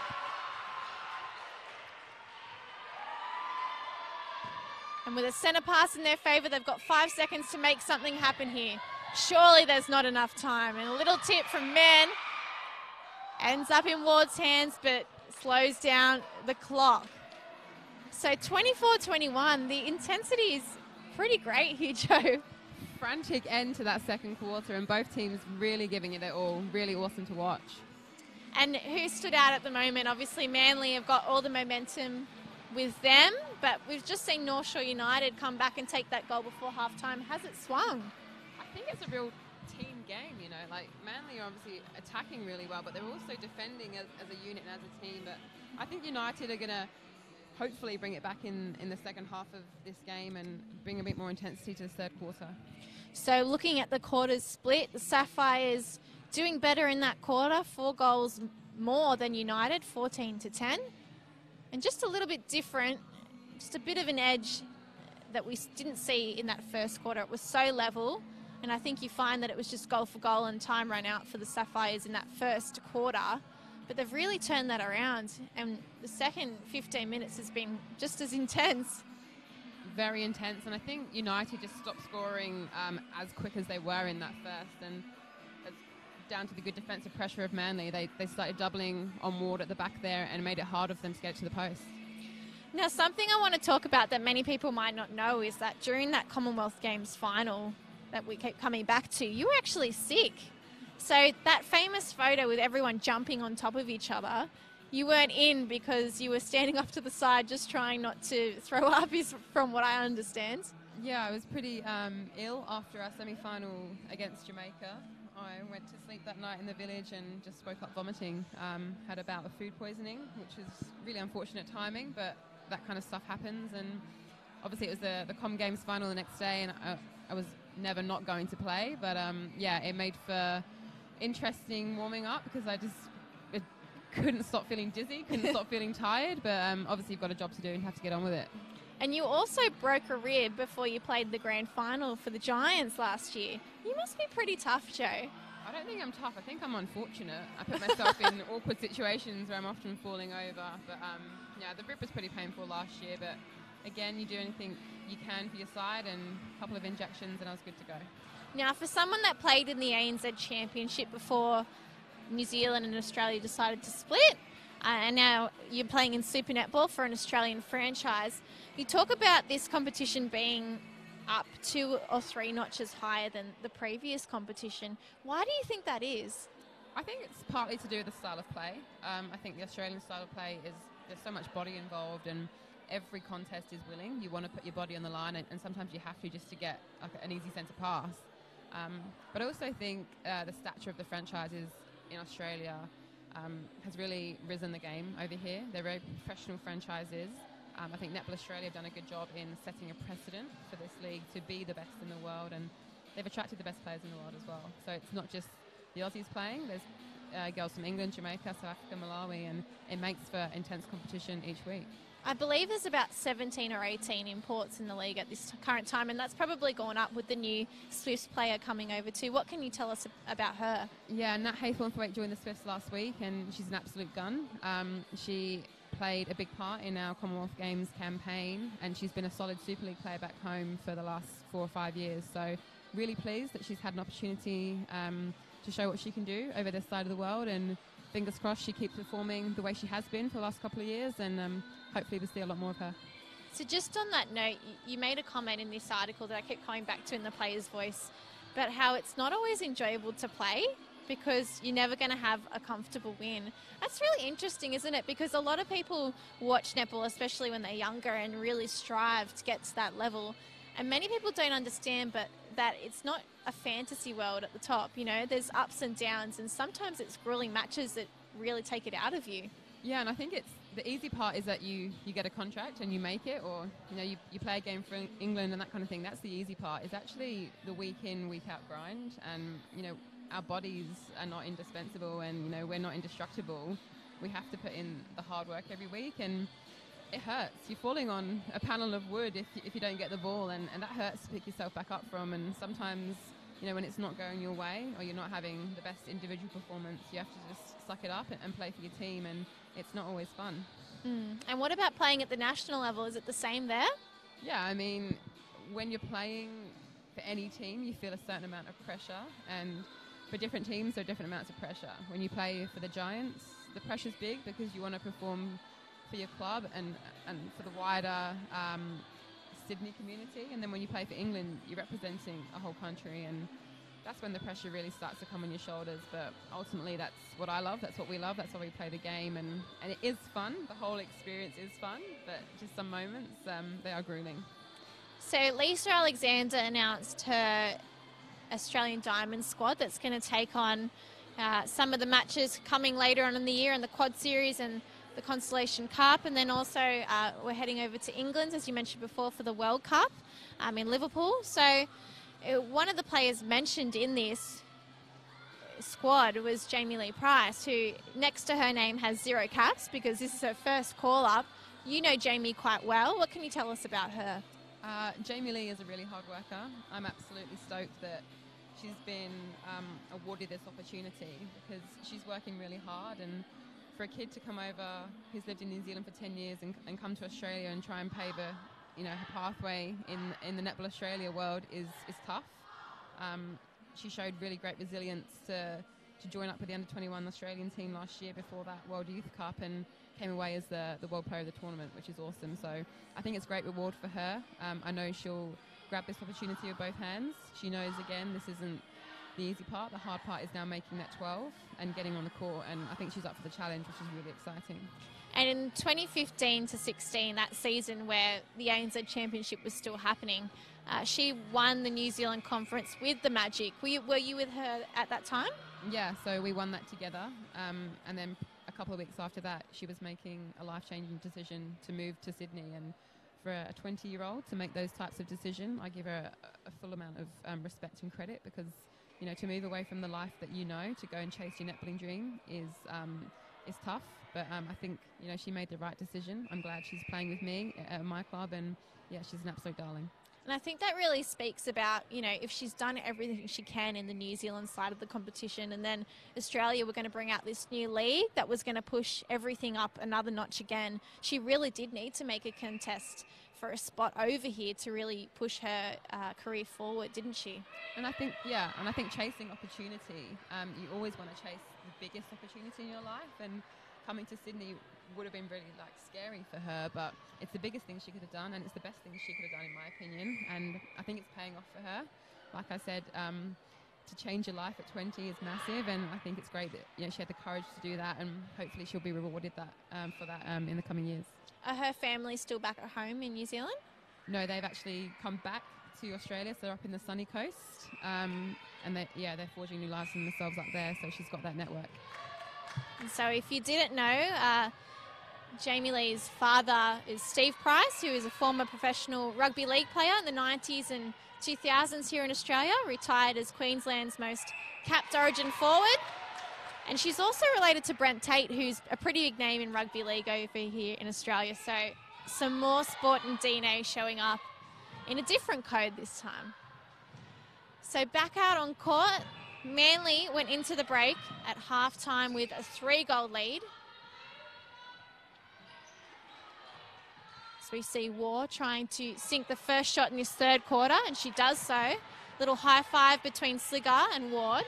And with a centre pass in their favour, they've got 5 seconds to make something happen here. Surely there's not enough time. And a little tip from Men ends up in Ward's hands, but slows down the clock. So 24-21, the intensity is pretty great here, Joe. Frantic end to that second quarter, and both teams really giving it their all. Really awesome to watch. And who stood out at the moment? Obviously, Manly have got all the momentum with them, but we've just seen North Shore United come back and take that goal before halftime. Has it swung? I think it's a real team game, you know. Like, Manly are obviously attacking really well, but they're also defending as a unit and as a team. But I think United are going to hopefully bring it back in the second half of this game and bring a bit more intensity to the third quarter. So looking at the quarters split, the Sapphires doing better in that quarter, 4 goals more than United, 14-10. And just a little bit different, just a bit of an edge that we didn't see in that first quarter. It was so level, and I think you find that it was just goal for goal and time ran out for the Sapphires in that first quarter. But they've really turned that around, and the second 15 minutes has been just as intense. Very intense, and I think United just stopped scoring as quick as they were in that first, and down to the good defensive pressure of Manly. They started doubling on Ward at the back there and made it harder for them to get to the post. Now, something I want to talk about that many people might not know is that during that Commonwealth Games final that we keep coming back to, you were actually sick. So that famous photo with everyone jumping on top of each other, you weren't in because you were standing off to the side just trying not to throw up, is from what I understand. Yeah, I was pretty ill after our semi-final against Jamaica. I went to sleep that night in the village and just woke up vomiting. Had a bout of food poisoning, which is really unfortunate timing, but that kind of stuff happens. And obviously it was the Com Games final the next day, and I was never not going to play. But yeah, it made for interesting warming up because I just couldn't stop feeling dizzy, couldn't stop feeling tired. But obviously you've got a job to do and have to get on with it. And you also broke a rib before you played the grand final for the Giants last year. You must be pretty tough, Joe. I don't think I'm tough. I think I'm unfortunate. I put myself in awkward situations where I'm often falling over. But yeah, the rib was pretty painful last year. But again, you do anything you can for your side, and a couple of injections and I was good to go. Now, for someone that played in the ANZ Championship before New Zealand and Australia decided to split, and now you're playing in Super Netball for an Australian franchise, you talk about this competition being up 2 or 3 notches higher than the previous competition. Why do you think that is? I think it's partly to do with the style of play. I think the Australian style of play is there's so much body involved, and every contest is willing. You want to put your body on the line, and sometimes you have to just to get like an easy centre pass. But I also think the stature of the franchises in Australia has really risen the game over here. They're very professional franchises. I think Netball Australia have done a good job in setting a precedent for this league to be the best in the world, and they've attracted the best players in the world as well. So it's not just the Aussies playing. There's girls from England, Jamaica, South Africa, Malawi, and it makes for intense competition each week. I believe there's about 17 or 18 imports in the league at this current time, and that's probably gone up with the new Swifts player coming over too. What can you tell us about her? Yeah, Nat Haythornthwaite joined the Swifts last week, and she's an absolute gun. She played a big part in our Commonwealth Games campaign, and she's been a solid Super League player back home for the last 4 or 5 years. So really pleased that she's had an opportunity to show what she can do over this side of the world, and fingers crossed she keeps performing the way she has been for the last couple of years, and hopefully we'll see a lot more of her. So just on that note, you made a comment in this article that I kept coming back to in the player's voice, about how it's not always enjoyable to play because you're never going to have a comfortable win. That's really interesting, isn't it? Because a lot of people watch netball, especially when they're younger, and really strive to get to that level. And many people don't understand but that it's not a fantasy world at the top. You know, there's ups and downs, and sometimes it's grueling matches that really take it out of you. Yeah, and I think it's the easy part is that you get a contract and you make it, or you play a game for England and that kind of thing. That's the easy part. It's actually the week in, week out grind, and our bodies are not indispensable, and we're not indestructible. We have to put in the hard work every week, and it hurts. You're falling on a panel of wood if you don't get the ball, and that hurts to pick yourself back up from. And sometimes when it's not going your way, or you're not having the best individual performance, you have to just suck it up and play for your team, and it's not always fun. And what about playing at the national level? Is it the same there? Yeah, I mean, when you're playing for any team, you feel a certain amount of pressure, and for different teams, there are different amounts of pressure. When you play for the Giants, the pressure's big because you want to perform for your club and for the wider Sydney community. And then when you play for England, you're representing a whole country, and that's when the pressure really starts to come on your shoulders. But ultimately, that's what I love. That's what we love. That's why we play the game. And it is fun. The whole experience is fun, but just some moments, they are grueling. So Lisa Alexander announced her Australian Diamond squad that's going to take on some of the matches coming later on in the year in the Quad Series and the Constellation Cup, and then also we're heading over to England, as you mentioned before, for the World Cup in Liverpool. So one of the players mentioned in this squad was Jamie Lee Price, who next to her name has 0 caps because this is her first call-up. You know Jamie quite well. What can you tell us about her? Jamie Lee is a really hard worker. I'm absolutely stoked that she's been awarded this opportunity because she's working really hard, and for a kid to come over who's lived in New Zealand for 10 years and come to Australia and try and pave her pathway in the Netball Australia world is tough. She showed really great resilience to join up with the under-21 Australian team last year before that World Youth Cup, and came away as the World Player of the tournament, which is awesome. So I think it's a great reward for her. I know she'll grab this opportunity with both hands. She knows, again, this isn't the easy part. The hard part is now making that 12 and getting on the court, and I think she's up for the challenge, which is really exciting. And in 2015 to 16, that season where the ANZ Championship was still happening, she won the New Zealand Conference with the Magic. Were you with her at that time? Yeah, so we won that together, and then a couple of weeks after that, she was making a life-changing decision to move to Sydney. And for a 20-year-old to make those types of decisions, I give her a full amount of respect and credit, because to move away from the life that to go and chase your netballing dream is tough. But I think she made the right decision. I'm glad she's playing with me at my club, and yeah, she's an absolute darling. And I think that really speaks about, if she's done everything she can in the New Zealand side of the competition, and then Australia were going to bring out this new league that was going to push everything up another notch again. She really did need to make a contest for a spot over here to really push her career forward, didn't she? And I think, chasing opportunity, you always want to chase the biggest opportunity in your life, and coming to Sydney would have been really scary for her, but it's the biggest thing she could have done, and it's the best thing she could have done in my opinion, and I think it's paying off for her. Like I said, to change your life at 20 is massive, and I think it's great that she had the courage to do that, and hopefully she'll be rewarded for that in the coming years. Are her family still back at home in New Zealand? No, they've actually come back to Australia, so they're up in the sunny coast, and they're forging new lives for themselves up there, so she's got that network. And so if you didn't know, Jamie Lee's father is Steve Price, who is a former professional rugby league player in the 90s and 2000s here in Australia, retired as Queensland's most capped Origin forward. And she's also related to Brent Tate, who's a pretty big name in rugby league over here in Australia. So some more sport and DNA showing up in a different code this time. So back out on court, Manly went into the break at halftime with a 3-goal lead. So we see War trying to sink the first shot in this third quarter, and she does so. Little high five between Sliger and Ward.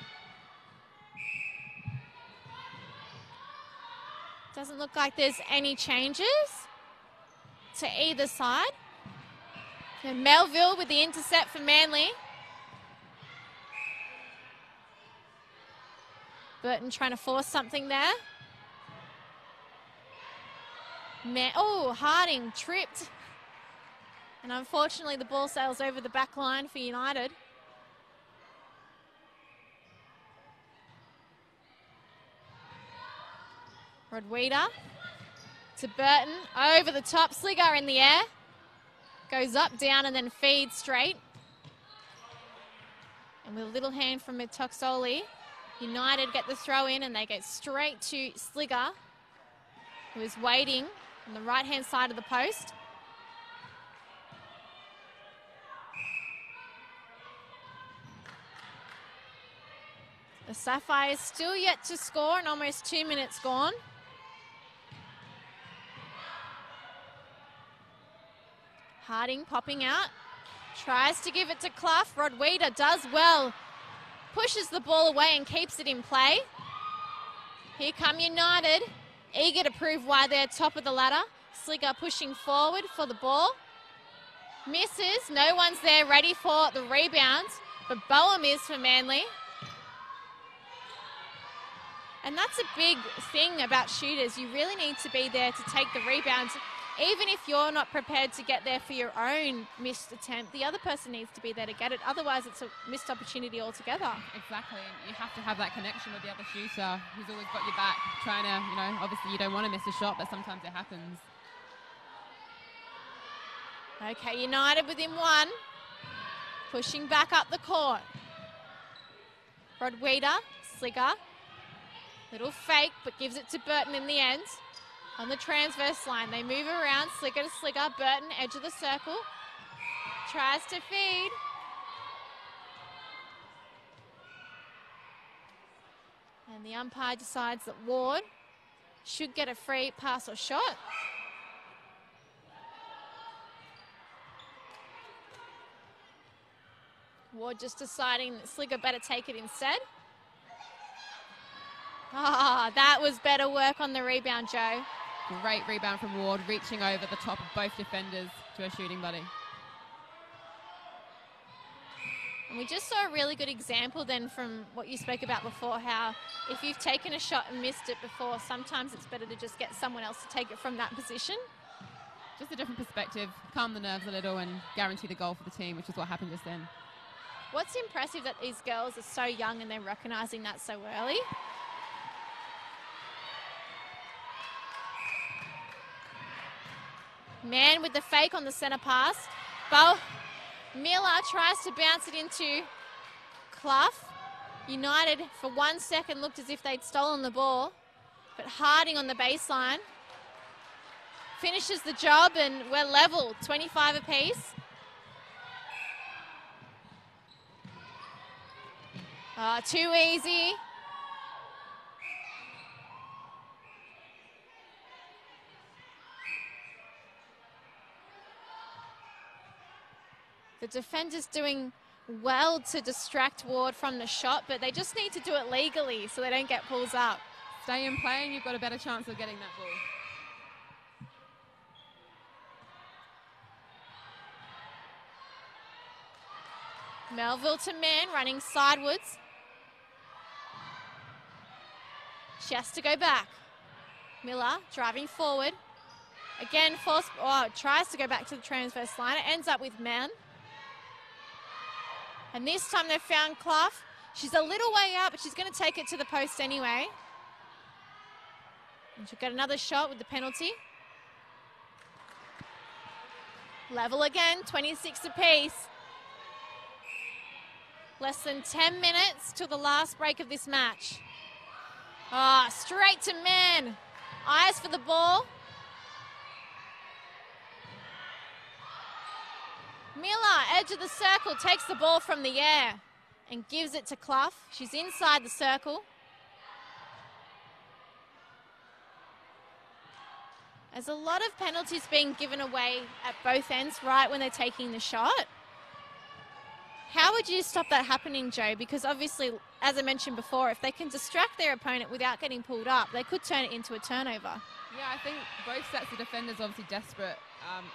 Doesn't look like there's any changes to either side. And Melville with the intercept for Manly. Burton trying to force something there. Harding tripped. And unfortunately the ball sails over the back line for United. Rodweda to Burton, over the top, Sliger in the air. Goes up, down, and then feeds straight. And with a little hand from Metoxoli, United get the throw in and they go straight to Sliger, who is waiting on the right-hand side of the post. The Sapphires still yet to score and almost 2 minutes gone. Harding popping out, tries to give it to Clough. Rodweda does well, pushes the ball away and keeps it in play. Here come United, eager to prove why they're top of the ladder. Sliger pushing forward for the ball. Misses, no one's there ready for the rebound, but Boehm is for Manly. And that's a big thing about shooters. You really need to be there to take the rebounds. Even if you're not prepared to get there for your own missed attempt, the other person needs to be there to get it. Otherwise, it's a missed opportunity altogether. Exactly. You have to have that connection with the other shooter who's always got your back, trying to, obviously you don't want to miss a shot, but sometimes it happens. Okay, United within one. Pushing back up the court. Rodweda, Sliger. Little fake, but gives it to Burton in the end. On the transverse line, they move around, Sliger to Sliger. Burton, edge of the circle. Tries to feed. And the umpire decides that Ward should get a free pass or shot. Ward just deciding that Sliger better take it instead. That was better work on the rebound, Joe. Great rebound from Ward, reaching over the top of both defenders to a shooting buddy. And we just saw a really good example then from what you spoke about before, how if you've taken a shot and missed it before, sometimes it's better to just get someone else to take it from that position. Just a different perspective, calm the nerves a little and guarantee the goal for the team, which is what happened just then. What's impressive that these girls are so young and they're recognising that so early. Man with the fake on the centre pass. Miller tries to bounce it into Clough. United for 1 second looked as if they'd stolen the ball, but Harding on the baseline finishes the job and we're level, 25 apiece. Too easy. The defenders doing well to distract Ward from the shot, but they just need to do it legally so they don't get pulls up. Stay in play and you've got a better chance of getting that ball. Melville to Man, running sidewards. She has to go back. Miller driving forward. Again, tries to go back to the transverse line. It ends up with Man. And this time they've found Clough. She's a little way out, but she's going to take it to the post anyway. And she'll get another shot with the penalty. Level again, 26 apiece. Less than 10 minutes till the last break of this match. Straight to Man. Eyes for the ball. Miller, edge of the circle, takes the ball from the air and gives it to Clough. She's inside the circle. There's a lot of penalties being given away at both ends right when they're taking the shot. How would you stop that happening, Joe? Because obviously, as I mentioned before, if they can distract their opponent without getting pulled up, they could turn it into a turnover. Yeah, I think both sets of defenders are obviously desperate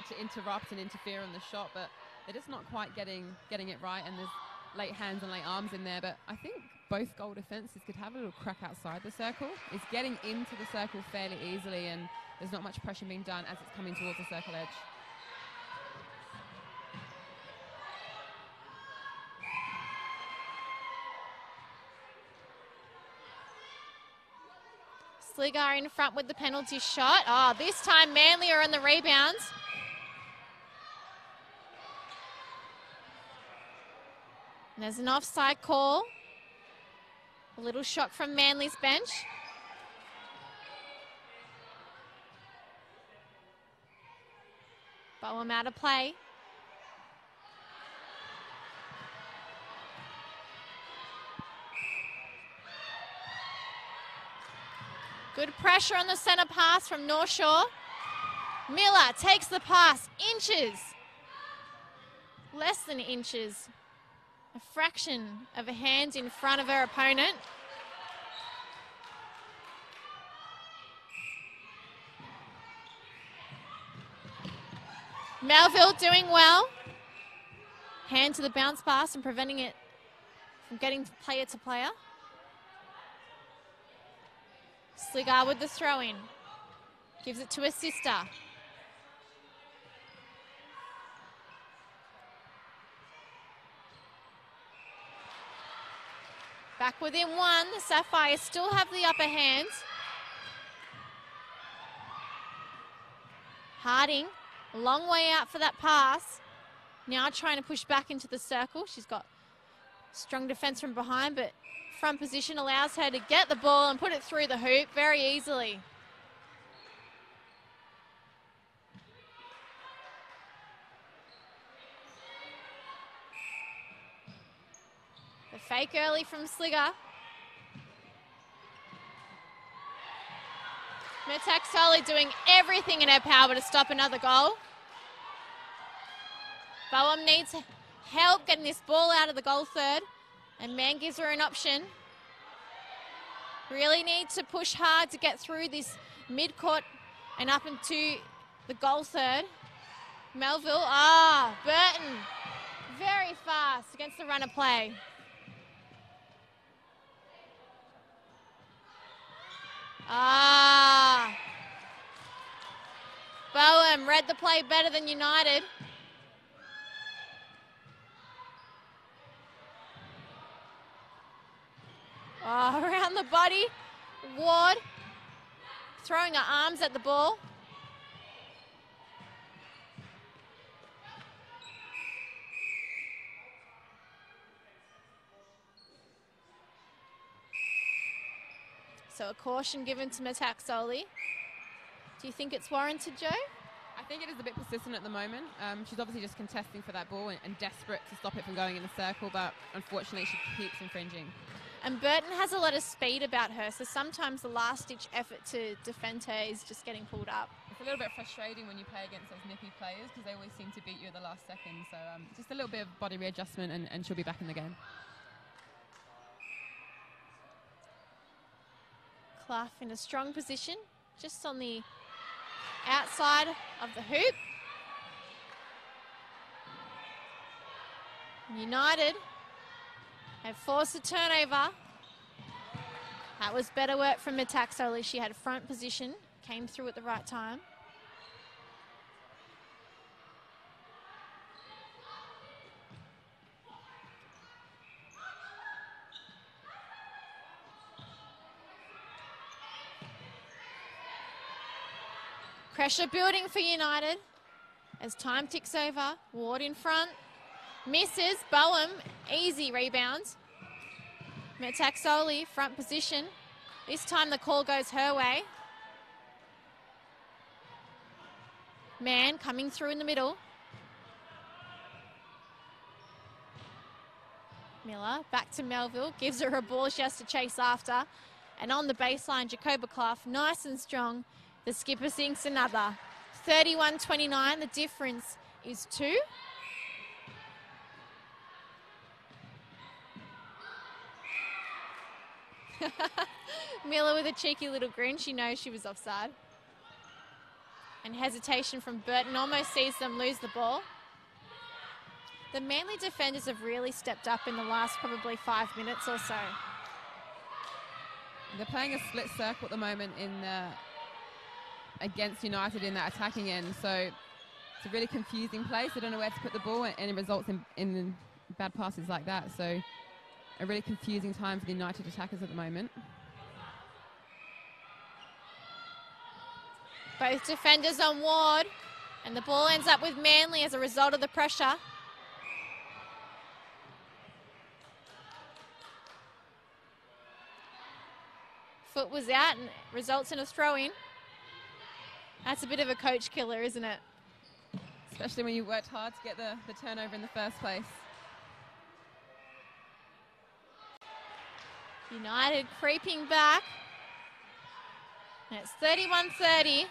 to interrupt and interfere on the shot, but they're just not quite getting it right, and there's late hands and late arms in there. But I think both goal defences could have a little crack outside the circle. It's getting into the circle fairly easily, and there's not much pressure being done as it's coming towards the circle edge. Sligar in front with the penalty shot. Oh, this time Manly are on the rebounds. And there's an offside call. A little shock from Manly's bench. Bowen out of play. Good pressure on the centre pass from North Shore. Miller takes the pass, inches. Less than inches. A fraction of a hand in front of her opponent. Melville doing well. Hand to the bounce pass and preventing it from getting player to player. Sligar with the throw in. Gives it to his sister. Back within one. The Sapphires still have the upper hand. Harding, a long way out for that pass. Now trying to push back into the circle. She's got strong defence from behind, but front position allows her to get the ball and put it through the hoop very easily. The fake early from Sligar. Metaxoli doing everything in her power to stop another goal. Bowen needs help getting this ball out of the goal third. And Mann gives her an option. Really need to push hard to get through this mid-court and up into the goal third. Melville, Burton, very fast against the run of play. Bowen read the play better than United. Around the body, Ward throwing her arms at the ball. So a caution given to Metaxoli. Do you think it's warranted, Joe? I think it is a bit persistent at the moment. She's obviously just contesting for that ball and desperate to stop it from going in the circle, but unfortunately she keeps infringing. And Burton has a lot of speed about her, so sometimes the last-ditch effort to defend her is just getting pulled up. It's a little bit frustrating when you play against those nippy players because they always seem to beat you at the last second. So just a little bit of body readjustment and she'll be back in the game. Clough in a strong position, just on the outside of the hoop. United have forced a turnover. That was better work from Metaxoli. She had front position, came through at the right time. Pressure building for United as time ticks over. Ward in front. Misses. Bowen, easy rebounds. Metaxoli, front position. This time the call goes her way. Mann coming through in the middle. Miller back to Melville. Gives her a ball she has to chase after. And on the baseline, Jacoba Clough, nice and strong, The skipper sinks another. 31-29, the difference is 2. Miller with a cheeky little grin. She knows she was offside. And hesitation from Burton almost sees them lose the ball. The Manly defenders have really stepped up in the last probably 5 minutes or so. They're playing a split circle at the moment in against United in that attacking end. So it's a really confusing place. They don't know where to put the ball, and it results in bad passes like that. So a really confusing time for the United attackers at the moment. Both defenders on Ward, and the ball ends up with Manly as a result of the pressure. Foot was out and results in a throw-in. That's a bit of a coach killer, isn't it? Especially when you worked hard to get the turnover in the first place. United creeping back. And it's 31-30.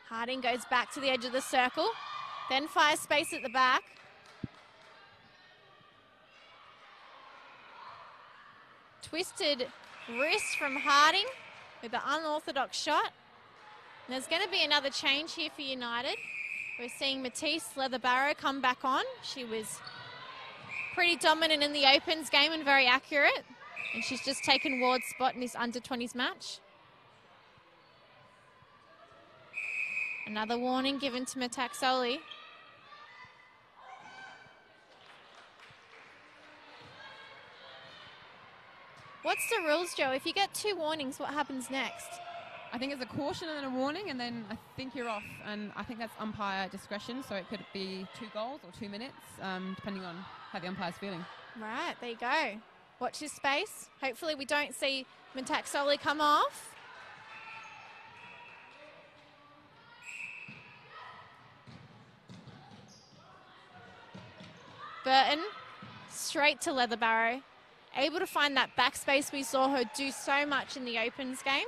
Hardin goes back to the edge of the circle, then fires space at the back. Twisted wrist from Harding with an unorthodox shot. And there's going to be another change here for United. We're seeing Matisse Leatherbarrow come back on. She was pretty dominant in the Opens game and very accurate. And she's just taken Ward's spot in this under-20s match. Another warning given to Metaxoli. What's the rules, Joe? If you get 2 warnings, what happens next? I think it's a caution and then a warning, and then I think you're off. And I think that's umpire discretion, so it could be 2 goals or 2 minutes, depending on how the umpire's feeling. Right, there you go. Watch his space. Hopefully we don't see Metaxoli come off. Burton, straight to Leatherbarrow. Able to find that backspace we saw her do so much in the Opens game.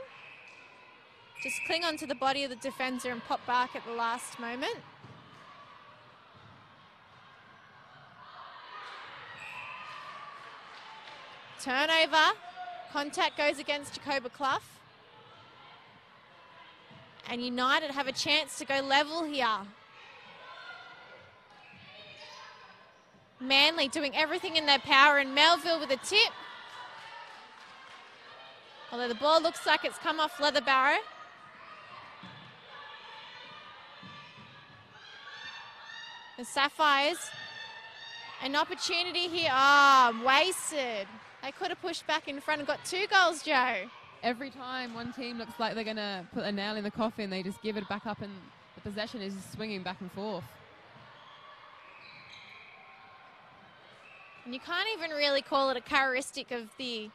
Just cling onto the body of the defender and pop back at the last moment. Turnover. Contact goes against Jacoba Clough. And United have a chance to go level here. Manly doing everything in their power, and Melville with a tip. Although the ball looks like it's come off Leatherbarrow. The Sapphires, an opportunity here. Wasted. They could have pushed back in front and got 2 goals, Joe. Every time one team looks like they're going to put a nail in the coffin, they just give it back up, and the possession is swinging back and forth. And you can't even really call it a characteristic of the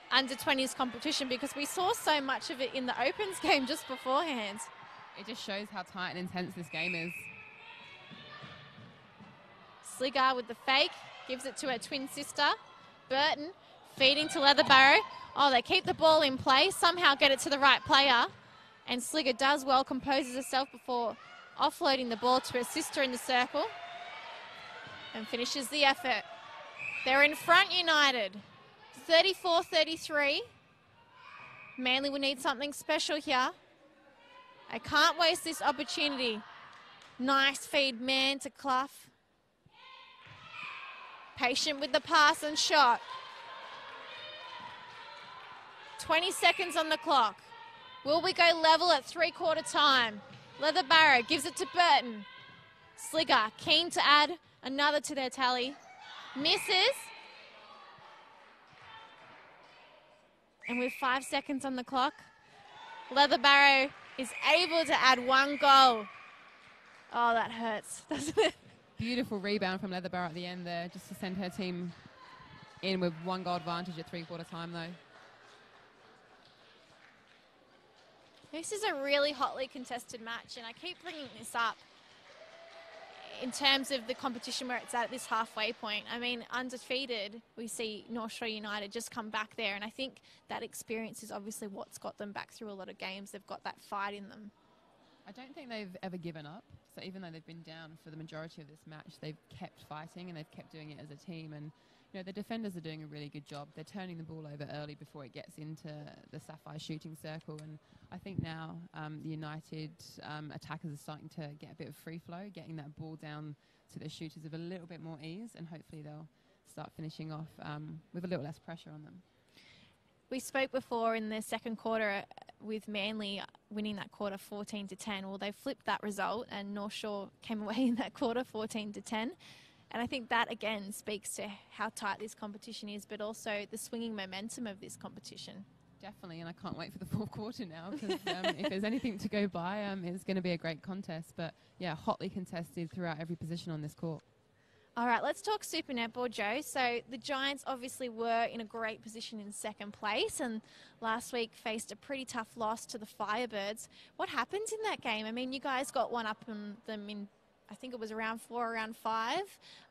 under-20s competition, because we saw so much of it in the Opens game just beforehand. It just shows how tight and intense this game is. Sligar with the fake, gives it to her twin sister. Burton feeding to Leatherbarrow. Oh, they keep the ball in play, somehow get it to the right player. And Sligar does well, composes herself before offloading the ball to her sister in the circle. And finishes the effort. They're in front, United. 34-33. Manly will need something special here. I can't waste this opportunity. Nice feed, man, to Clough. Patient with the pass and shot. 20 seconds on the clock. Will we go level at 3/4 time? Leatherbarrow gives it to Burton. Sligar keen to add another to their tally. Misses. And with 5 seconds on the clock, Leatherbarrow is able to add 1 goal. Oh, that hurts, doesn't it? Beautiful rebound from Leatherbarrow at the end there, just to send her team in with 1 goal advantage at 3/4 time, though. This is a really hotly contested match, and I keep bringing this up in terms of the competition where it's at this halfway point. I mean, undefeated, we see North Shore United just come back there, and I think that experience is obviously what's got them back through a lot of games. They've got that fight in them. I don't think they've ever given up. So even though they've been down for the majority of this match, they've kept fighting and they've kept doing it as a team. And you know, the defenders are doing a really good job. They're turning the ball over early before it gets into the Sapphire shooting circle. And I think now the United attackers are starting to get a bit of free flow, getting that ball down to the shooters with a little bit more ease, and hopefully they'll start finishing off with a little less pressure on them. We spoke before in the second quarter with Manly winning that quarter 14-10. Well, they flipped that result and North Shore came away in that quarter 14-10. And I think that, again, speaks to how tight this competition is, but also the swinging momentum of this competition. Definitely, and I can't wait for the fourth quarter now, because if there's anything to go by, it's going to be a great contest. But, yeah, hotly contested throughout every position on this court. All right, let's talk Super Netball, Joe. So the Giants obviously were in a great position in second place and last week faced a pretty tough loss to the Firebirds. What happened in that game? I mean, you guys got one up on them in, I think it was round 4 or round 5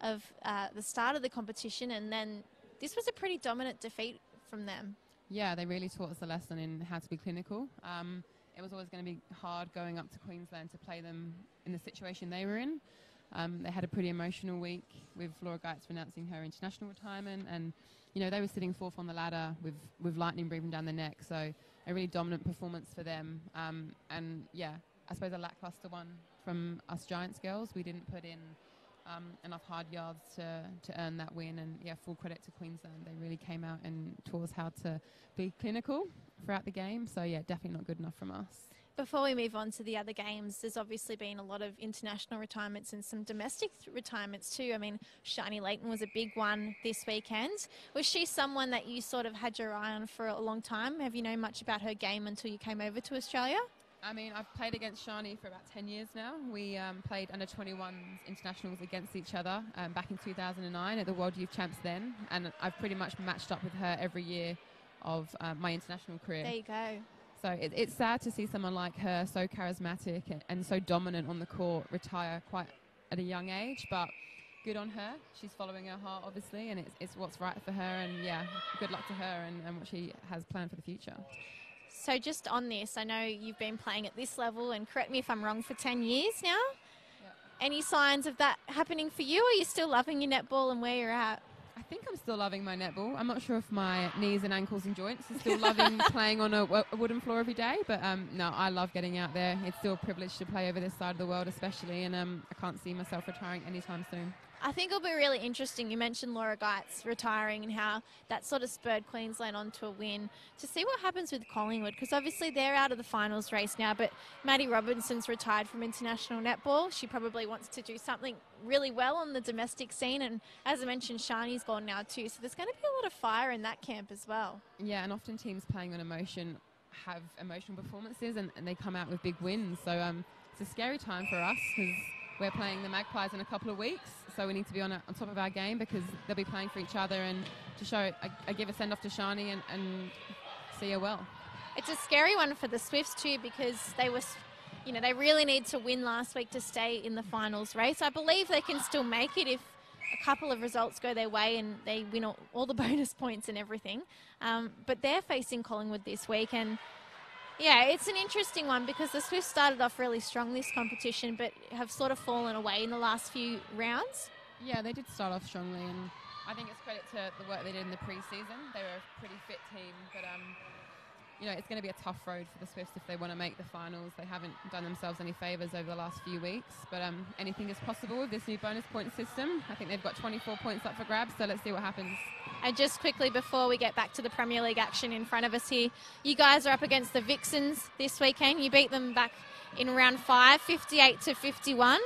of the start of the competition, and then this was a pretty dominant defeat from them. Yeah, they really taught us a lesson in how to be clinical. It was always going to be hard going up to Queensland to play them in the situation they were in. They had a pretty emotional week with Flora Geitz announcing her international retirement, and you know, they were sitting 4th on the ladder with lightning breathing down their neck, so a really dominant performance for them. And yeah, I suppose a lackluster one from us Giants girls. We didn't put in enough hard yards to earn that win, and yeah, full credit to Queensland. They really came out and taught us how to be clinical throughout the game, so yeah, definitely not good enough from us. Before we move on to the other games, there's obviously been a lot of international retirements and some domestic retirements too. I mean, Shani Layton was a big one this weekend. Was she someone that you sort of had your eye on for a long time? Have you known much about her game until you came over to Australia? I mean, I've played against Shani for about 10 years now. We played under 21s internationals against each other back in 2009 at the World Youth Champs then, and I've pretty much matched up with her every year of my international career. There you go. So it's sad to see someone like her, so charismatic and so dominant on the court, retire quite at a young age, but good on her. She's following her heart, obviously, and it's what's right for her, and yeah, good luck to her and what she has planned for the future. So just on this, I know you've been playing at this level, and correct me if I'm wrong, for 10 years now. Yep. Any signs of that happening for you? Or are you still loving your netball and where you're at? I think I'm still loving my netball. I'm not sure if my knees and ankles and joints are still loving playing on a wooden floor every day, but no, I love getting out there. It's still a privilege to play over this side of the world especially, and I can't see myself retiring anytime soon. I think it'll be really interesting. You mentioned Laura Geitz retiring and how that sort of spurred Queensland onto a win. To see what happens with Collingwood, because obviously they're out of the finals race now, but Maddie Robinson's retired from international netball. She probably wants to do something really well on the domestic scene, and as I mentioned, Shani's gone now too, so there's going to be a lot of fire in that camp as well. Yeah, and often teams playing on emotion have emotional performances and they come out with big wins, so it's a scary time for us because we're playing the Magpies in a couple of weeks, so we need to be on top of our game because they'll be playing for each other, and to show, I give a send-off to Shani and see her well. It's a scary one for the Swifts too, because they were, you know, they really need to win last week to stay in the finals race. I believe they can still make it if a couple of results go their way and they win all the bonus points and everything. But they're facing Collingwood this week, and yeah, it's an interesting one because the Swifts started off really strong this competition but have sort of fallen away in the last few rounds. Yeah, they did start off strongly, and I think it's credit to the work they did in the pre-season. They were a pretty fit team, but you know, it's going to be a tough road for the Swifts if they want to make the finals. They haven't done themselves any favours over the last few weeks, but anything is possible with this new bonus point system. I think they've got 24 points up for grabs, so let's see what happens. And just quickly before we get back to the Premier League action in front of us here, you guys are up against the Vixens this weekend. You beat them back in round 5, 58-51,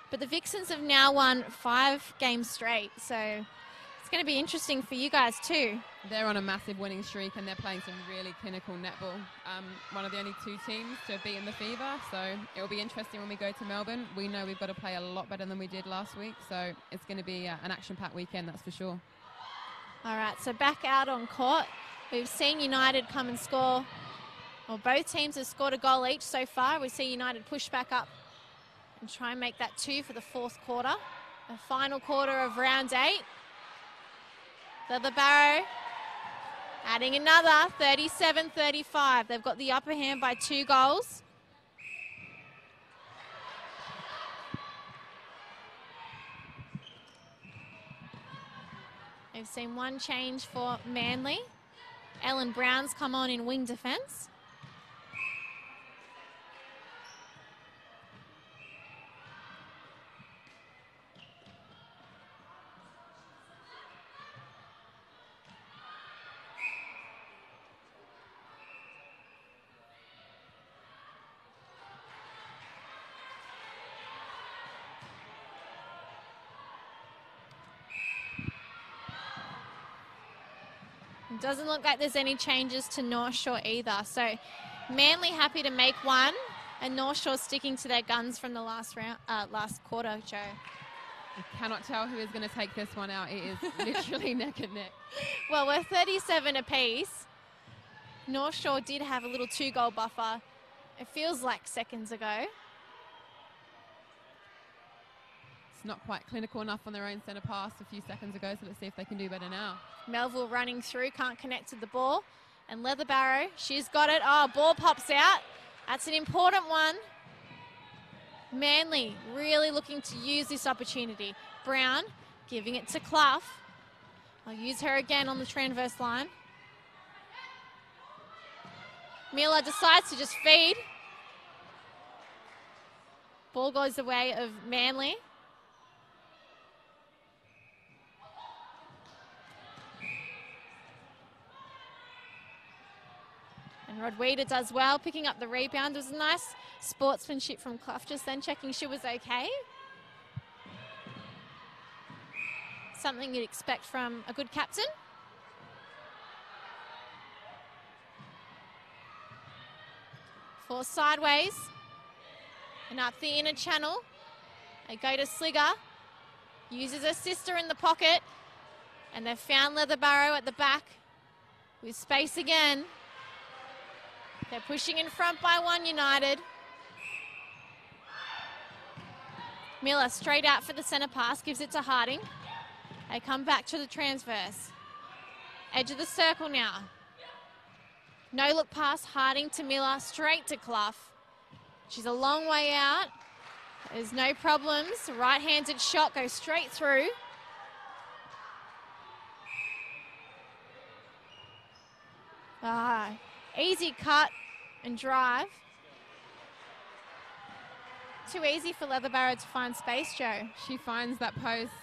but the Vixens have now won 5 games straight, so it's going to be interesting for you guys too. They're on a massive winning streak and they're playing some really clinical netball. One of the only 2 teams to have beaten the Fever, so it'll be interesting when we go to Melbourne. We know we've got to play a lot better than we did last week, so it's going to be an action-packed weekend, that's for sure. All right, so back out on court. We've seen United come and score. Well, both teams have scored a goal each so far. We see United push back up and try and make that 2 for the fourth quarter. The final quarter of round 8. Leatherbarrow adding another 37-35. They've got the upper hand by 2 goals. They've seen one change for Manly. Ellen Brown's come on in wing defence. It doesn't look like there's any changes to North Shore either. So Manly happy to make one, and North Shore sticking to their guns from the last quarter, Joe. You cannot tell who is going to take this one out. It is literally neck and neck. Well, we're 37 apiece. North Shore did have a little 2-goal buffer. It feels like seconds ago. It's not quite clinical enough on their own centre pass a few seconds ago, so let's see if they can do better now. Melville running through, can't connect to the ball. And Leatherbarrow, she's got it. Oh, ball pops out. That's an important one. Manly really looking to use this opportunity. Brown giving it to Clough. I'll use her again on the transverse line. Miller decides to just feed. Ball goes the way of Manly. And Rodwida does well, picking up the rebound. It was a nice sportsmanship from Clough just then, checking she was okay. Something you'd expect from a good captain. Force sideways. And up the inner channel. They go to Sligger. Uses her sister in the pocket. And they've found Leatherbarrow at the back. With space again. They're pushing in front by 1 United. Miller straight out for the centre pass, gives it to Harding. They come back to the transverse. Edge of the circle now. No look pass, Harding to Miller, straight to Clough. She's a long way out. There's no problems. Right-handed shot goes straight through. Easy cut and drive. Too easy for Leatherbarrow to find space, Joe. She finds that post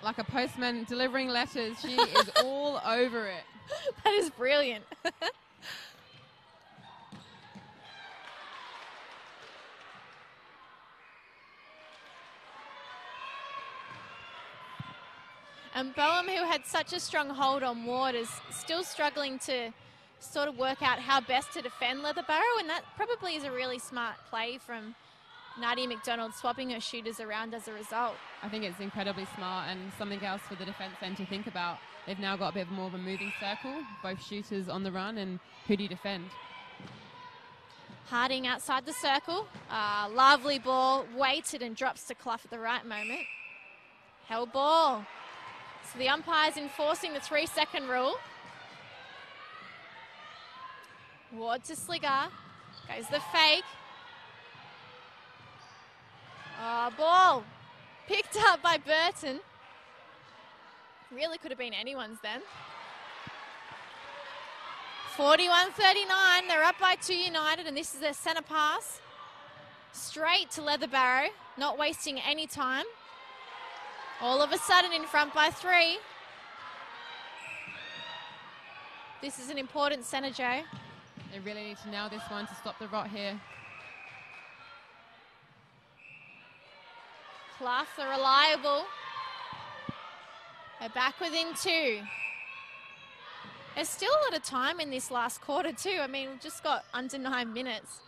like a postman delivering letters. She is all over it. That is brilliant. And Boehm, who had such a strong hold on Ward, is still struggling to sort of work out how best to defend Leatherbarrow, and that probably is a really smart play from Nadia McDonald, swapping her shooters around as a result. I think it's incredibly smart, and something else for the defence end to think about. They've now got a bit more of a moving circle, both shooters on the run, and who do you defend? Harding outside the circle. Lovely ball, weighted and drops to Clough at the right moment. Held ball. So the umpire's enforcing the 3-second rule. Ward to Sligger. Goes the fake. Ball picked up by Burton. Really could have been anyone's then. 41-39. They're up by 2 United, and this is their centre pass. Straight to Leatherbarrow, not wasting any time. All of a sudden in front by 3. This is an important centre, Joe. They really need to nail this one to stop the rot here. Clough, the reliable. They're back within 2. There's still a lot of time in this last quarter too. I mean, we've just got under 9 minutes.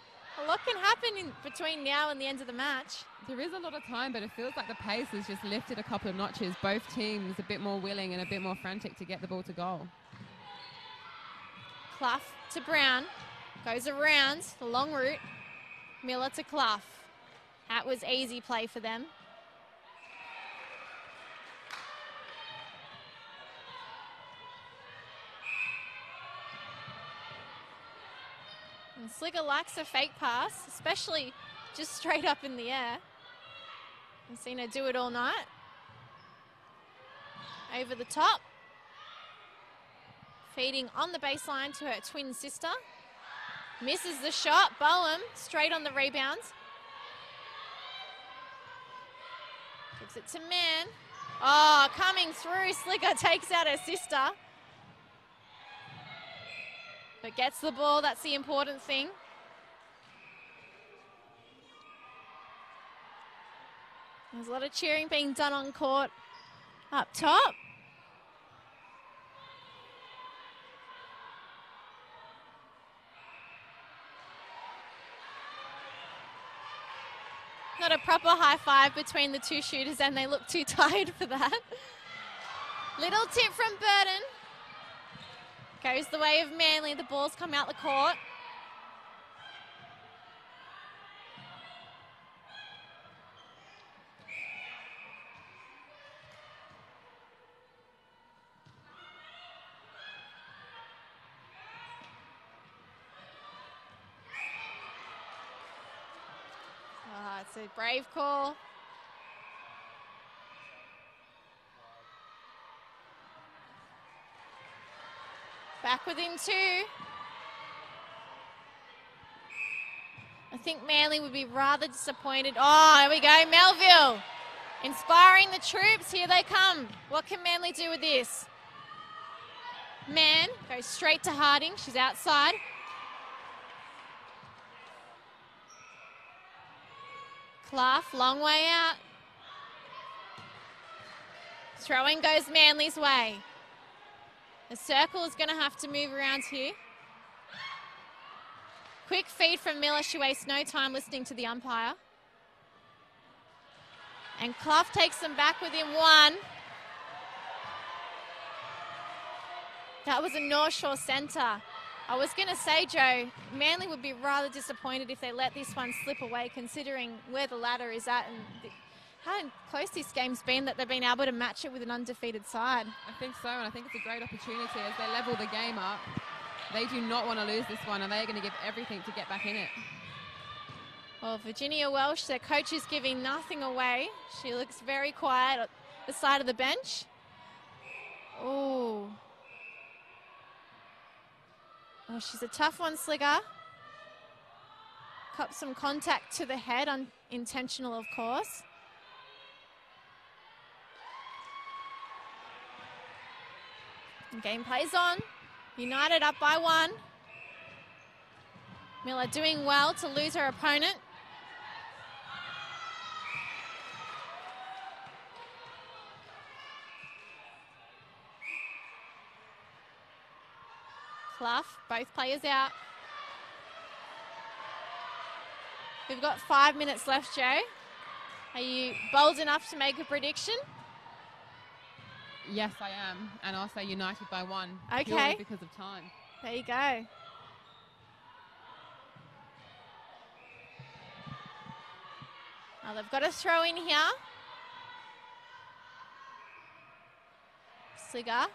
A lot can happen in between now and the end of the match. There is a lot of time, but it feels like the pace has just lifted a couple of notches. Both teams a bit more willing and a bit more frantic to get the ball to goal. Clough to Brown. Goes around the long route. Miller to Clough. That was easy play for them. And Slicker likes a fake pass, especially just straight up in the air. I've seen her do it all night. Over the top. Feeding on the baseline to her twin sister. Misses the shot. Boehm straight on the rebound. Gives it to Mann. Oh, coming through. Slicker takes out her sister. But gets the ball. That's the important thing. There's a lot of cheering being done on court up top. Not a proper high five between the two shooters, and they look too tired for that. Little tip from Burton. Goes the way of Manly. The ball's come out the court. It's a brave call. Back within two. I think Manly would be rather disappointed. Oh, here we go, Melville. Inspiring the troops, here they come. What can Manly do with this? Mann goes straight to Harding, she's outside. Clough, long way out. Throwing goes Manly's way. The circle is going to have to move around here. Quick feed from Miller. She wastes no time listening to the umpire. And Clough takes them back within one. That was a North Shore centre. I was going to say, Joe, Manly would be rather disappointed if they let this one slip away, considering where the ladder is at and how close this game's been, that they've been able to match it with an undefeated side. I think so, and I think it's a great opportunity as they level the game up. They do not want to lose this one, and they're going to give everything to get back in it. Well, Virginia Welsh, their coach, is giving nothing away. She looks very quiet at the side of the bench. Ooh. Oh, she's a tough one, Slicker. Cop some contact to the head, unintentional, of course. The game plays on. United up by one. Miller doing well to lose her opponent. Clough, both players out. We've got 5 minutes left, Joe. Are you bold enough to make a prediction? Yes, I am. And I'll say United by one. Okay. Purely because of time. There you go. Now they've got a throw in here. Slicker.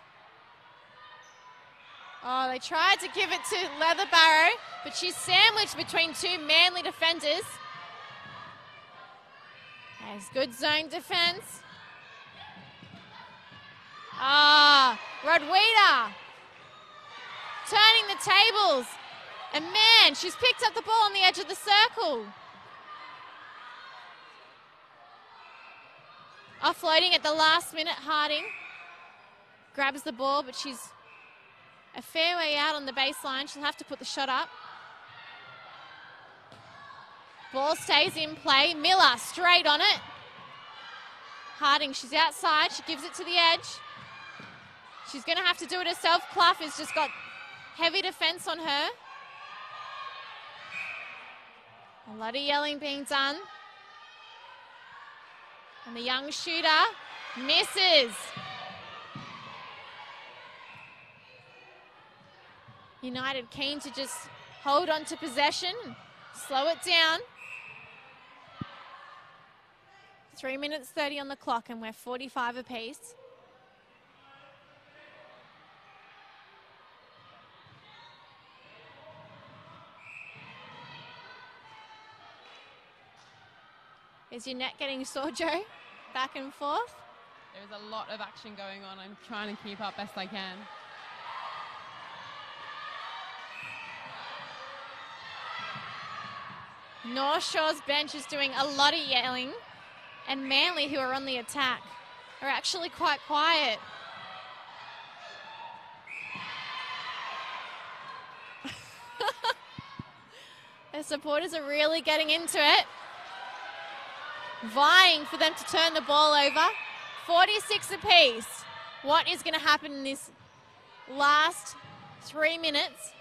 Oh, they tried to give it to Leatherbarrow, but she's sandwiched between two Manly defenders. There's good zone defense. Rodwida turning the tables. And man, she's picked up the ball on the edge of the circle. Offloading at the last minute, Harding grabs the ball, but she's a fair way out on the baseline. She'll have to put the shot up. Ball stays in play. Miller straight on it. Harding, she's outside. She gives it to the edge. She's going to have to do it herself. Clough has just got heavy defense on her. A lot of yelling being done. And the young shooter misses. United keen to just hold on to possession, slow it down. 3 minutes 30 on the clock, and we're 45 apiece. Is your net getting sore, Joe? Back and forth? There's a lot of action going on. I'm trying to keep up best I can. North Shore's bench is doing a lot of yelling, and Manly, who are on the attack, are actually quite quiet. Their supporters are really getting into it, vying for them to turn the ball over. 46 apiece. What is going to happen in this last 3 minutes?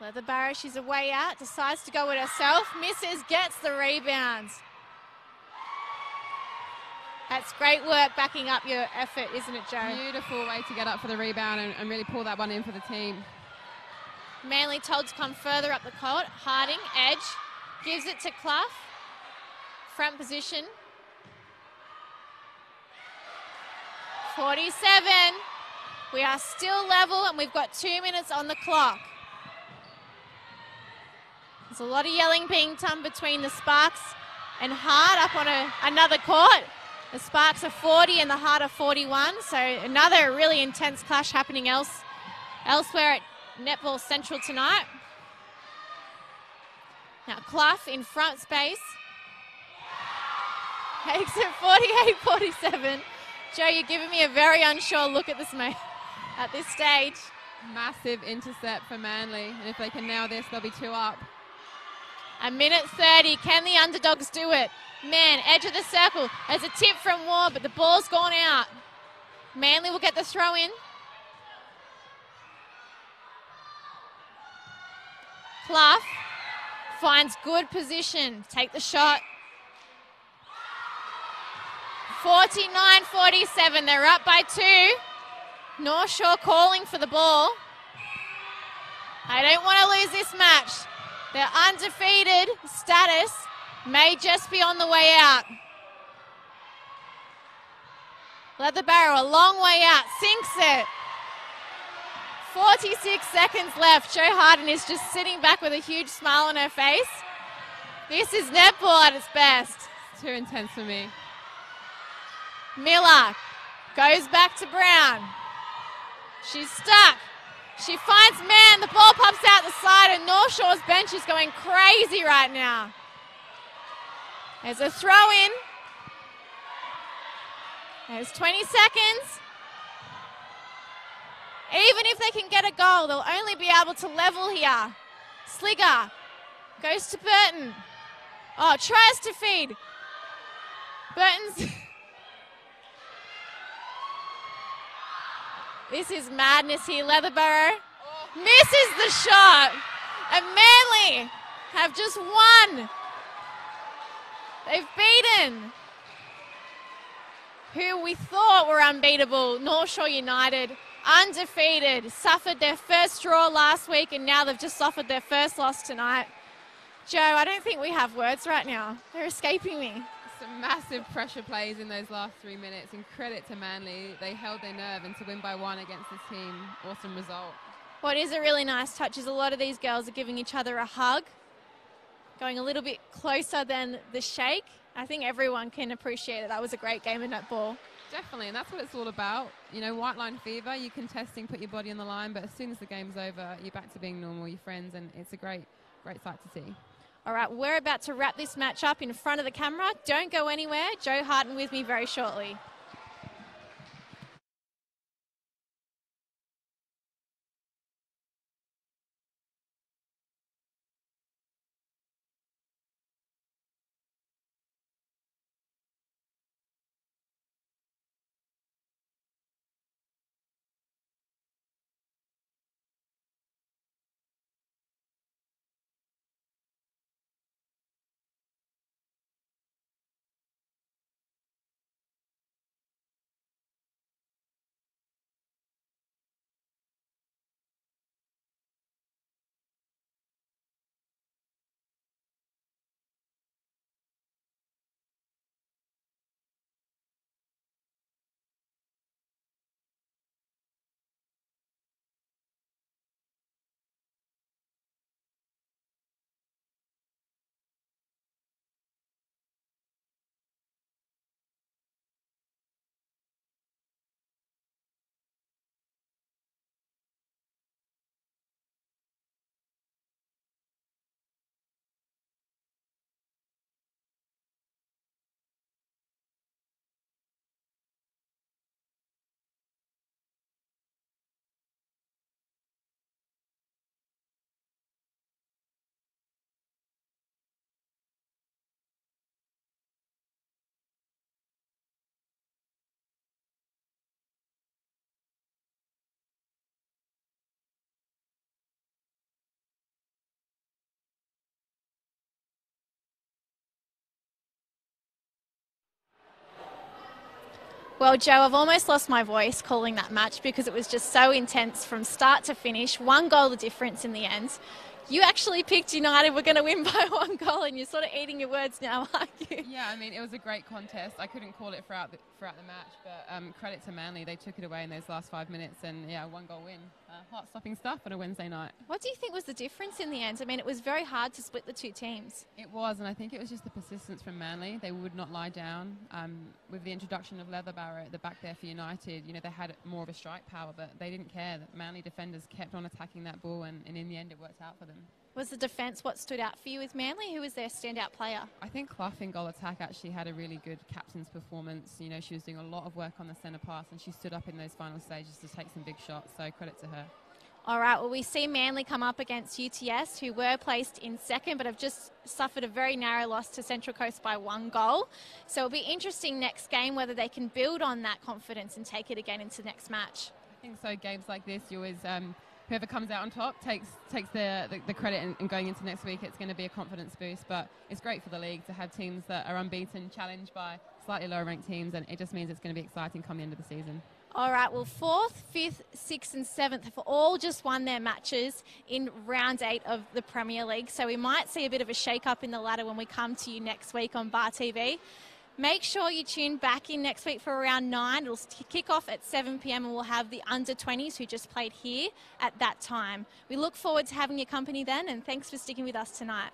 Leatherbarrow, she's away out, decides to go it herself, misses, gets the rebounds. That's great work backing up your effort, isn't it, Joe? Beautiful way to get up for the rebound and really pull that one in for the team. Manly told to come further up the court. Hardin, edge, gives it to Clough. Front position. 47. We are still level and we've got 2 minutes on the clock. There's a lot of yelling being done between the Sparks and Hard up on another court. The Sparks are 40 and the Hard are 41. So another really intense clash happening elsewhere at Netball Central tonight. Now Clough in front space. Takes it 48-47. Joe, you're giving me a very unsure look at this at this stage. Massive intercept for Manly. And if they can nail this, they'll be 2 up. A minute 30. Can the underdogs do it? Man, edge of the circle. There's a tip from Ward, but the ball's gone out. Manly will get the throw in. Clough finds good position. Take the shot. 49-47. They're up by 2. North Shore calling for the ball. I don't want to lose this match. Their undefeated status may just be on the way out. Leatherbarrow a long way out, sinks it. 46 seconds left. Jo Hardin is just sitting back with a huge smile on her face. This is netball at its best. It's too intense for me. Miller goes back to Brown. She's stuck. She finds man. The ball pops out the side and North Shore's bench is going crazy right now. There's a throw in. There's 20 seconds. Even if they can get a goal, they'll only be able to level here. Sligger goes to Burton. Oh, tries to feed. Burton's... This is madness here. Leatherbarrow misses the shot. And Manly have just won. They've beaten who we thought were unbeatable, North Shore United, undefeated, suffered their first draw last week and now they've just suffered their first loss tonight. Joe, I don't think we have words right now. They're escaping me. Some massive pressure plays in those last 3 minutes, and credit to Manly. They held their nerve, and to win by 1 against this team, awesome result. What is a really nice touch is a lot of these girls are giving each other a hug, going a little bit closer than the shake. I think everyone can appreciate it. That was a great game in netball. Definitely, and that's what it's all about. You know, white line fever, you contesting, put your body on the line, but as soon as the game's over, you're back to being normal, your friends, and it's a great sight to see. All right, we're about to wrap this match up in front of the camera. Don't go anywhere. Jo Hardin with me very shortly. Well, Joe, I've almost lost my voice calling that match because it was just so intense from start to finish. 1 goal the difference in the end. You actually picked United were going to win by 1 goal, and you're sort of eating your words now, aren't you? Yeah, I mean, it was a great contest. I couldn't call it throughout the match, but credit to Manly. They took it away in those last 5 minutes, and, yeah, 1 goal win. Heart-stopping stuff on a Wednesday night. What do you think was the difference in the end? I mean, it was very hard to split the 2 teams. It was, and I think it was just the persistence from Manly. They would not lie down. With the introduction of Leatherbarrow at the back there for United, you know, they had more of a strike power, but they didn't care. The Manly defenders kept on attacking that ball, and in the end it worked out for them. Was the defence what stood out for you with Manly? Who was their standout player? I think Clough in goal attack actually had a really good captain's performance. You know, she was doing a lot of work on the centre pass, and she stood up in those final stages to take some big shots, so credit to her. All right, well, we see Manly come up against UTS, who were placed in second, but have just suffered a very narrow loss to Central Coast by 1 goal. So it'll be interesting next game whether they can build on that confidence and take it again into the next match. I think so. Games like this, you always... whoever comes out on top takes the credit, and going into next week it's going to be a confidence boost. But it's great for the league to have teams that are unbeaten challenged by slightly lower ranked teams, and it just means it's going to be exciting come the end of the season. All right, well, 4th, 5th, 6th and 7th have all just won their matches in round 8 of the Premier League, so we might see a bit of a shake-up in the ladder when we come to you next week on Bar TV. Make sure you tune back in next week for round 9. It'll kick off at 7 p.m. and we'll have the under-20s who just played here at that time. We look forward to having your company then, and thanks for sticking with us tonight.